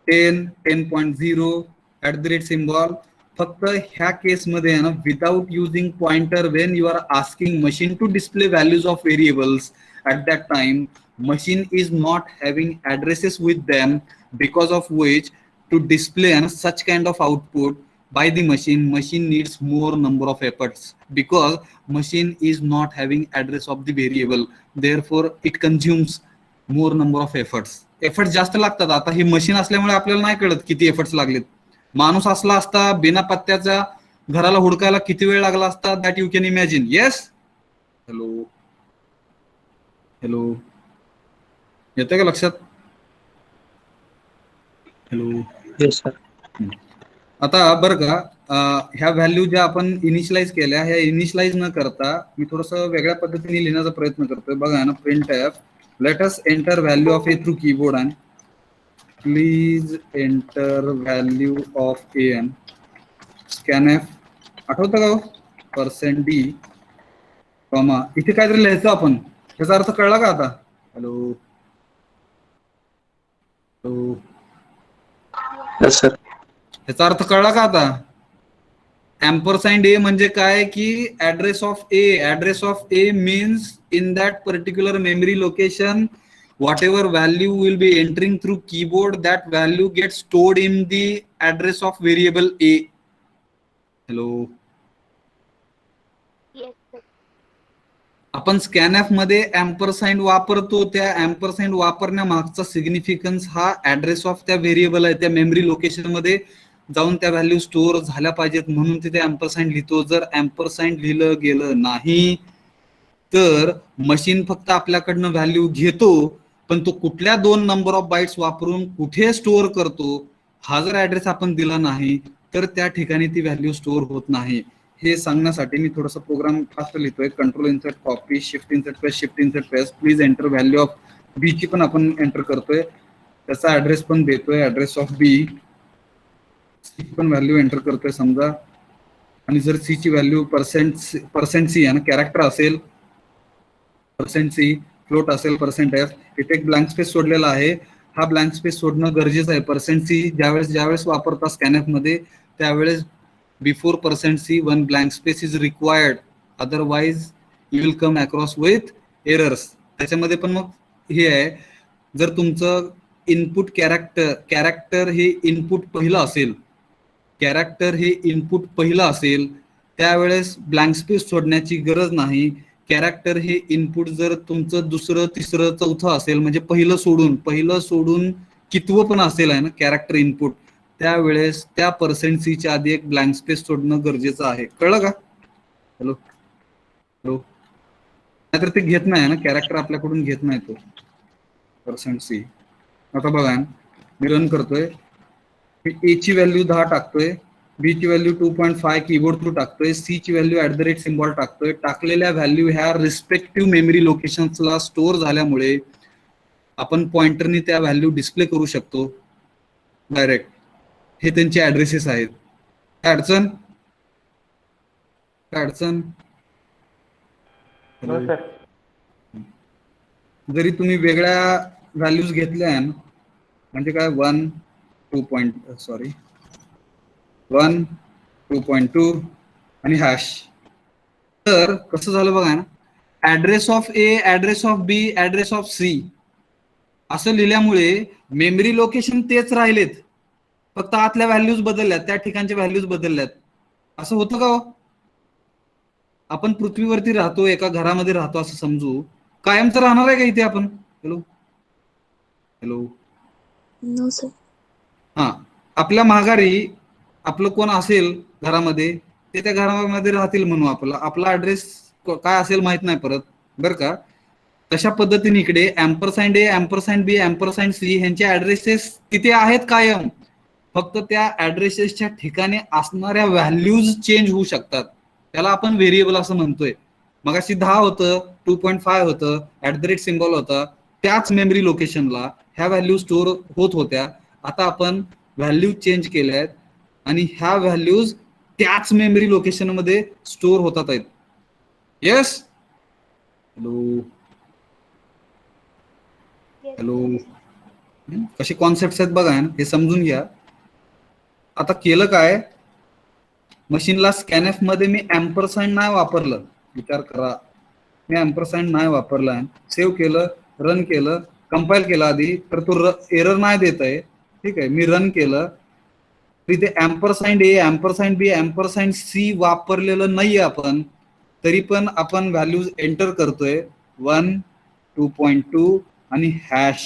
10, 10.0 @ सिम्बॉल. फक्त ह्या केसमध्ये आहे ना without using pointer, when you are asking machine to display values of variables at that time, machine is not having addresses with them, because of which to display such kind of output by the machine needs more number of efforts, because machine is not having address of the variable, therefore it consumes more number of efforts. Efforts जास्त लागतात. आता ही machine असल्यामुळे आपल्याला नाही कळत किती efforts लागलेत. माणूस असला असता बिना पत्त्याच्या घराला हुडकायला किती वेळ लागला असता, that you can imagine. Yes, hello, येते का लक्षात? Hello, yes sir. आता बरं का, ह्या व्हॅल्यू ज्या आपण इनिशियलाइज केल्या, ह्या इनिशियलाइज न करता मी थोडस वेगळ्या पद्धतीने लिहिण्याचा प्रयत्न करतोय. बघा ना, print f, let us enter value of a through keyboard and please enter value of a n, scan f. आठवतं का? %d, कॉमा, इथे काहीतरी लिहायचं आपण. त्याचा अर्थ कळला का आता? Hello, yes sir. ह्याचा अर्थ कळला का आता? $A म्हणजे काय की address of A means in that particular memory location whatever value will be entering through keyboard, that value gets stored in the address of variable a. Hello, आपण scanf मध्ये एम्परसाइंड वापरतो. त्या एम्परसाइंड वापरण्यामागचा सिग्निफिकन्स हा ऍड्रेस ऑफ त्या variable आहे, त्या memory location मध्ये जाऊन त्या व्हॅल्यू स्टोअर झाल्या पाहिजेत म्हणून तिथे एम्परसाइंड लिहितो. जर एम्परसाइंड लिहिलं गेलं नाही तर मशीन फक्त आपल्याकडनं व्हॅल्यू घेतो, पण तो कुठल्या 2 नंबर ऑफ बाइट्स वापरून कुठे स्टोअर करतो हा जर ऍड्रेस आपण दिला नाही तर त्या ठिकाणी ती व्हॅल्यू स्टोअर होत नाही. हे सांगण्यासाठी मी थोडासा प्रोग्राम फास्ट लिहितोय. Control insert copy, shift insert paste, shift insert paste. Please enter value of b ची पण आपण एंटर करतोय, त्याचा ऍड्रेस पण देतोय, ऍड्रेस ऑफ बी. सी पण व्हॅल्यू एंटर करतोय समजा, आणि जर सी ची व्हॅल्यू %C आहे, कॅरेक्टर असेल %C, फ्लोट असेल %F. इथे एक ब्लँक स्पेस सोडलेला आहे, हा ब्लँक स्पेस सोडणं गरजेचं आहे. %C ज्यावेळेस वापरता स्कॅनएफ मध्ये त्यावेळेस before %C 1 blank space is required, otherwise you will come across with errors. त्याच्यामध्ये पण मग हे आहे, जर तुमचं इनपुट कॅरेक्टर हे इनपुट पहिलं असेल, त्यावेळेस ब्लँक स्पेस सोडण्याची गरज नाही. कॅरेक्टर हे इनपुट जर तुमचं दुसरं, तिसरं, चौथं असेल, म्हणजे पहिलं सोडून कितवं पण असेल आहे ना कॅरेक्टर इनपुट, त्यावेळेस त्या %c च्या आधी एक ब्लँक स्पेस सोडणं गरजेचं आहे. कळलं का? हॅलो हॅलो, नाहीतर ते घेत नाही ना कॅरेक्टर, आपल्याकडून घेत नाही तो %c. आता बघा मी रन करतोय, ए ची व्हॅल्यू 10 टाकतोय, बी ची व्हॅल्यू 2.5 कीबोर्ड थ्रू टाकतोय, सी ची व्हॅल्यू @ सिम्बॉल टाकतोय. टाकलेल्या व्हॅल्यू ह्या रिस्पेक्टिव्ह मेमरी लोकेशन्सला स्टोअर झाल्यामुळे आपण पॉइंटरनी त्या व्हॅल्यू डिस्प्ले करू शकतो डायरेक्ट. हे त्यांचे ऍड्रेसेस आहेत. काय अडचण? हो सर. जरी तुम्ही वेगळ्या व्हॅल्यूज घेतल्या, म्हणजे काय 1 2.2 आणि हॅश, तर कसं झालं बघा ना, address of a, address of b, address of c असं लिहिल्यामुळे मेमरी लोकेशन तेच राहिलेत, फक्त आतल्या व्हॅल्यूज बदलल्यात, त्या ठिकाणच्या व्हॅल्यूज बदलल्यात. असं होतं का हो? आपण पृथ्वीवरती राहतो, एका घरामध्ये राहतो असं समजू, कायमचं राहणार आहे का इथे आपण? Hello hello, No, sir. हा, आपल्या माघारी आपलं कोण असेल घरामध्ये, ते त्या घरामध्ये राहतील म्हणू. आपला ऍड्रेस काय असेल माहित नाही परत, बरं का? तशा पद्धतीने इकडे ॲम्परसँड a, ampersand b, ampersand C ह्यांचे ऍड्रेसेस तिथे आहेत कायम, फक्त त्या ऍड्रेसेसच्या ठिकाणी असणाऱ्या व्हॅल्यूज चेंज होऊ शकतात. त्याला आपण व्हेरिएबल असं म्हणतोय. मगाशी 10 होतं, 2.5 होतं, @ सिम्बॉल होता, त्याच मेमरी लोकेशनला ह्या व्हॅल्यू स्टोअर होत होत्या. आता आपण व्हॅल्यू चेंज केल्या आहेत आणि ह्या व्हॅल्यूज त्याच मेमरी लोकेशन मध्ये स्टोअर होतात आहेत. येस? हॅलो हॅलो, कसे कॉन्सेप्ट आहेत बघा, हे समजून घ्या. आता केलं काय, मशीनला स्कॅनएफ मध्ये मी ॲम्परसँड नाही वापरलं, विचार करा, मी ॲम्परसँड नाही वापरला, सेव्ह केलं, रन केलं, कंपाईल केलं आधी, तर तो एरर नाही देत आहे. ठीक आहे, मी रन केलं, तिथे ॲम्परसँड a, ampersand b, ampersand C वापरलेलं नाहीये आपण, तरी पण आपण व्हॅल्यूज एंटर करतोय 1 2.2 आणि हॅश.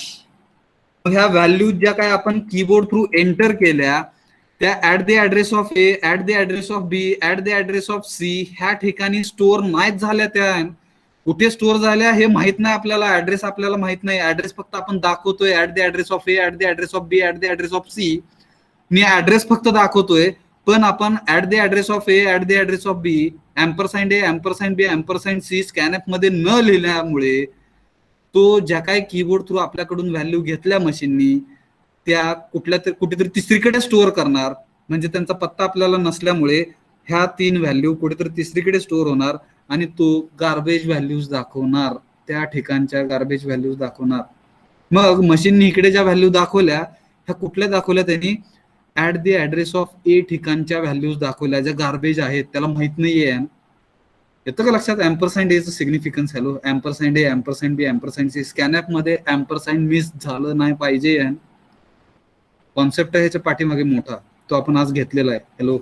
ह्या व्हॅल्यूज ज्या काय आपण कीबोर्ड थ्रू एंटर केल्या, त्या @address of a, @address of b, @address of c ह्या ठिकाणी स्टोअर नाहीच झाल्या. त्या कुठे स्टोअर झाल्या हे माहित नाही आपल्याला, ऍड्रेस आपल्याला माहित नाही. ऍड्रेस फक्त आपण दाखवतोय, @address of a, @address of b, @address of c. मी ऍड्रेस फक्त दाखवतोय, पण आपण @address of a, @address of b, ampersand a, ampersand b, ampersand c scanf मध्ये न लिहिल्यामुळे तो ज्या काही कीबोर्ड थ्रू आपल्याकडून व्हॅल्यू घेतल्या मशीननी, त्या कुठेतरी तिसरीकडे स्टोअर करणार. म्हणजे त्यांचा पत्ता आपल्याला नसल्यामुळे ह्या 3 व्हॅल्यू कुठेतरी तिसरीकडे स्टोअर होणार आणि तो गार्बेज व्हॅल्यूज दाखवणार, त्या ठिकाणच्या गार्बेज व्हॅल्यूज दाखवणार. मग मशीननी इकडे ज्या व्हॅल्यू दाखवल्या, ह्या कुठल्या दाखवल्या त्यांनी? @ऍड्रेस ऑफ ए ठिकाणच्या व्हॅल्यूज दाखवल्या, ज्या गार्बेज आहेत, त्याला माहित नाहीये. येतं का लक्षात ॲम्परसँड एचं significance? Hello, ॲम्परसँड a, ampersand b, ampersand c, scanf मध्ये ॲम्परसँड मिस झालं नाही पाहिजे. कॉन्सेप्ट आहे ह्याच्या पाठीमागे मोठा, तो आपण आज घेतलेला आहे. Hello,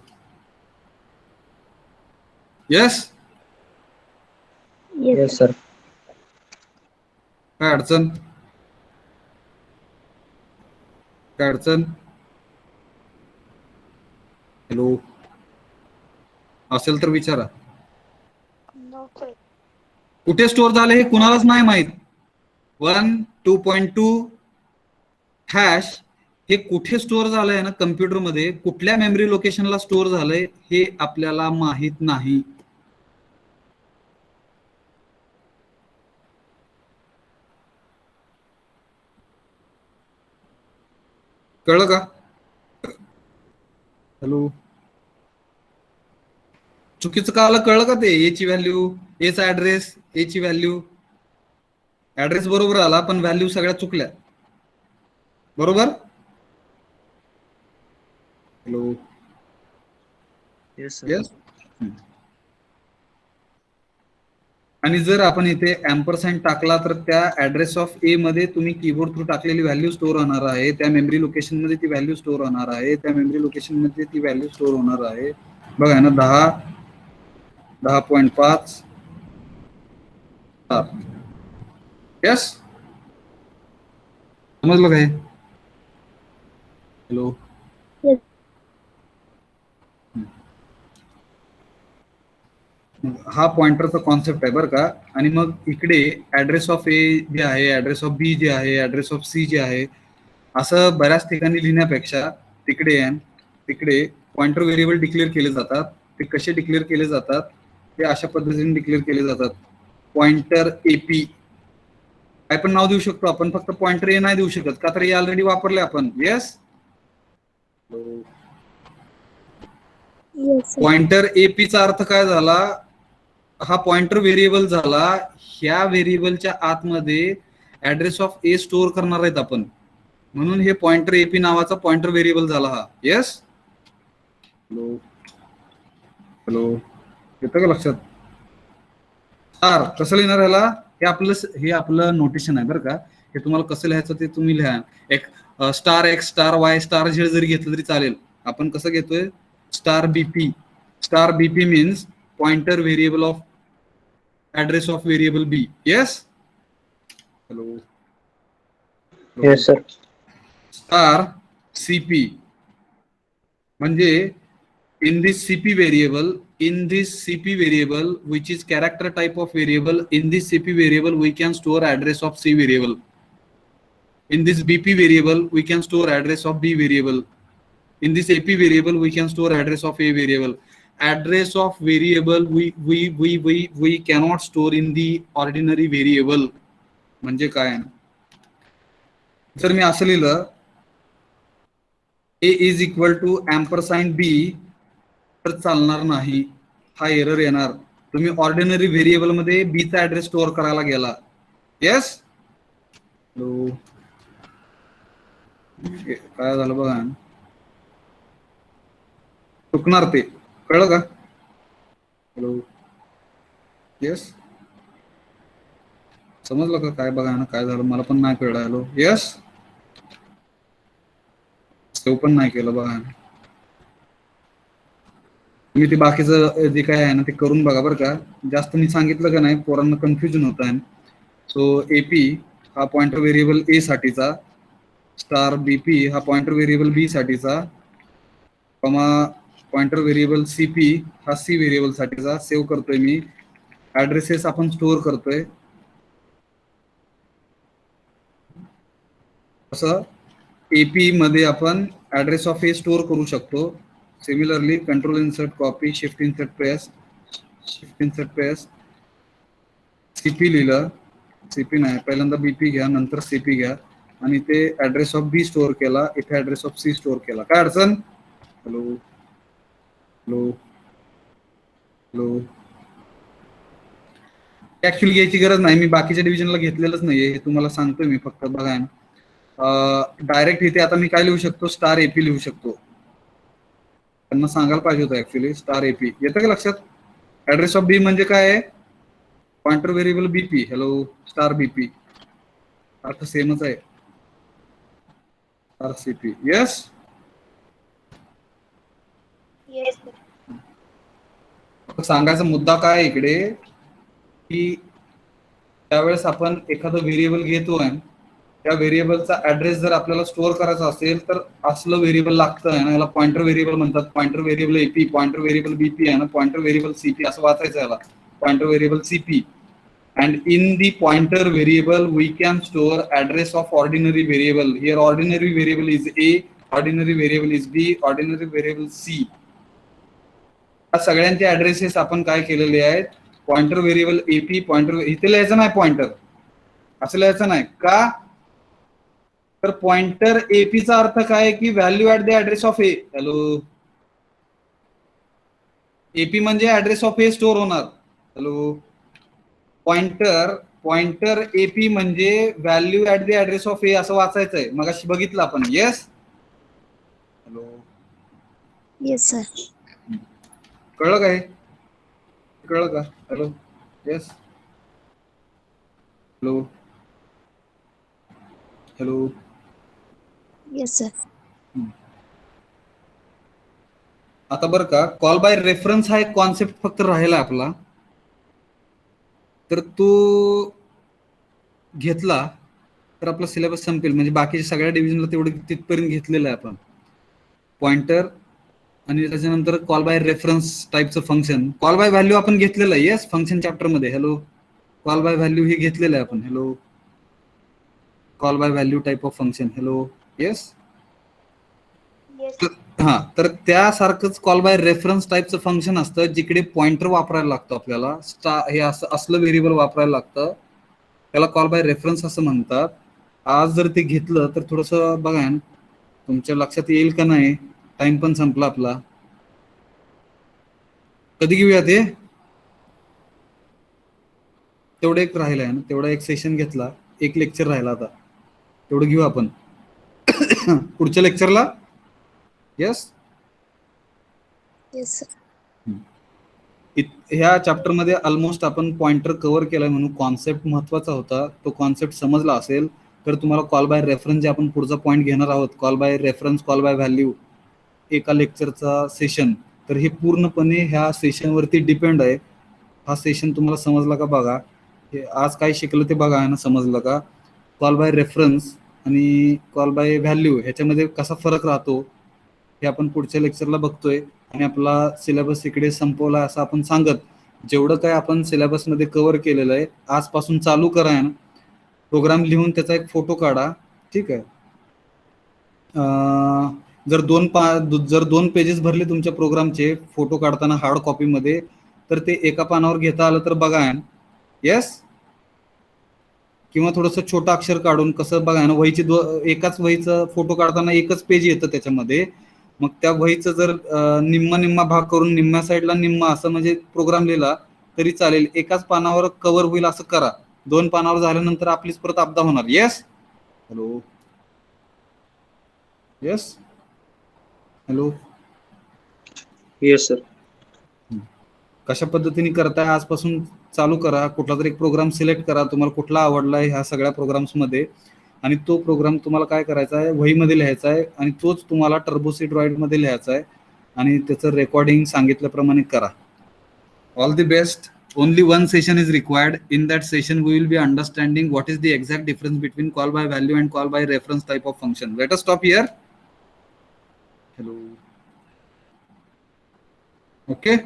yes? Yes, sir. काय अडचण? हॅलो, असेल तर विचारा. No, sir. कुठे स्टोअर झालं हे कुणालाच नाही माहित. 1 2.2 हॅश हे कुठे स्टोअर झालंय ना कम्प्युटरमध्ये, कुठल्या मेमरी लोकेशनला स्टोअर झालंय हे आपल्याला माहित नाही. कळलं का? हॅलो, चुकीचं का आलं? कळलं का? ते ए ची व्हॅल्यू, एचा ऍड्रेस, ए ची व्हॅल्यू, ऍड्रेस बरोबर आला पण व्हॅल्यू सगळ्या चुकल्या. बरोबर? Hello, Yes, sir. येस? आणि जर आपण इथे एम्परसँड टाकला तर त्या ऍड्रेस ऑफ ए मध्ये तुम्ही कीबोर्ड थ्रू टाकलेली व्हॅल्यू स्टोअर होणार आहे, त्या मेमरी लोकेशन मध्ये ती व्हॅल्यू स्टोअर होणार आहे, त्या मेमरी लोकेशन मध्ये ती व्हॅल्यू स्टोअर होणार आहे. बघा ना 10.5 यस, समजलं काय? Hello, Yes. हा पॉइंटरचा कॉन्सेप्ट आहे बरं का. आणि मग इकडे ऍड्रेस ऑफ ए जे आहे, ऍड्रेस ऑफ बी जे आहे, ऍड्रेस ऑफ सी जे आहे, असं बऱ्याच ठिकाणी लिहिण्यापेक्षा तिकडे पॉइंटर व्हेरिएबल डिक्लेअर केले जातात. ते कसे डिक्लेअर केले जातात? ते अशा पद्धतीने डिक्लेअर केले जातात. पॉइंटर एपी काय पण नाव देऊ शकतो आपण, फक्त पॉइंटर ए नाही देऊ शकत का, तर हे ऑलरेडी वापरले आपण. Yes, Yes, sir. पॉइंटर एपीचा अर्थ काय झाला? हा पॉइंटर व्हेरिएबल झाला. ह्या व्हेरिएबलच्या आतमध्ये ऍड्रेस ऑफ ए स्टोअर करणार आहेत आपण, म्हणून हे पॉइंटर एपी नावाचा पॉइंटर व्हेरिएबल झाला हा. येस, हॅलो हॅलो, येतं का लक्षात? स्टार कसं लिहिणार ह्याला? हे आपलं नोटेशन आहे बरं का. हे तुम्हाला कसं लिहायचं ते तुम्ही लिहा. एक star x, star y, star z जरी घेतलं तरी चालेल. आपण कसं घेतोय? Star bp. Star bp means pointer variable of address of variable b. Yes, hello, Yes, sir. Star cp म्हणजे in this CP variable which is character type of variable, in this CP variable we can store address of C variable. In this BP variable we can store address of B variable. In this AP variable we can store address of A variable. Address of variable we cannot store in the ordinary variable. म्हणजे काय? जर मी असं लिहिलं A is equal to ampersand B तर चालणार नाही, हा error येणार. तुम्ही ऑर्डिनरी व्हेरिएबल मध्ये बी चा ऍड्रेस स्टोअर करायला गेला. येस, हॅलो, काय झालं बघा, चुकणार ते, कळलं का? हॅलो, येस, समजलं का काय? बघा ना काय झालं, मला पण नाही कळलं. हॅलो, येस, सेव्ह पण नाही केलं बघा. तुम्ही ते बाकीचं जे काय आहे ना ते करून बघा बरं का. जास्त मी सांगितलं का नाही, पोरांना कन्फ्युजन होत आहे. सो एपी हा पॉइंटर व्हेरिएबल ए साठीचा, स्टार बीपी हा पॉइंटर व्हेरिएबल बी साठीचा, पॉइंटर व्हेरिएबल सीपी हा सी व्हेरिएबल साठीचा. सेव्ह करतोय मी. ऍड्रेसेस आपण स्टोअर करतोय. असं एपी मध्ये आपण ऍड्रेस ऑफ ए स्टोअर करू शकतो. Similarly control insert copy, shift insert paste, CP लिहिलं, सीपी नाही, पहिल्यांदा बीपी घ्या, नंतर सीपी घ्या, आणि ते ऍड्रेस ऑफ बी स्टोअर केला, इथे ऍड्रेस ऑफ सी स्टोअर केला. काय अडचण? हॅलो हॅलो हॅलो, ऍक्च्युअली घ्यायची गरज नाही, मी बाकीच्या डिव्हिजनला घेतलेलंच नाहीये, हे तुम्हाला सांगतोय मी फक्त. बघा डायरेक्ट इथे आता मी काय लिहू शकतो? स्टार एपी लिहू शकतो. त्यांना सांगायला पाहिजे होतं ऍक्च्युअली. स्टार एपी येतं का लक्षात? ऍड्रेस ऑफ बी म्हणजे काय आहे? Pointer variable BP. Hello, star BP अर्थ सेमच आहे. Star CP. Yes, Yes, sir. सांगायचा मुद्दा काय इकडे की त्यावेळेस आपण एखादं व्हेरिएबल घेतोय, त्या व्हेरिएबलचा ऍड्रेस जर आपल्याला स्टोअर करायचा असेल तर असलं व्हेरिएबल लागतं आहे ना, याला पॉइंटर व्हेरिएबल म्हणतात. Pointer variable AP, pointer variable BP आहे ना, पॉइंटर व्हेरिएबल सीपी असं वाचायचं याला, pointer variable CP. And in the pointer variable we can store address of ordinary variable. Here ordinary variable is A, ordinary variable is B, ordinary variable C. या सगळ्यांचे ऍड्रेसेस आपण काय केलेले आहेत? पॉइंटर व्हेरिएबल एपी, पॉइंटर इथे लिहायचं नाही, pointer असं लिहायचं नाही का? तर पॉइंटर एपीचा अर्थ काय की value at the address of a. Hello, ap म्हणजे ऍड्रेस ऑफ ए स्टोअर होणार. हॅलो, पॉइंटर एपी म्हणजे value at the address of a असं वाचायचंय. मगाशी बघितलं आपण. Yes, hello, Yes, sir. कळलं काय? कळलं का? हॅलो, yes, Hello. Hello. Yes, sir. आता बरं का, कॉल बाय रेफरन्स हा एक कॉन्सेप्ट फक्त राहिला आपला. तर तो घेतला तर आपला सिलेबस संपेल. म्हणजे बाकीच्या सगळ्या डिव्हिजनला तेवढं तिथपर्यंत घेतलेलं आहे आपण. पॉइंटर आणि त्याच्यानंतर कॉल बाय रेफरन्स टाईपचं फंक्शन. कॉल बाय व्हॅल्यू आपण घेतलेलं आहे. येस, फंक्शन चॅप्टर मध्ये. हॅलो. कॉल बाय व्हॅल्यू हे घेतलेलं आहे आपण. Hello. Call by value type of function. Hello. Yes. हा, तर त्यासारखंच कॉल बाय रेफरन्स टाईपचं फंक्शन असतं जिकडे पॉइंटर वापरायला लागतो आपल्याला. हे असलं व्हेरिएबल वापरायला लागतं, त्याला कॉल बाय रेफरन्स असं म्हणतात. आज जर ते घेतलं तर थोडस बघा तुमच्या लक्षात येईल का नाही. टाइम पण संपला आपला. कधी घेऊया ते. तेवढं एक राहिलं आहे ना, तेवढा एक सेशन घेतला, एक लेक्चर राहिला. आता तेवढं घेऊ आपण पुढच्या लेक्चरला. यस. Yes, sir. ह्या चॅप्टर मध्ये ऑलमोस्ट आपण पॉइंटर कव्हर केलाय, म्हणून कॉन्सेप्ट महत्वाचा होता. तो कॉन्सेप्ट समजला असेल तर तुम्हाला कॉल बाय रेफरन्स जे आपण पुढचा पॉईंट घेणार आहोत, call by reference, call by value, एका लेक्चरचा सेशन, तर हे पूर्णपणे ह्या सेशनवरती डिपेंड आहे. हा सेशन तुम्हाला समजला का बघा. हे आज काय शिकलं ते बघा ना, समजलं का. कॉल बाय रेफरन्स आणि कॉल बाय व्हॅल्यू ह्याच्यामध्ये कसा फरक राहतो हे आपण पुढच्या लेक्चरला बघतोय. आणि आपला सिलेबस इकडे संपवला असं आपण सांगत, जेवढं काय आपण सिलेबसमध्ये कव्हर केलेलं आहे आजपासून चालू करा ना. प्रोग्राम लिहून त्याचा एक फोटो काढा. ठीक आहे. जर दोन पेजेस भरले तुमच्या प्रोग्रामचे फोटो काढताना हार्ड कॉपीमध्ये, तर ते एका पानावर घेता आलं तर बघा. येस. किंवा थोडंसं छोटं अक्षर काढून कसं बघा ना, वहीची एकाच वहीचं फोटो काढताना एकच पेज येतं त्याच्यामध्ये. मग त्या वहीचं जर निम्मा भाग करून निम्म्या साईडला निम्मा असं म्हणजे प्रोग्राम लिहिला तरी चालेल. एकाच पानावर कव्हर होईल असं करा. 2 पानावर झाल्यानंतर आपलीच परत आपदा होणार. Yes. Hello. Yes. Hello. Yes, sir. कशा पद्धतीने करताय आजपासून चालू करा. कुठला तरी एक प्रोग्राम सिलेक्ट करा, तुम्हाला कुठला आवडलाय ह्या सगळ्या प्रोग्राम्स मध्ये, आणि तो प्रोग्राम तुम्हाला काय करायचा आहे, वहीमध्ये लिहायचा आहे आणि तोच तुम्हाला टर्बोसी ड्रॉइड मध्ये लिहायचा आहे आणि त्याचं रेकॉर्डिंग सांगितल्याप्रमाणे करा. All the best. Only one session is required. In that session, we will be understanding what is the exact difference between call by value and call by reference type of function. Let us stop here. Hello. Okay.